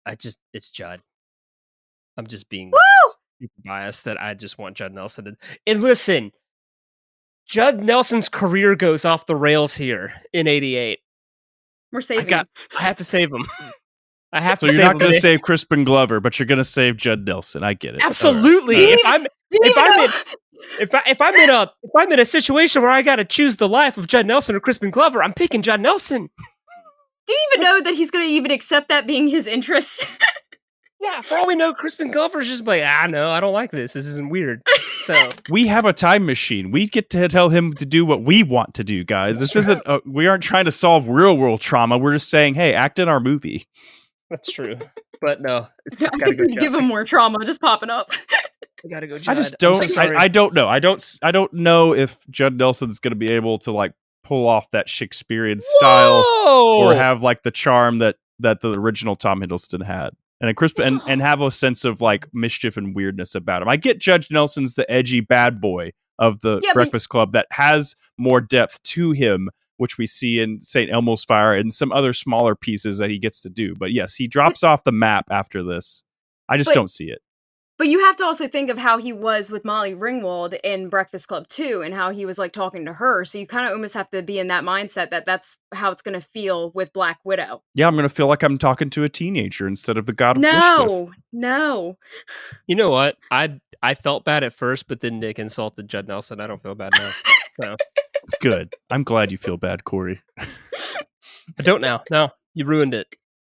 it's Judd. I'm just being super biased that I just want Judd Nelson. And listen, Judd Nelson's career goes off the rails here in 88. We're saving him. I have to save him. I have so to. So you're not going to save Crispin Glover, but you're going to save Judd Nelson. I get it. Absolutely. Right. If I'm in a situation where I got to choose the life of Judd Nelson or Crispin Glover, I'm picking Judd Nelson. Do you even know that he's going to even accept that being his interest? Yeah, for all we know, Crispin Glover's just like, no, I don't like this. This isn't weird. So we have a time machine. We get to tell him to do what we want to do, guys. This isn't. We aren't trying to solve real world trauma. We're just saying, hey, act in our movie. That's true, but no, it's I think we give him more trauma just popping up. I gotta go, Judd. I just don't. I don't know. I don't know if Judd Nelson's going to be able to like pull off that Shakespearean style or have like the charm that the original Tom Hiddleston had, and have a sense of like mischief and weirdness about him. I get Judge Nelson's the edgy bad boy of the Breakfast Club that has more depth to him, which we see in St. Elmo's Fire and some other smaller pieces that he gets to do. But yes, he drops off the map after this. I just don't see it. But you have to also think of how he was with Molly Ringwald in Breakfast Club 2 and how he was like talking to her. So you kind of almost have to be in that mindset that that's how it's going to feel with Black Widow. Yeah, I'm going to feel like I'm talking to a teenager instead of the god of mischief. No. You know what? I felt bad at first, but then Nick insulted Judd Nelson. I don't feel bad now. So. Good. I'm glad you feel bad, Corey. I don't now. No, you ruined it.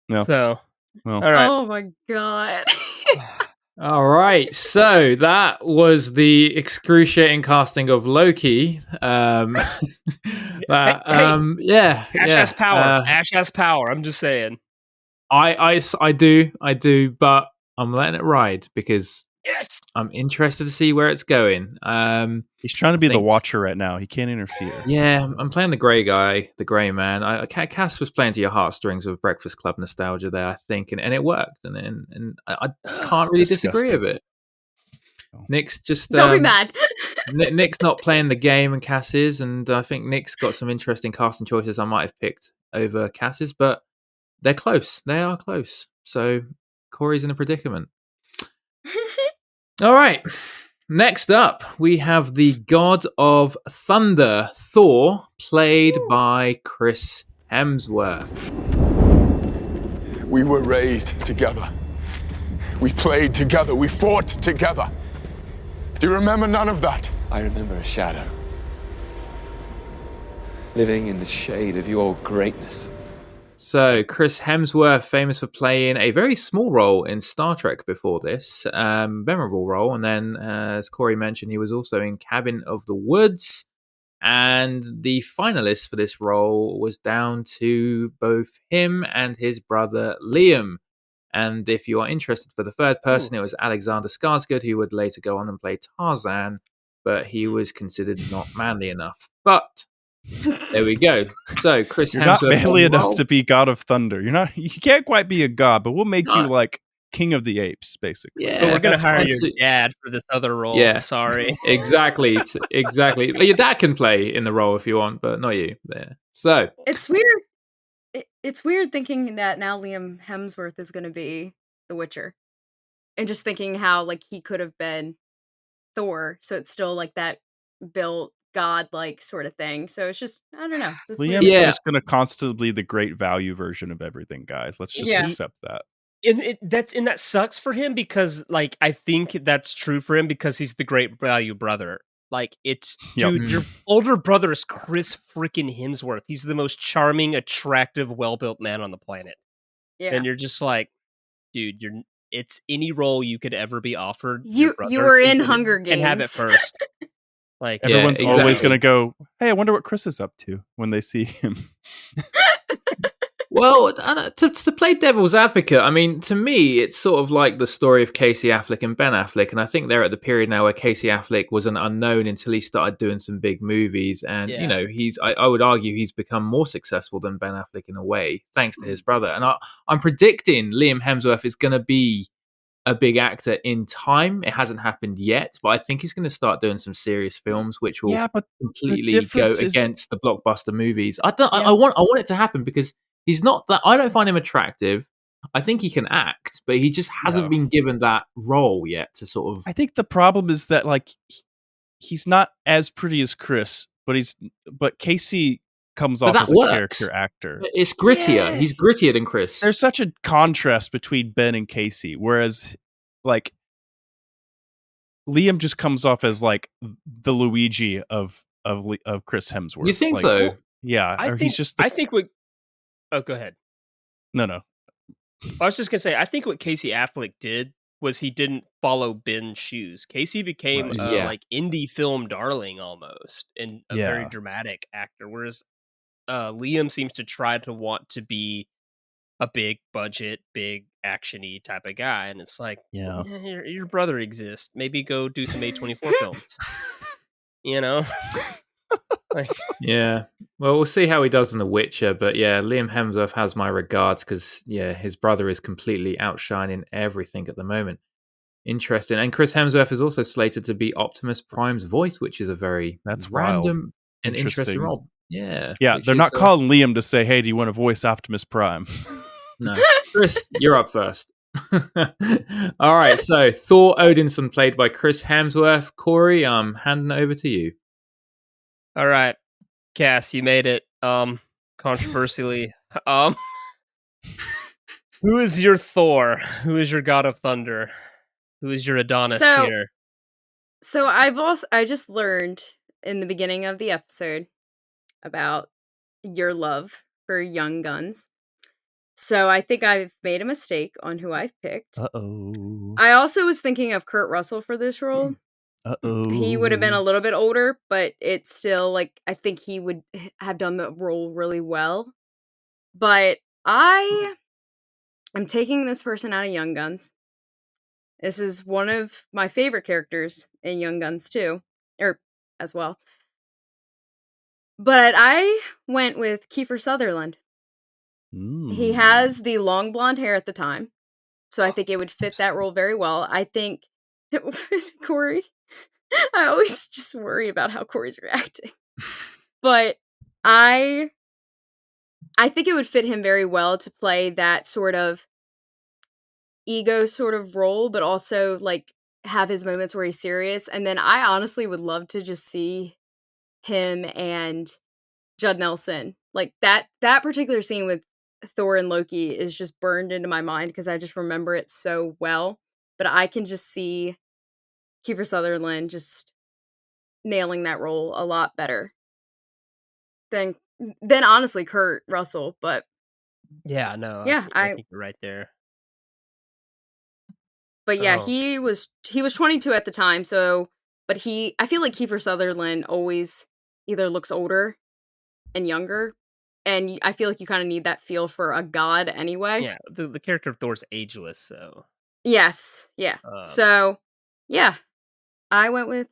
No. So, well. All right. Oh my God. All right, so that was the excruciating casting of Loki. Ash has power. Ash has power. I'm just saying. I do, but I'm letting it ride because I'm interested to see where it's going. He's trying to be the Watcher right now. He can't interfere. Yeah, I'm playing the grey guy, the grey man. Cass was playing to your heartstrings with Breakfast Club nostalgia there, I think, and it worked. And I can't really disagree with it. Nick's just don't be mad. Nick's not playing the game, and Cass is, and I think Nick's got some interesting casting choices I might have picked over Cass's, but they're close. They are close. So Corey's in a predicament. All right. Next up, we have the God of Thunder, Thor, played by Chris Hemsworth. We were raised together. We played together. We fought together. Do you remember none of that? I remember a shadow. Living in the shade of your greatness. So, Chris Hemsworth, famous for playing a very small role in Star Trek before this, memorable role. And then, as Corey mentioned, he was also in Cabin of the Woods. And the finalist for this role was down to both him and his brother Liam. And if you are interested for the third person, it was Alexander Skarsgård, who would later go on and play Tarzan, but he was considered not manly enough. But there we go. So Chris You're Hemsworth not manly enough to be God of Thunder. You can't quite be a god, but we'll make you like King of the Apes, basically. Yeah, but we're gonna hire your dad for this other role. Yeah, sorry. Exactly. But your dad can play in the role if you want, but not you. There. So it's weird. It's weird thinking that now Liam Hemsworth is going to be the Witcher, and just thinking how like he could have been Thor. So it's still like that built god-like sort of thing. So it's just I don't know. Liam's just going to constantly the great value version of everything, guys. Let's just accept that. And that sucks for him because like I think that's true for him because he's the great value brother. Like it's dude, your older brother is Chris freaking Hemsworth. He's the most charming, attractive, well-built man on the planet. Yeah. And you're just like, dude, it's any role you could ever be offered. You were in Hunger Games and have it first. Like everyone's always going to go, hey, I wonder what Chris is up to when they see him. Well, to play devil's advocate, I mean, to me, it's sort of like the story of Casey Affleck and Ben Affleck. And I think they're at the period now where Casey Affleck was an unknown until he started doing some big movies. And, you know, I would argue he's become more successful than Ben Affleck in a way, thanks to his brother. And I'm predicting Liam Hemsworth is going to be a big actor in time. It hasn't happened yet, but I think he's going to start doing some serious films, which will completely go against the blockbuster movies. I want it to happen because he's not that. I don't find him attractive. I think he can act, but he just hasn't been given that role yet to sort of. I think the problem is that like he's not as pretty as Chris, but Casey comes off as a character actor. It's grittier. Yes. He's grittier than Chris. There's such a contrast between Ben and Casey, whereas like Liam just comes off as like the Luigi of Chris Hemsworth. You think like, so? Yeah, I think what. Oh, go ahead. No. I was just gonna say, I think what Casey Affleck did was he didn't follow Ben's shoes. Casey became like indie film darling almost, and a very dramatic actor, whereas Liam seems to try to want to be a big budget, big actiony type of guy, and it's like, yeah, your brother exists. Maybe go do some A24 films. You know? Like, yeah. Well, we'll see how he does in The Witcher, but yeah, Liam Hemsworth has my regards because yeah, his brother is completely outshining everything at the moment. Interesting. And Chris Hemsworth is also slated to be Optimus Prime's voice, which is a very that's wild. random and interesting role. Yeah. Yeah, they're not calling Liam to say, hey, do you want to voice Optimus Prime? No. Chris, you're up first. All right, so Thor Odinson played by Chris Hemsworth. Cory, I'm handing it over to you. all right, Cass, you made it. Controversially, who is your Thor? Who is your God of Thunder? Who is your Adonis here? So I just learned in the beginning of the episode about your love for young guns. So I think I've made a mistake on who I've picked. Uh-oh. I also was thinking of Kurt Russell for this role. Uh-oh. He would have been a little bit older, but it's still like I think he would have done the role really well. But I am taking this person out of Young Guns. This is one of my favorite characters in Young Guns too, or as well. But I went with Kiefer Sutherland. He has the long blonde hair at the time, so I think it would fit that role very well. I think Cory, I always just worry about how Cory's reacting, but I think it would fit him very well to play that sort of ego sort of role, but also like have his moments where he's serious. And then I honestly would love to just see him and Judd Nelson, like that particular scene with Thor and Loki is just burned into my mind because I just remember it so well. But I can just see Kiefer Sutherland just nailing that role a lot better than honestly Kurt Russell. But yeah, no, yeah, I think you're right there. But yeah, he was 22 at the time. So, but I feel like Kiefer Sutherland always either looks older and younger. And I feel like you kind of need that feel for a god anyway. Yeah, the character of Thor's ageless, so. Yes, yeah. So, yeah, I went with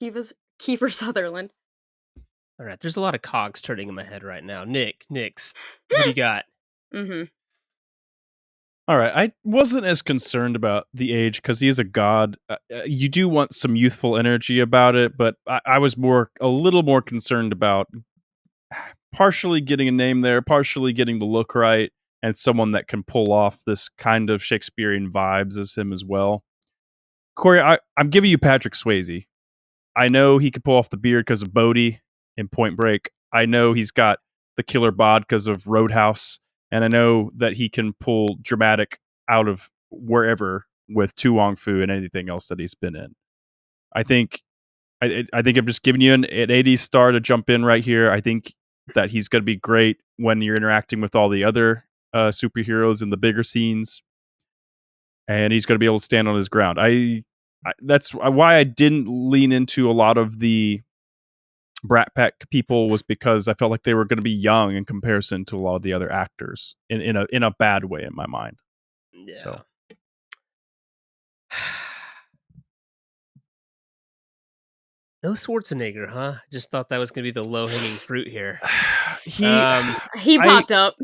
Kiefer Sutherland. All right, there's a lot of cogs turning in my head right now. Nix, what do you got? Mm-hmm. All right, I wasn't as concerned about the age because he is a god. You do want some youthful energy about it, but I was a little more concerned about partially getting a name there, partially getting the look right, and someone that can pull off this kind of Shakespearean vibes as him as well. Cory, I'm giving you Patrick Swayze. I know he could pull off the beard because of Bodhi in Point Break. I know he's got the killer bod because of Roadhouse. And I know that he can pull dramatic out of wherever with Tu Wong Fu and anything else that he's been in. I think I'm just giving you an 80s star to jump in right here. I think that he's going to be great when you're interacting with all the other superheroes in the bigger scenes. And he's going to be able to stand on his ground. That's why I didn't lean into a lot of the Brat Pack people was because I felt like they were going to be young in comparison to a lot of the other actors in a bad way in my mind. Yeah. So. No Schwarzenegger, huh? Just thought that was going to be the low-hanging fruit here. He popped up.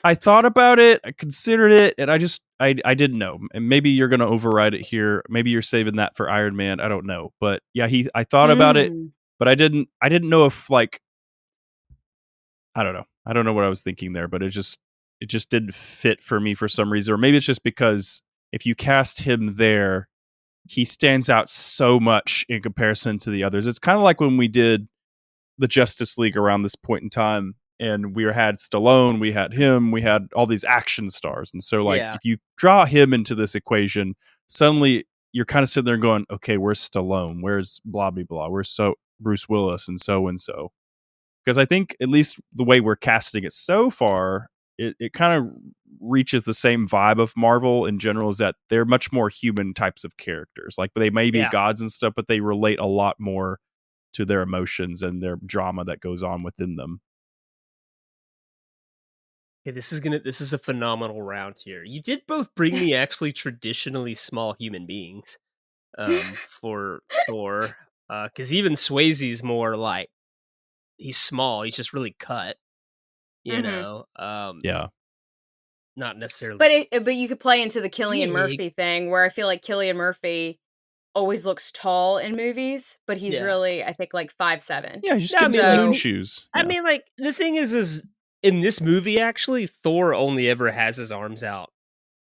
I thought about it, I considered it, and I didn't know. And maybe you're going to override it here. Maybe you're saving that for Iron Man. I don't know. But yeah, I thought about it, but I didn't know if like I don't know. I don't know what I was thinking there, but it just didn't fit for me for some reason. Or maybe it's just because if you cast him there, he stands out so much in comparison to the others. It's kind of like when we did the Justice League around this point in time, and we had Stallone, we had him, we had all these action stars. And so like if you draw him into this equation, suddenly you're kind of sitting there going, okay, where's Stallone? Where's blah, blah, blah? Where's Bruce Willis and so. Because I think at least the way we're casting it so far, it kind of reaches the same vibe of Marvel in general, is that they're much more human types of characters. Like they may be gods and stuff, but they relate a lot more to their emotions and their drama that goes on within them. Okay, this is a phenomenal round here. You did both bring me actually traditionally small human beings for Thor. Because even Swayze's more like he's small, he's just really cut. You know? Yeah. Not necessarily. But you could play into the Cillian Murphy thing, where I feel like Cillian Murphy always looks tall in movies, but he's really, I think, like 5'7". Yeah, just give me moon shoes. I mean, like, the thing is in this movie, actually, Thor only ever has his arms out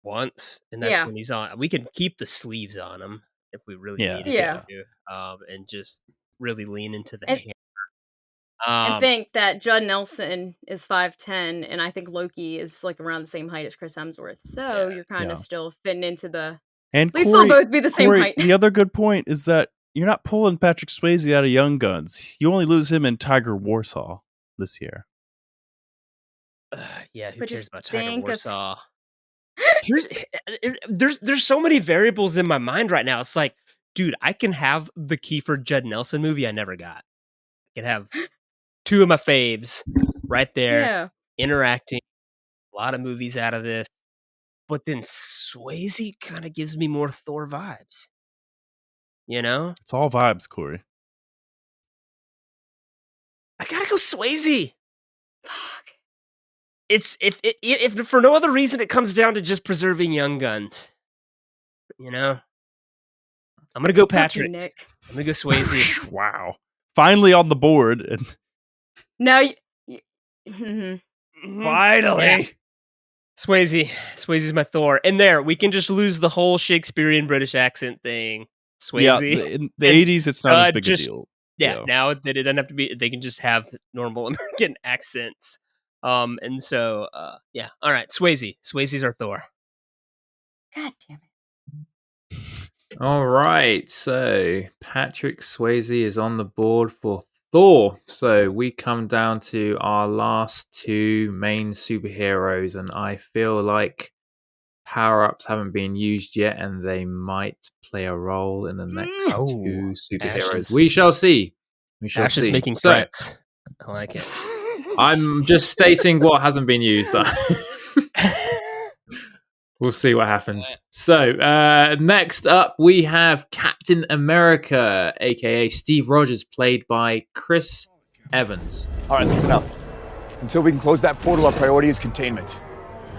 once, and that's when he's on. We can keep the sleeves on him if we really needed to, and just really lean into the hammer. And think that Judd Nelson is 5'10", and I think Loki is like around the same height as Chris Hemsworth. So you're kind of still fitting into the. And at least they'll both be the same Corey, height. The other good point is that you're not pulling Patrick Swayze out of Young Guns. You only lose him in Tiger Warsaw this year. Yeah, who cares about Tiger Warsaw? There's so many variables in my mind right now. It's like, dude, I can have the Kiefer Judd Nelson movie I never got. I can have two of my faves right there interacting. A lot of movies out of this. But then Swayze kind of gives me more Thor vibes. You know? It's all vibes, Corey. I gotta go Swayze. Fuck. It's if for no other reason, it comes down to just preserving Young Guns. You know? I'm gonna go Patrick. Nick. I'm gonna go Swayze. Wow. Finally on the board. And now Finally. Yeah. Swayze's my Thor. And there, we can just lose the whole Shakespearean British accent thing. Swayze. Yeah, in the 80s, it's not as big a deal. Yeah, now they don't have to be, they can just have normal American accents. And so, yeah. All right, Swayze. Swayze's our Thor. God damn it. All right, so Patrick Swayze is on the board for Thor. So we come down to our last two main superheroes, and I feel like power-ups haven't been used yet, and they might play a role in the next two superheroes. Ashes. We shall see. Ash is making threats. I like it. I'm just stating what hasn't been used. We'll see what happens. So, next up, we have Captain America, aka Steve Rogers, played by Chris Evans. All right, listen up. Until we can close that portal, our priority is containment.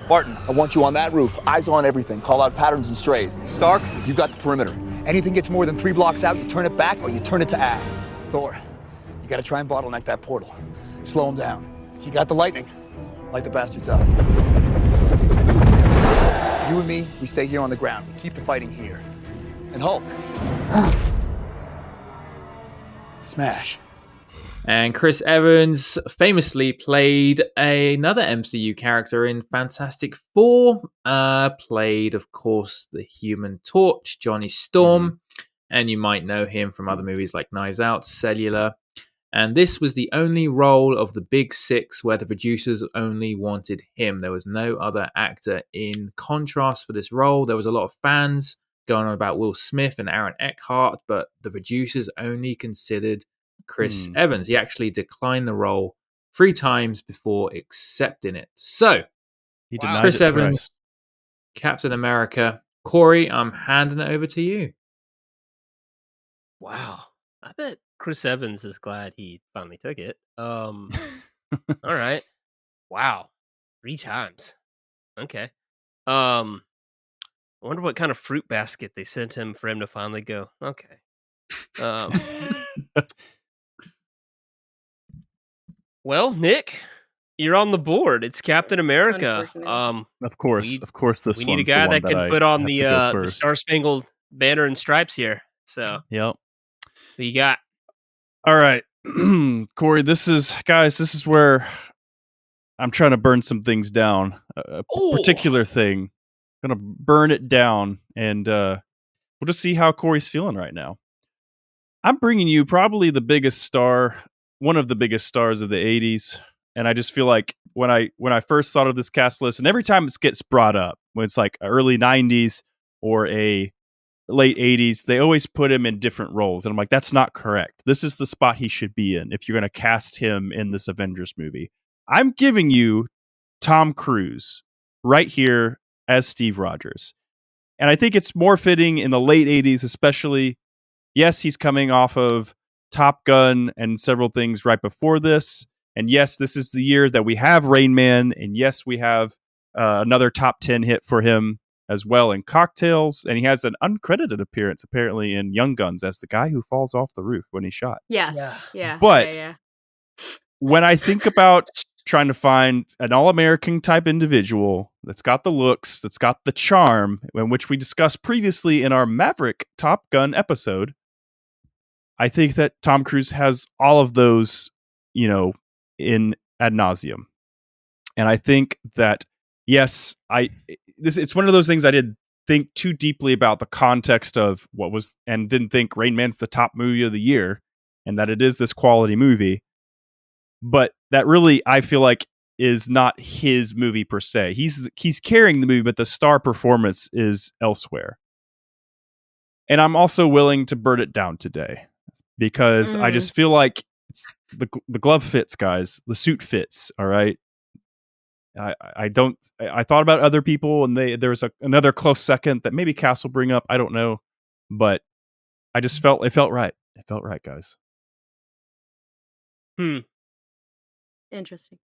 Barton, I want you on that roof. Eyes on everything. Call out patterns and strays. Stark, you got the perimeter. Anything gets more than 3 blocks out, you turn it back or you turn it to Ab. Thor, you gotta try and bottleneck that portal. Slow him down. You got the lightning. Light the bastards up. You and me, we stay here on the ground. We keep the fighting here. And Hulk. Smash. And Chris Evans famously played another MCU character in Fantastic Four. Played, of course, the Human Torch, Johnny Storm. And you might know him from other movies like Knives Out, Cellular. And this was the only role of the Big Six where the producers only wanted him. There was no other actor. In contrast for this role, there was a lot of fans going on about Will Smith and Aaron Eckhart, but the producers only considered Chris Evans. He actually declined the role 3 times before accepting it. So, he denied Chris it Evans, Captain America. Corey, I'm handing it over to you. Wow. I bet Chris Evans is glad he finally took it. All right. Wow. 3 times. Okay. I wonder what kind of fruit basket they sent him for him to finally go. Okay. Well, Nick, you're on the board. It's Captain America. Of course, this we need a guy that can put on the Star-Spangled Banner and stripes here. So, yep. Who you got? All right, Corey. This is where I'm trying to burn some things down. A particular thing. I'm gonna burn it down, and we'll just see how Corey's feeling right now. I'm bringing you probably the biggest star, one of the biggest stars of the 80s. And I just feel like when I first thought of this cast list, and every time it gets brought up, when it's like early 90s or a late 80s, they always put him in different roles. And I'm like, that's not correct. This is the spot he should be in if you're going to cast him in this Avengers movie. I'm giving you Tom Cruise right here as Steve Rogers. And I think it's more fitting in the late 80s, especially. Yes, he's coming off of Top Gun and several things right before this. And yes, this is the year that we have Rain Man. And yes, we have another top 10 hit for him as well in Cocktails. And he has an uncredited appearance, apparently, in Young Guns as the guy who falls off the roof when he's shot. Yes. Yeah. But when I think about trying to find an all-American type individual that's got the looks, that's got the charm, in which we discussed previously in our Maverick Top Gun episode, I think that Tom Cruise has all of those, in ad nauseum. And I think that, yes, it's one of those things I didn't think too deeply about the context of what was, and didn't think Rain Man's the top movie of the year, and that it is this quality movie. But that really, I feel like, is not his movie per se. He's carrying the movie, but the star performance is elsewhere. And I'm also willing to burn it down today because I just feel like it's the glove fits, guys. The suit fits. All right. I thought about other people, and there was another close second that maybe Cass will bring up. I don't know, but I just felt it felt right. It felt right, guys. Interesting.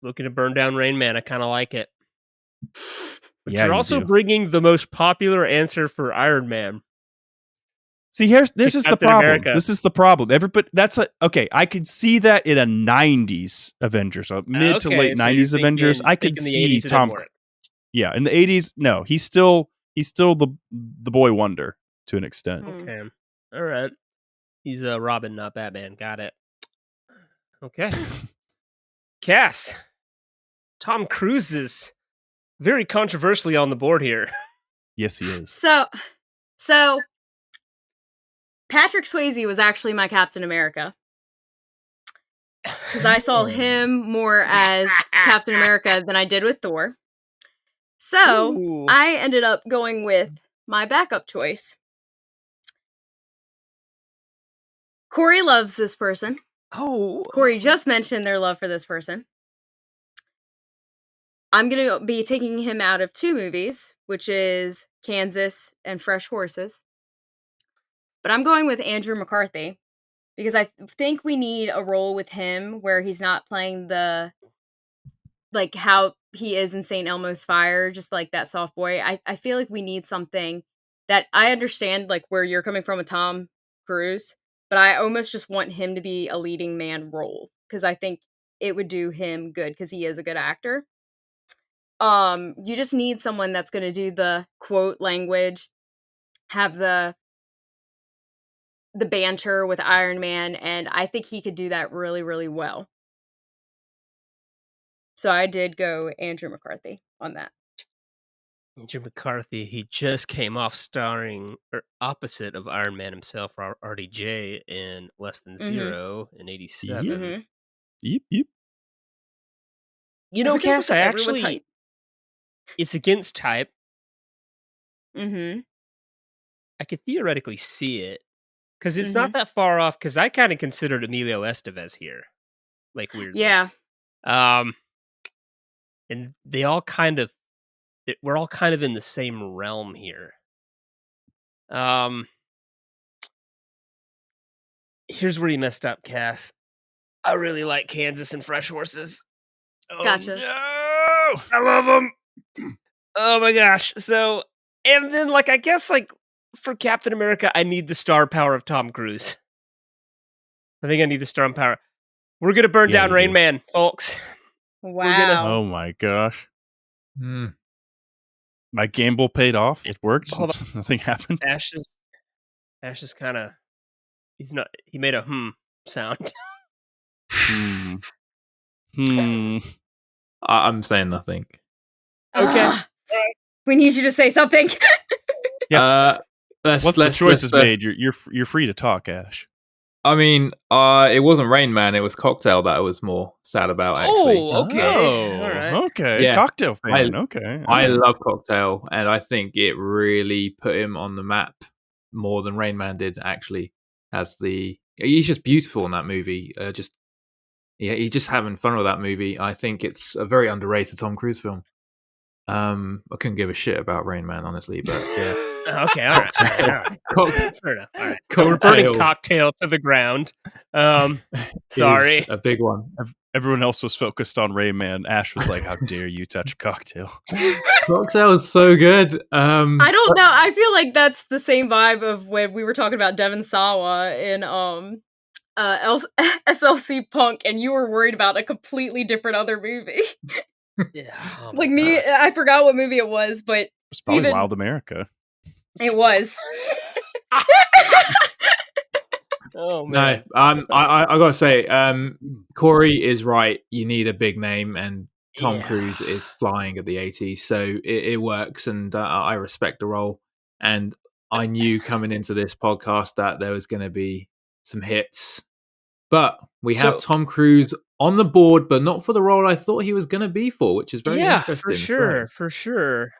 Looking to burn down Rain Man. I kind of like it. But Yeah, you're you also do. bringing the most popular answer for Iron Man. See, this is the Captain problem. America. This is the problem. Everybody, okay. I could see that in a '90s Avengers, a mid to late so '90s you're Avengers. I could thinking the see 80s it Tom. didn't work. Yeah, in the '80s, no, he's still the boy wonder to an extent. Okay, all right. He's Robin, not Batman. Got it. Okay. Cass. Tom Cruise is very controversially on the board here. Yes, he is. So Patrick Swayze was actually my Captain America. Because I saw him more as Captain America than I did with Thor. So I ended up going with my backup choice. Cory loves this person. Cory just mentioned their love for this person. I'm going to be taking him out of 2 movies, which is Kansas and Fresh Horses. But I'm going with Andrew McCarthy because I think we need a role with him where he's not playing like how he is in St. Elmo's Fire, just like that soft boy. I feel like we need something that I understand like where you're coming from with Tom Cruise, but I almost just want him to be a leading man role because I think it would do him good because he is a good actor. You just need someone that's going to do the quote language, have the banter with Iron Man, and I think he could do that really, really well. So I did go Andrew McCarthy on that. Andrew McCarthy, he just came off starring opposite of Iron Man himself, RDJ, in Less Than Zero in '87. Yep. You know, Everything Cass, was- I everyone's actually... hype. It's against type. Mm-hmm. I could theoretically see it. Because it's not that far off, because I kind of considered Emilio Estevez here. Like, weirdly. Yeah. And they all kind of... We're all kind of in the same realm here. Here's where you messed up, Cass. I really like Kansas and Fresh Horses. Gotcha. No! I love them! Oh my gosh. So, and then, like, I guess, like, for Captain America, I need the star power of Tom Cruise. I think I need the star power. We're gonna burn down Rain Man, folks. Wow. Oh my gosh. My gamble paid off. It worked. Hold Nothing happened. Ash is kind of... He made a sound. I'm saying nothing. Okay. We need you to say something. Yeah. Once the choice is let's, made, you're free to talk, Ash. I mean, it wasn't Rain Man. It was Cocktail that I was more sad about. Actually. Oh, okay. All right. Okay. Yeah. Cocktail fan. Okay. I love Cocktail, and I think it really put him on the map more than Rain Man did. Actually, he's just beautiful in that movie. Just Yeah, he's just having fun with that movie. I think it's a very underrated Tom Cruise film. I couldn't give a shit about Rain Man, honestly, but yeah. Okay, all right. That's fair enough. All right. We're burning Cocktail to the ground. Sorry. A big one. Everyone else was focused on Rain Man. Ash was like, how dare you touch Cocktail? Cocktail is so good. I don't know. I feel like that's the same vibe of when we were talking about Devon Sawa in SLC Punk, and you were worried about a completely different other movie. Yeah. Oh like me, I forgot what movie it was, but it's probably Wild America. It was. Oh man. No, I gotta say, Cory is right. You need a big name, and Tom Cruise is flying at the 80s, so it works, and I respect the role. And I knew coming into this podcast that there was going to be some hits, but we have Tom Cruise on the board, but not for the role I thought he was going to be for, which is very interesting. For sure.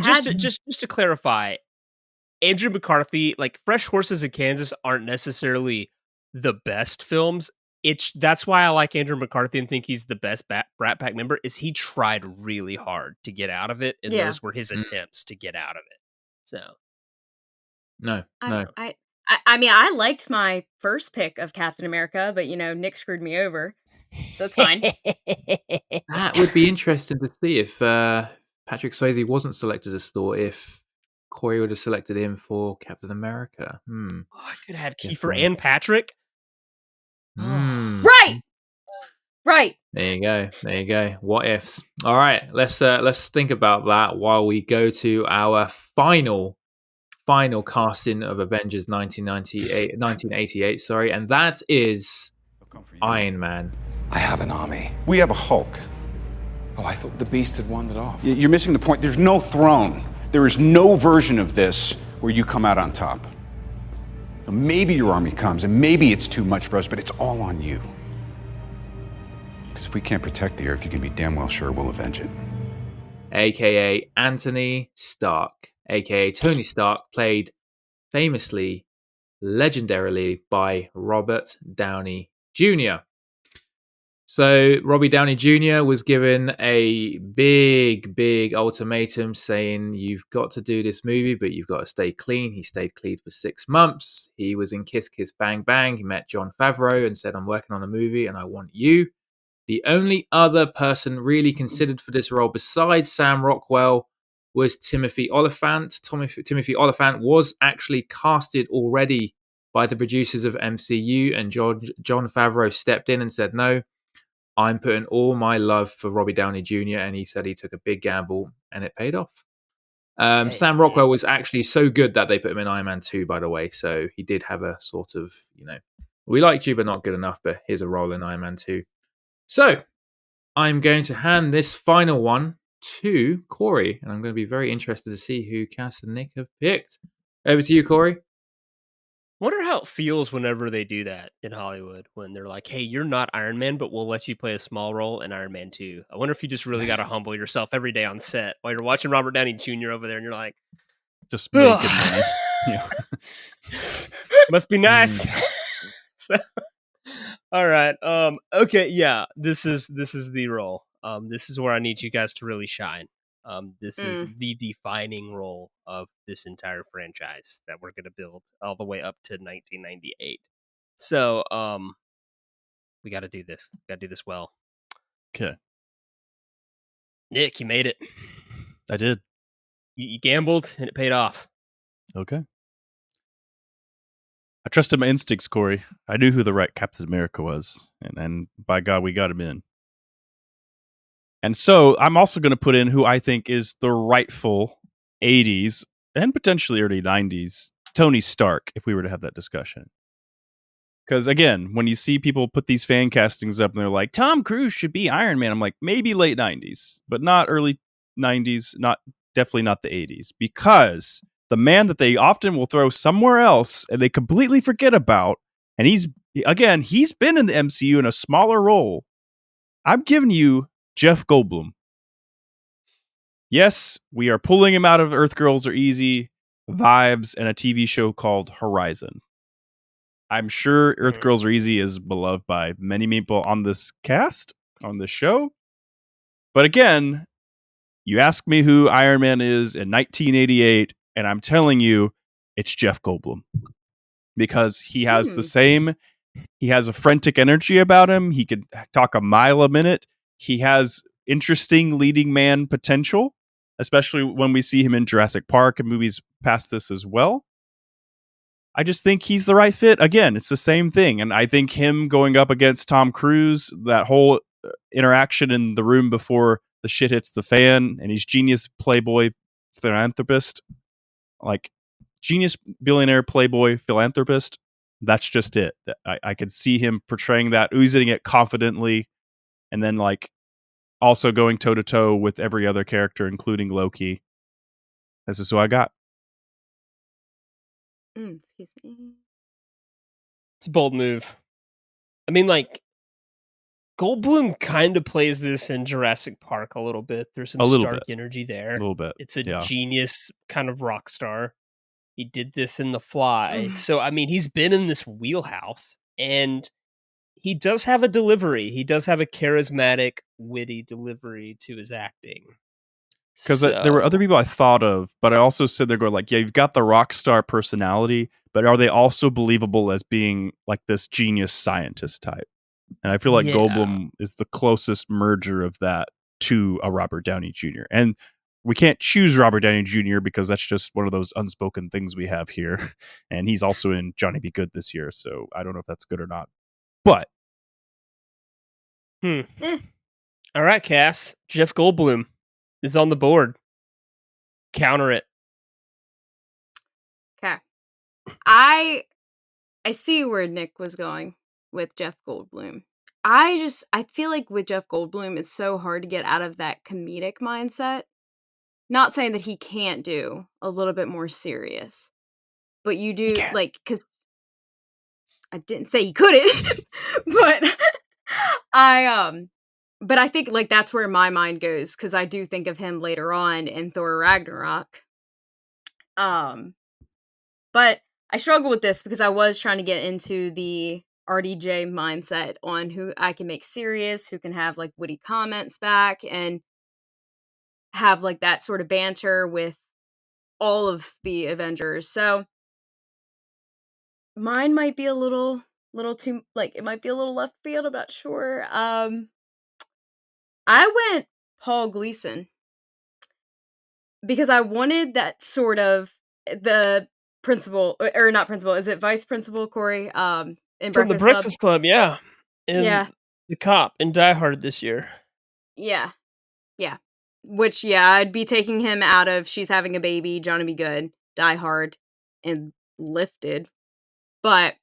Just to clarify, Andrew McCarthy, like Fresh Horses in Kansas, aren't necessarily the best films. That's why I like Andrew McCarthy and think he's the best Brat Pack member. Is he tried really hard to get out of it, and those were his attempts to get out of it. So, no. I mean, I liked my first pick of Captain America, but Nick screwed me over, so it's fine. That would be interesting to see if Patrick Swayze wasn't selected as Thor. If Cory would have selected him for Captain America. I could have had Kiefer and Patrick. Right. There you go. What ifs? All right, let's think about that while we go to our final casting of Avengers 1988. Sorry, and that is Iron Man. I have an army. We have a Hulk. Oh, I thought the Beast had wandered off. You're missing the point. There's no throne. There is no version of this where you come out on top. Maybe your army comes, and maybe it's too much for us, but it's all on you. Because if we can't protect the Earth, you can be damn well sure we'll avenge it. AKA Anthony Stark, AKA Tony Stark, played famously, legendarily by Robert Downey Jr. So Robbie Downey Jr. was given a big ultimatum saying, you've got to do this movie, but you've got to stay clean. He stayed clean for 6 months. He was in Kiss Kiss Bang Bang. He met Jon Favreau and said, I'm working on a movie and I want you. The only other person really considered for this role besides Sam Rockwell was Timothy Olyphant. Timothy Olyphant was actually casted already by the producers of MCU, and Jon Favreau stepped in and said, no, I'm putting all my love for Robbie Downey Jr., and he said he took a big gamble, and it paid off. Sam Rockwell was actually so good that they put him in Iron Man 2, by the way, so he did have a sort of, we liked you, but not good enough, but here's a role in Iron Man 2. So, I'm going to hand this final one to Cory, and I'm going to be very interested to see who Cass and Nick have picked. Over to you, Cory. Wonder how it feels whenever they do that in Hollywood, when they're like, hey, you're not Iron Man, but we'll let you play a small role in Iron Man 2. I wonder if you just really got to humble yourself every day on set while you're watching Robert Downey Jr. over there and you're like, just making money. Yeah. Must be nice. So, all right. Okay. Yeah. This is the role. This is where I need you guys to really shine. This is the defining role of this entire franchise that we're going to build all the way up to 1998. So, we got to do this. Got to do this well. Okay. Nick, you made it. I did. You gambled and it paid off. Okay. I trusted my instincts, Cory. I knew who the right Captain America was, and by God, we got him in. And so I'm also going to put in who I think is the rightful 80s and potentially early 90s Tony Stark, if we were to have that discussion. Because again, when you see people put these fan castings up and they're like, Tom Cruise should be Iron Man, I'm like, maybe late 90s, but not early 90s, definitely not the 80s. Because the man that they often will throw somewhere else and they completely forget about, and he's been in the MCU in a smaller role. I'm giving you Jeff Goldblum. Yes, we are pulling him out of Earth Girls Are Easy vibes and a TV show called Horizon. I'm sure Earth Girls Are Easy is beloved by many people on this cast, on this show. But again, you ask me who Iron Man is in 1988, and I'm telling you, it's Jeff Goldblum. Because he has he has a frantic energy about him. He could talk a mile a minute. He has interesting leading man potential, especially when we see him in Jurassic Park and movies past this as well. I just think he's the right fit. Again, it's the same thing. And I think him going up against Tom Cruise, that whole interaction in the room before the shit hits the fan, and he's genius playboy philanthropist, like genius billionaire playboy philanthropist. That's just it. I could see him portraying that, oozing it confidently, and then like also going toe to toe with every other character, including Loki. This is who I got. Excuse me. It's a bold move. I mean, like, Goldblum kind of plays this in Jurassic Park a little bit. There's some Stark energy there. A little bit. It's a genius kind of rock star. He did this in The Fly. So, I mean, he's been in this wheelhouse, and he does have a delivery. He does have a charismatic, witty delivery to his acting. Because there were other people I thought of, but I also said they're going like, yeah, you've got the rock star personality, but are they also believable as being like this genius scientist type? And I feel like Goldblum is the closest merger of that to a Robert Downey Jr. And we can't choose Robert Downey Jr. because that's just one of those unspoken things we have here. And he's also in Johnny Be Good this year, so I don't know if that's good or not. But all right, Cass. Jeff Goldblum is on the board. Counter it. Okay. I see where Nick was going with Jeff Goldblum. I feel like with Jeff Goldblum, it's so hard to get out of that comedic mindset. Not saying that he can't do a little bit more serious, but you do like, because I didn't say he couldn't, but but I think like that's where my mind goes, because I do think of him later on in Thor Ragnarok. But I struggle with this because I was trying to get into the RDJ mindset on who I can make serious, who can have like witty comments back, and have like that sort of banter with all of the Avengers. So mine might be a little too, like, it might be a little left field. I'm not sure. I went Paul Gleason because I wanted that sort of the principal, or not principal, is it vice principal, Corey? In From the Breakfast Club, yeah. And the cop in Die Hard this year. Yeah. Which, I'd be taking him out of She's Having a Baby, Johnny Be Good, Die Hard, and Lifted. But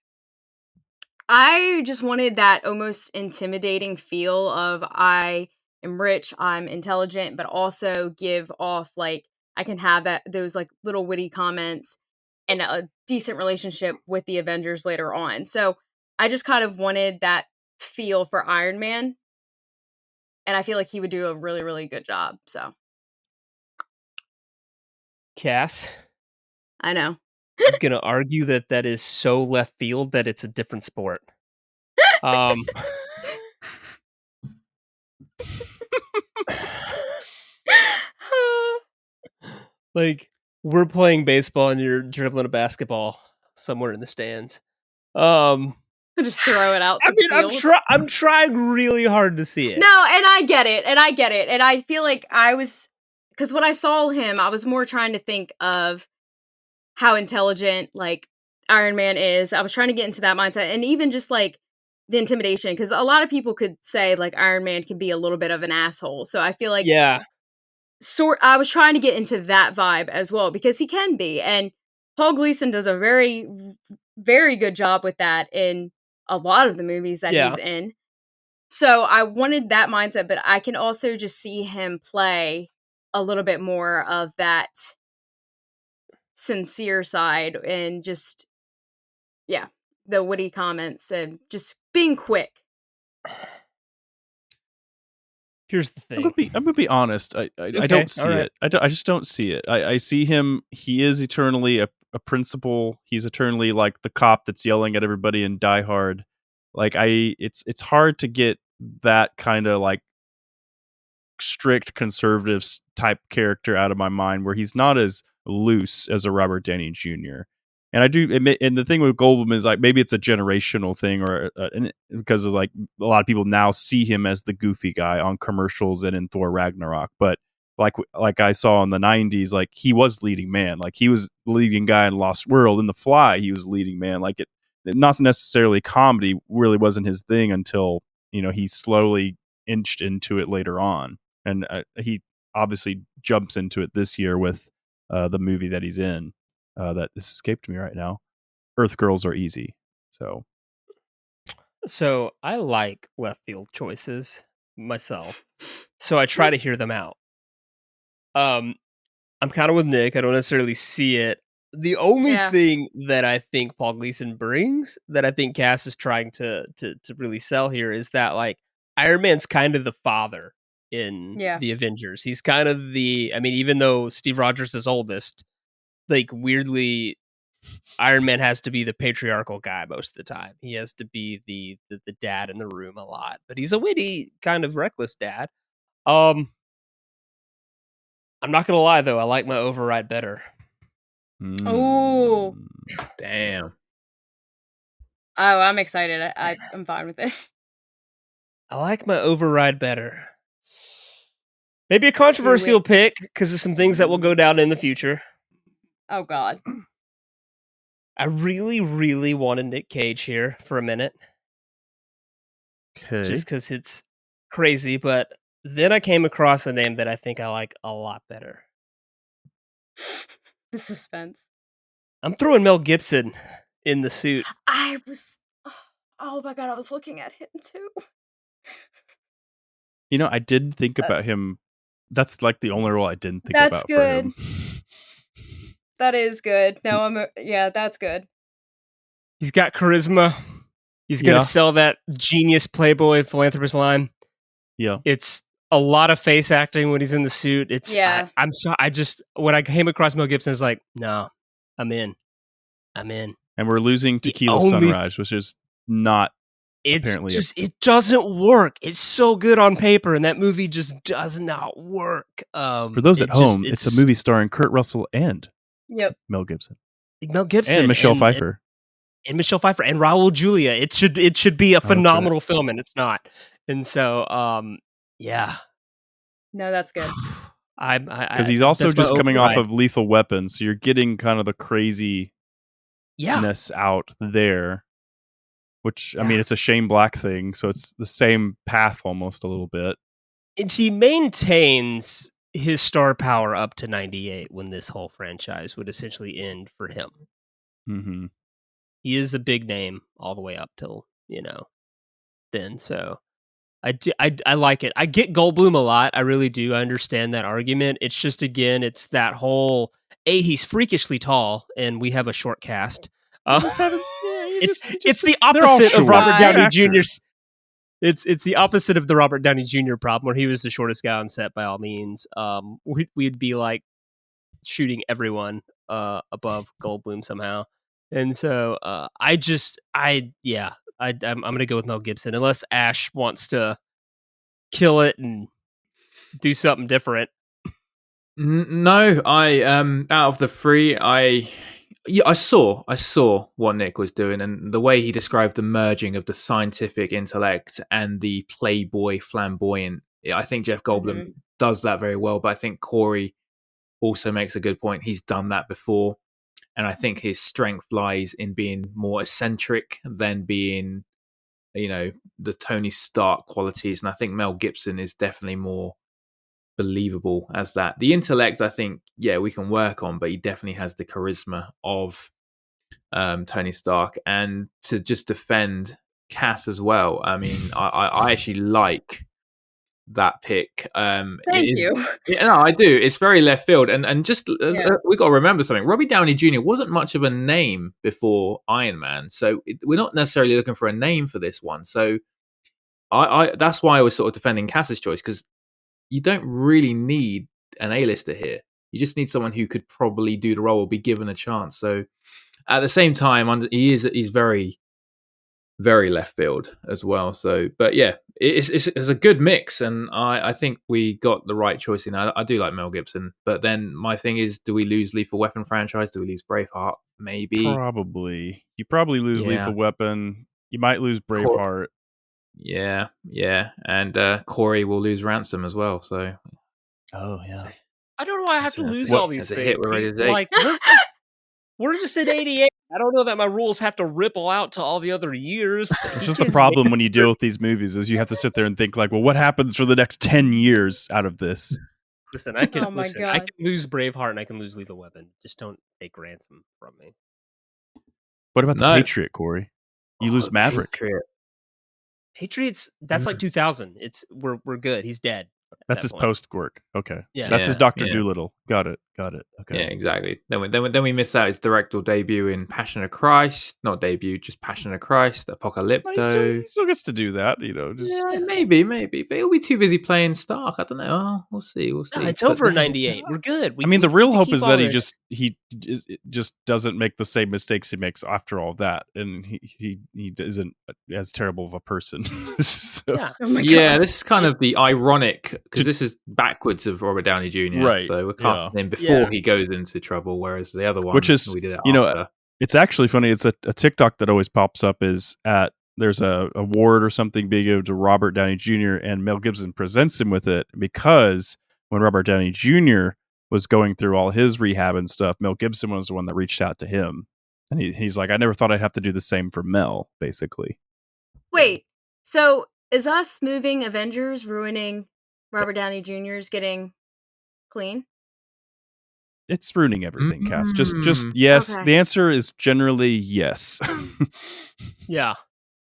I just wanted that almost intimidating feel of I am rich, I'm intelligent, but also give off like I can have those like little witty comments and a decent relationship with the Avengers later on. So I just kind of wanted that feel for Iron Man. And I feel like he would do a really, really good job. So, Cass, I know. I'm gonna argue that is so left field that it's a different sport. Like, we're playing baseball and you're dribbling a basketball somewhere in the stands. Just throw it out. I mean, I'm trying really hard to see it. No, and I get it, and I feel like because when I saw him, I was more trying to think of how intelligent like Iron Man is. I was trying to get into that mindset, and even just like the intimidation, because a lot of people could say like Iron Man can be a little bit of an asshole. So I feel like I was trying to get into that vibe as well, because he can be, and Paul Gleason does a very, very good job with that in a lot of the movies that he's in. So I wanted that mindset, but I can also just see him play a little bit more of that sincere side, and just, the witty comments and just being quick. Here's the thing. I'm gonna be honest. I don't see it. I just don't see it. I see him. He is eternally a principal. He's eternally like the cop that's yelling at everybody in Die Hard. Like it's hard to get that kind of like strict conservative type character out of my mind, where he's not as loose as a Robert Downey Jr. And I do admit, and the thing with Goldblum is like maybe it's a generational thing, or because of like a lot of people now see him as the goofy guy on commercials and in Thor Ragnarok. But like I saw in the '90s, like he was leading man, like he was leading guy in Lost World. In The Fly, he was leading man. Like it, not necessarily comedy really wasn't his thing until he slowly inched into it later on, and he obviously jumps into it this year with the movie that he's in. That escaped me right now. Earth Girls Are Easy. So I like left field choices myself, so I try to hear them out. I'm kind of with Nick. I don't necessarily see it. The only thing that I think Paul Gleason brings, that I think Cass is trying to really sell here, is that like Iron Man's kind of the father in the Avengers. He's kind of even though Steve Rogers is oldest, like weirdly, Iron Man has to be the patriarchal guy most of the time. He has to be the dad in the room a lot, but he's a witty, kind of reckless dad. I'm not gonna lie though, I like my override better. Oh, damn! Oh, I'm excited. I'm fine with it. I like my override better. Maybe a controversial pick because of some things that will go down in the future. Oh God. I really, really wanted Nick Cage here for a minute. Okay. Just because it's crazy, but then I came across a name that I think I like a lot better. The suspense. I'm throwing Mel Gibson in the suit. I was... Oh my God, I was looking at him too. I did think about him. That's like the only role I didn't think about for him. That is good. No, that's good. He's got charisma. He's going to sell that genius playboy philanthropist line. Yeah. It's a lot of face acting when he's in the suit. I'm sorry. When I came across Mel Gibson, it's like, no, I'm in. And we're losing Tequila Sunrise, which is not apparently. It doesn't work. It's so good on paper, and that movie just does not work. For those at home, it's a movie starring Kurt Russell and Mel Gibson. And Michelle Pfeiffer. And Michelle Pfeiffer and Raul Julia. It should be a phenomenal film, and it's not. And so, yeah. No, that's good. Because he's also just coming off of Lethal Weapon, so you're getting kind of the craziness out there. Which, I mean, it's a Shane Black thing, so it's the same path almost a little bit. And he maintains his star power up to 98 when this whole franchise would essentially end for him. Mm-hmm. He is a big name all the way up till, then. So I like it. I get Goldblum a lot. I really do. I understand that argument. It's just, again, it's that whole, he's freakishly tall, and we have a short cast. It's the opposite of Robert Downey Jr.'s. It's the opposite of the Robert Downey Jr. problem, where he was the shortest guy on set by all means. We'd be like shooting everyone above Goldblum somehow, and so I'm gonna go with Mel Gibson unless Ash wants to kill it and do something different. No, out of the three, I saw what Nick was doing, and the way he described the merging of the scientific intellect and the playboy flamboyant. I think Jeff Goldblum does that very well, but I think Cory also makes a good point. He's done that before, and I think his strength lies in being more eccentric than being, the Tony Stark qualities. And I think Mel Gibson is definitely more believable as that. The intellect, I think, we can work on, but he definitely has the charisma of Tony Stark. And to just defend Cass as well, I mean, I actually like that pick. Thank you. No, I do. It's very left field, and just we got to remember something. Robbie Downey Jr. wasn't much of a name before Iron Man, so we're not necessarily looking for a name for this one. So I that's why I was sort of defending Cass's choice, because you don't really need an A-lister here. You just need someone who could probably do the role or be given a chance. So at the same time, he's very, very left field as well. So, but yeah, it's a good mix, and I think we got the right choice. I do like Mel Gibson, but then my thing is, do we lose Lethal Weapon franchise? Do we lose Braveheart? Maybe. Probably. You probably lose Lethal Weapon. You might lose Braveheart. Yeah, and Cory will lose Ransom as well. So, oh yeah. I don't know why I have to lose all these things. Like we're just in 88. I don't know that my rules have to ripple out to all the other years. It's just the problem when you deal with these movies is you have to sit there and think like, well, what happens for the next 10 years out of this? Listen, I can I can lose Braveheart and I can lose Lethal Weapon. Just don't take Ransom from me. What about the Patriot, Cory? You lose Maverick. Patriots, that's like 2000. We're good. He's dead. That's his post work. Okay. Yeah. That's his Dr. Doolittle. Got it. Okay. Yeah, exactly. Then we miss out his directorial debut in Passion of Christ. Not debut, just Passion of Christ, Apocalypto. He still gets to do that, Yeah, maybe. But he'll be too busy playing Stark. I don't know. Oh, we'll see. No, it's over in 98. We're good. The real hope is that he just doesn't make the same mistakes he makes after all that, and he isn't as terrible of a person. This is kind of the ironic, because this is backwards of Robert Downey Jr. Right. So we're casting him before he goes into trouble, whereas the other one, which is, we did it after. It's actually funny. It's a TikTok that always pops up there's a award or something being given to Robert Downey Jr. and Mel Gibson presents him with it because when Robert Downey Jr. was going through all his rehab and stuff, Mel Gibson was the one that reached out to him. And he's like, I never thought I'd have to do the same for Mel, basically. Wait, so is us moving Avengers ruining Robert Downey Jr.'s getting clean? It's ruining everything, Cass. Just yes. Okay. The answer is generally yes. Yeah.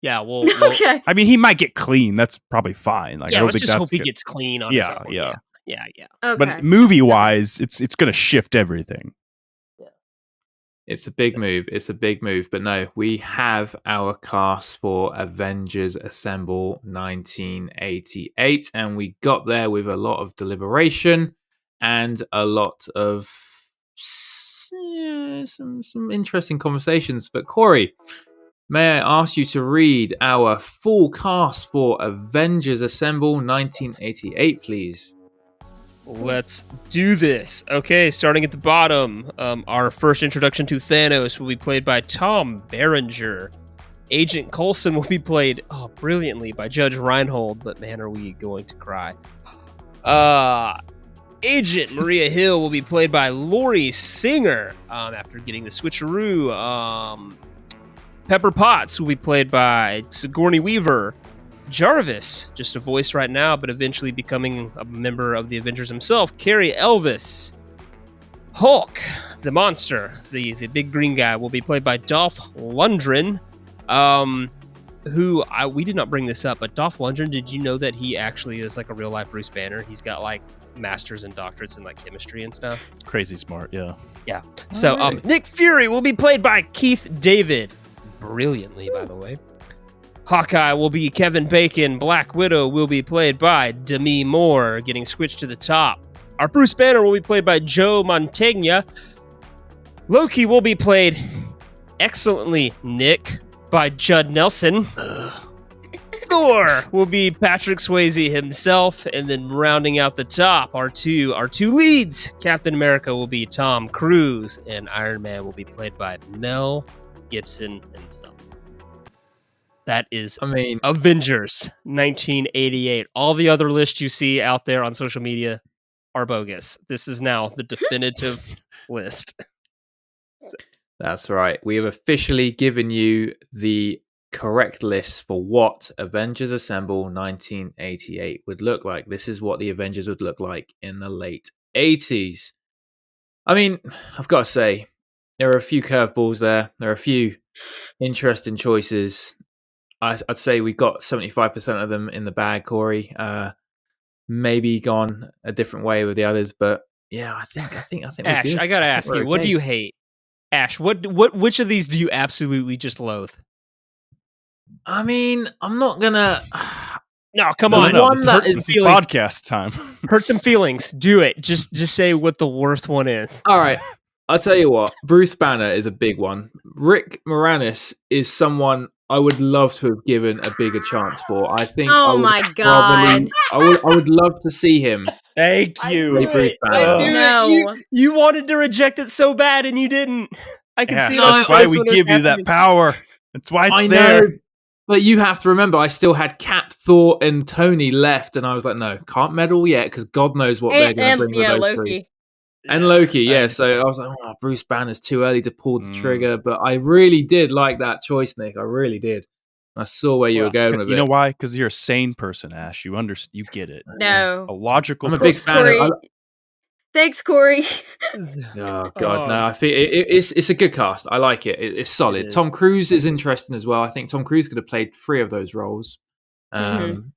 Well, okay. I mean, he might get clean. That's probably fine. Like, I don't let's think just that's hope he gets clean on his own. Yeah. Okay. But movie-wise, it's going to shift everything. It's a big move. But no, we have our cast for Avengers Assemble 1988, and we got there with a lot of deliberation and a lot of some interesting conversations. But Cory, may I ask you to read our full cast for Avengers Assemble 1988, please? Let's do this. Okay, starting at the bottom, our first introduction to Thanos will be played by Tom Berenger. Agent Coulson will be played brilliantly by Judge Reinhold, but man, are we going to cry. Agent Maria Hill will be played by Laurie Singer after getting the switcheroo. Pepper Potts will be played by Sigourney Weaver. Jarvis, just a voice right now, but eventually becoming a member of the Avengers himself, Cary Elvis. Hulk, the monster, the big green guy, will be played by Dolph Lundgren, we did not bring this up, but Dolph Lundgren, did you know that he actually is like a real-life Bruce Banner? He's got like masters and doctorates in like chemistry and stuff. Crazy smart, yeah. Yeah. So really? Nick Fury will be played by Keith David, brilliantly, by the way. Hawkeye will be Kevin Bacon. Black Widow will be played by Demi Moore, getting switched to the top. Our Bruce Banner will be played by Joe Mantegna. Loki will be played excellently, Nick, by Judd Nelson. Thor will be Patrick Swayze himself, and then rounding out the top, our two leads. Captain America will be Tom Cruise, and Iron Man will be played by Mel Gibson himself. That is, Avengers 1988. All the other lists you see out there on social media are bogus. This is now the definitive list. That's right. We have officially given you the correct list for what Avengers Assemble 1988 would look like. This is what the Avengers would look like in the late 80s. I mean, I've got to say, there are a few curveballs there. There are a few interesting choices. I'd say we've got 75% of them in the bag, Cory. Maybe gone a different way with the others, but yeah, I think. Ash, I gotta ask you, what do you hate? Ash, which of these do you absolutely just loathe? I mean, I'm not gonna. No, come on. No, this is podcast time. Hurt some feelings. Do it. Just say what the worst one is. All right. I'll tell you what. Bruce Banner is a big one. Rick Moranis is someone I would love to have given a bigger chance for. I think. Oh my god! I would love to see him. Thank you. Bruce Banner. No. You wanted to reject it so bad, and you didn't. I can see that's why we give you that power. That's why it's there. Know, but you have to remember, I still had Cap, Thor, and Tony left, and I was like, no, can't meddle yet because God knows what they're going to bring. Yeah, with those Loki. three. And Loki, yeah. So I was like, oh, Bruce Banner's too early to pull the trigger, but I really did like that choice, Nick. I really did. I saw where you were going with it. You know why? Because you're a sane person, Ash. You get it. No, a logical. I'm a big fan. Thanks, Corey. Oh God, no! I think it's a good cast. I like it. It's solid. Tom Cruise is interesting as well. I think Tom Cruise could have played 3 of those roles. And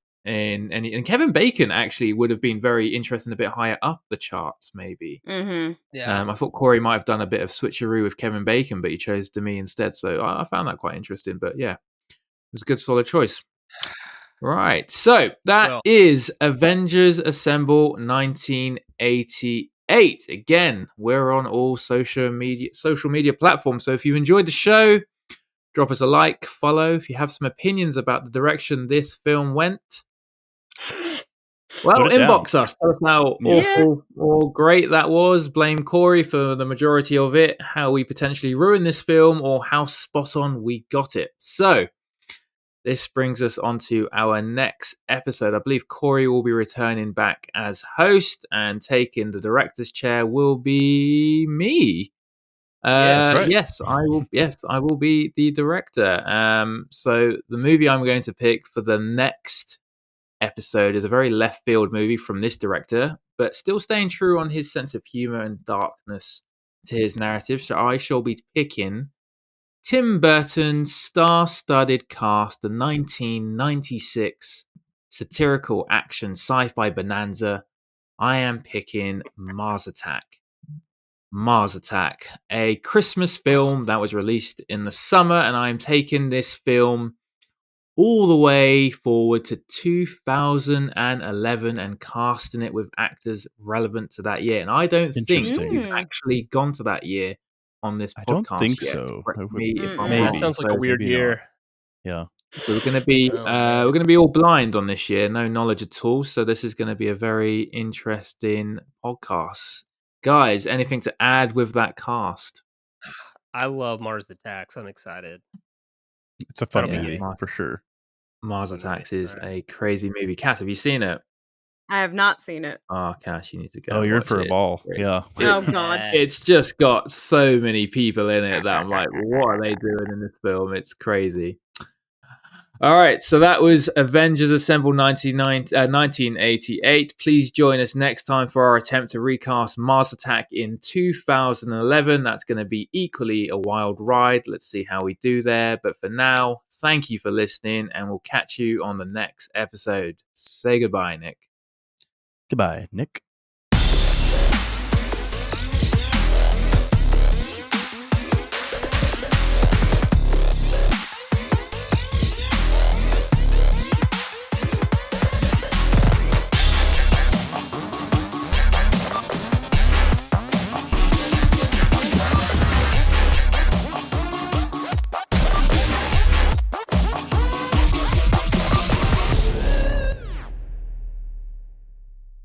Kevin Bacon actually would have been very interesting, a bit higher up the charts, maybe. Yeah. I thought Corey might have done a bit of switcheroo with Kevin Bacon, but he chose Demi instead. So I found that quite interesting. But yeah, it was a good, solid choice. Right, so that is Avengers Assemble 1988. Again, we're on all social media platforms. So if you've enjoyed the show, drop us a like, follow. If you have some opinions about the direction this film went, well, inbox us. Tell us how awful or great that was. Blame Corey for the majority of it. How we potentially ruined this film, or how spot on we got it. So. This brings us on to our next episode. I believe Corey will be returning back as host, and taking the director's chair will be me. Right. Yes, I will. Yes, I will be the director. So the movie I'm going to pick for the next episode is a very left field movie from this director, but still staying true on his sense of humor and darkness to his narrative. So I shall be picking Tim Burton's star-studded cast, the 1996 satirical action sci-fi bonanza. I am picking Mars Attack. Mars Attack, a Christmas film that was released in the summer, and I'm taking this film all the way forward to 2011 and casting it with actors relevant to that year. And I don't think we've actually gone to that year on this podcast. I don't think yet. so. It sounds like a weird year. Yeah. So we're going to be all blind on this year, no knowledge at all. So this is going to be a very interesting podcast. Guys, anything to add with that cast? I love Mars Attacks. I'm excited. It's a fun movie for sure. Mars Attacks is a crazy movie. Cass, have you seen it? I have not seen it. Oh, Cass, you need to go. Oh, you're in for a ball. Yeah. Oh God. It's just got so many people in it that I'm like, what are they doing in this film? It's crazy. All right, so that was Avengers Assemble 1988. Please join us next time for our attempt to recast Mars Attack in 2011. That's going to be equally a wild ride. Let's see how we do there. But for now, thank you for listening, and we'll catch you on the next episode. Say goodbye, Nick. Goodbye, Nick.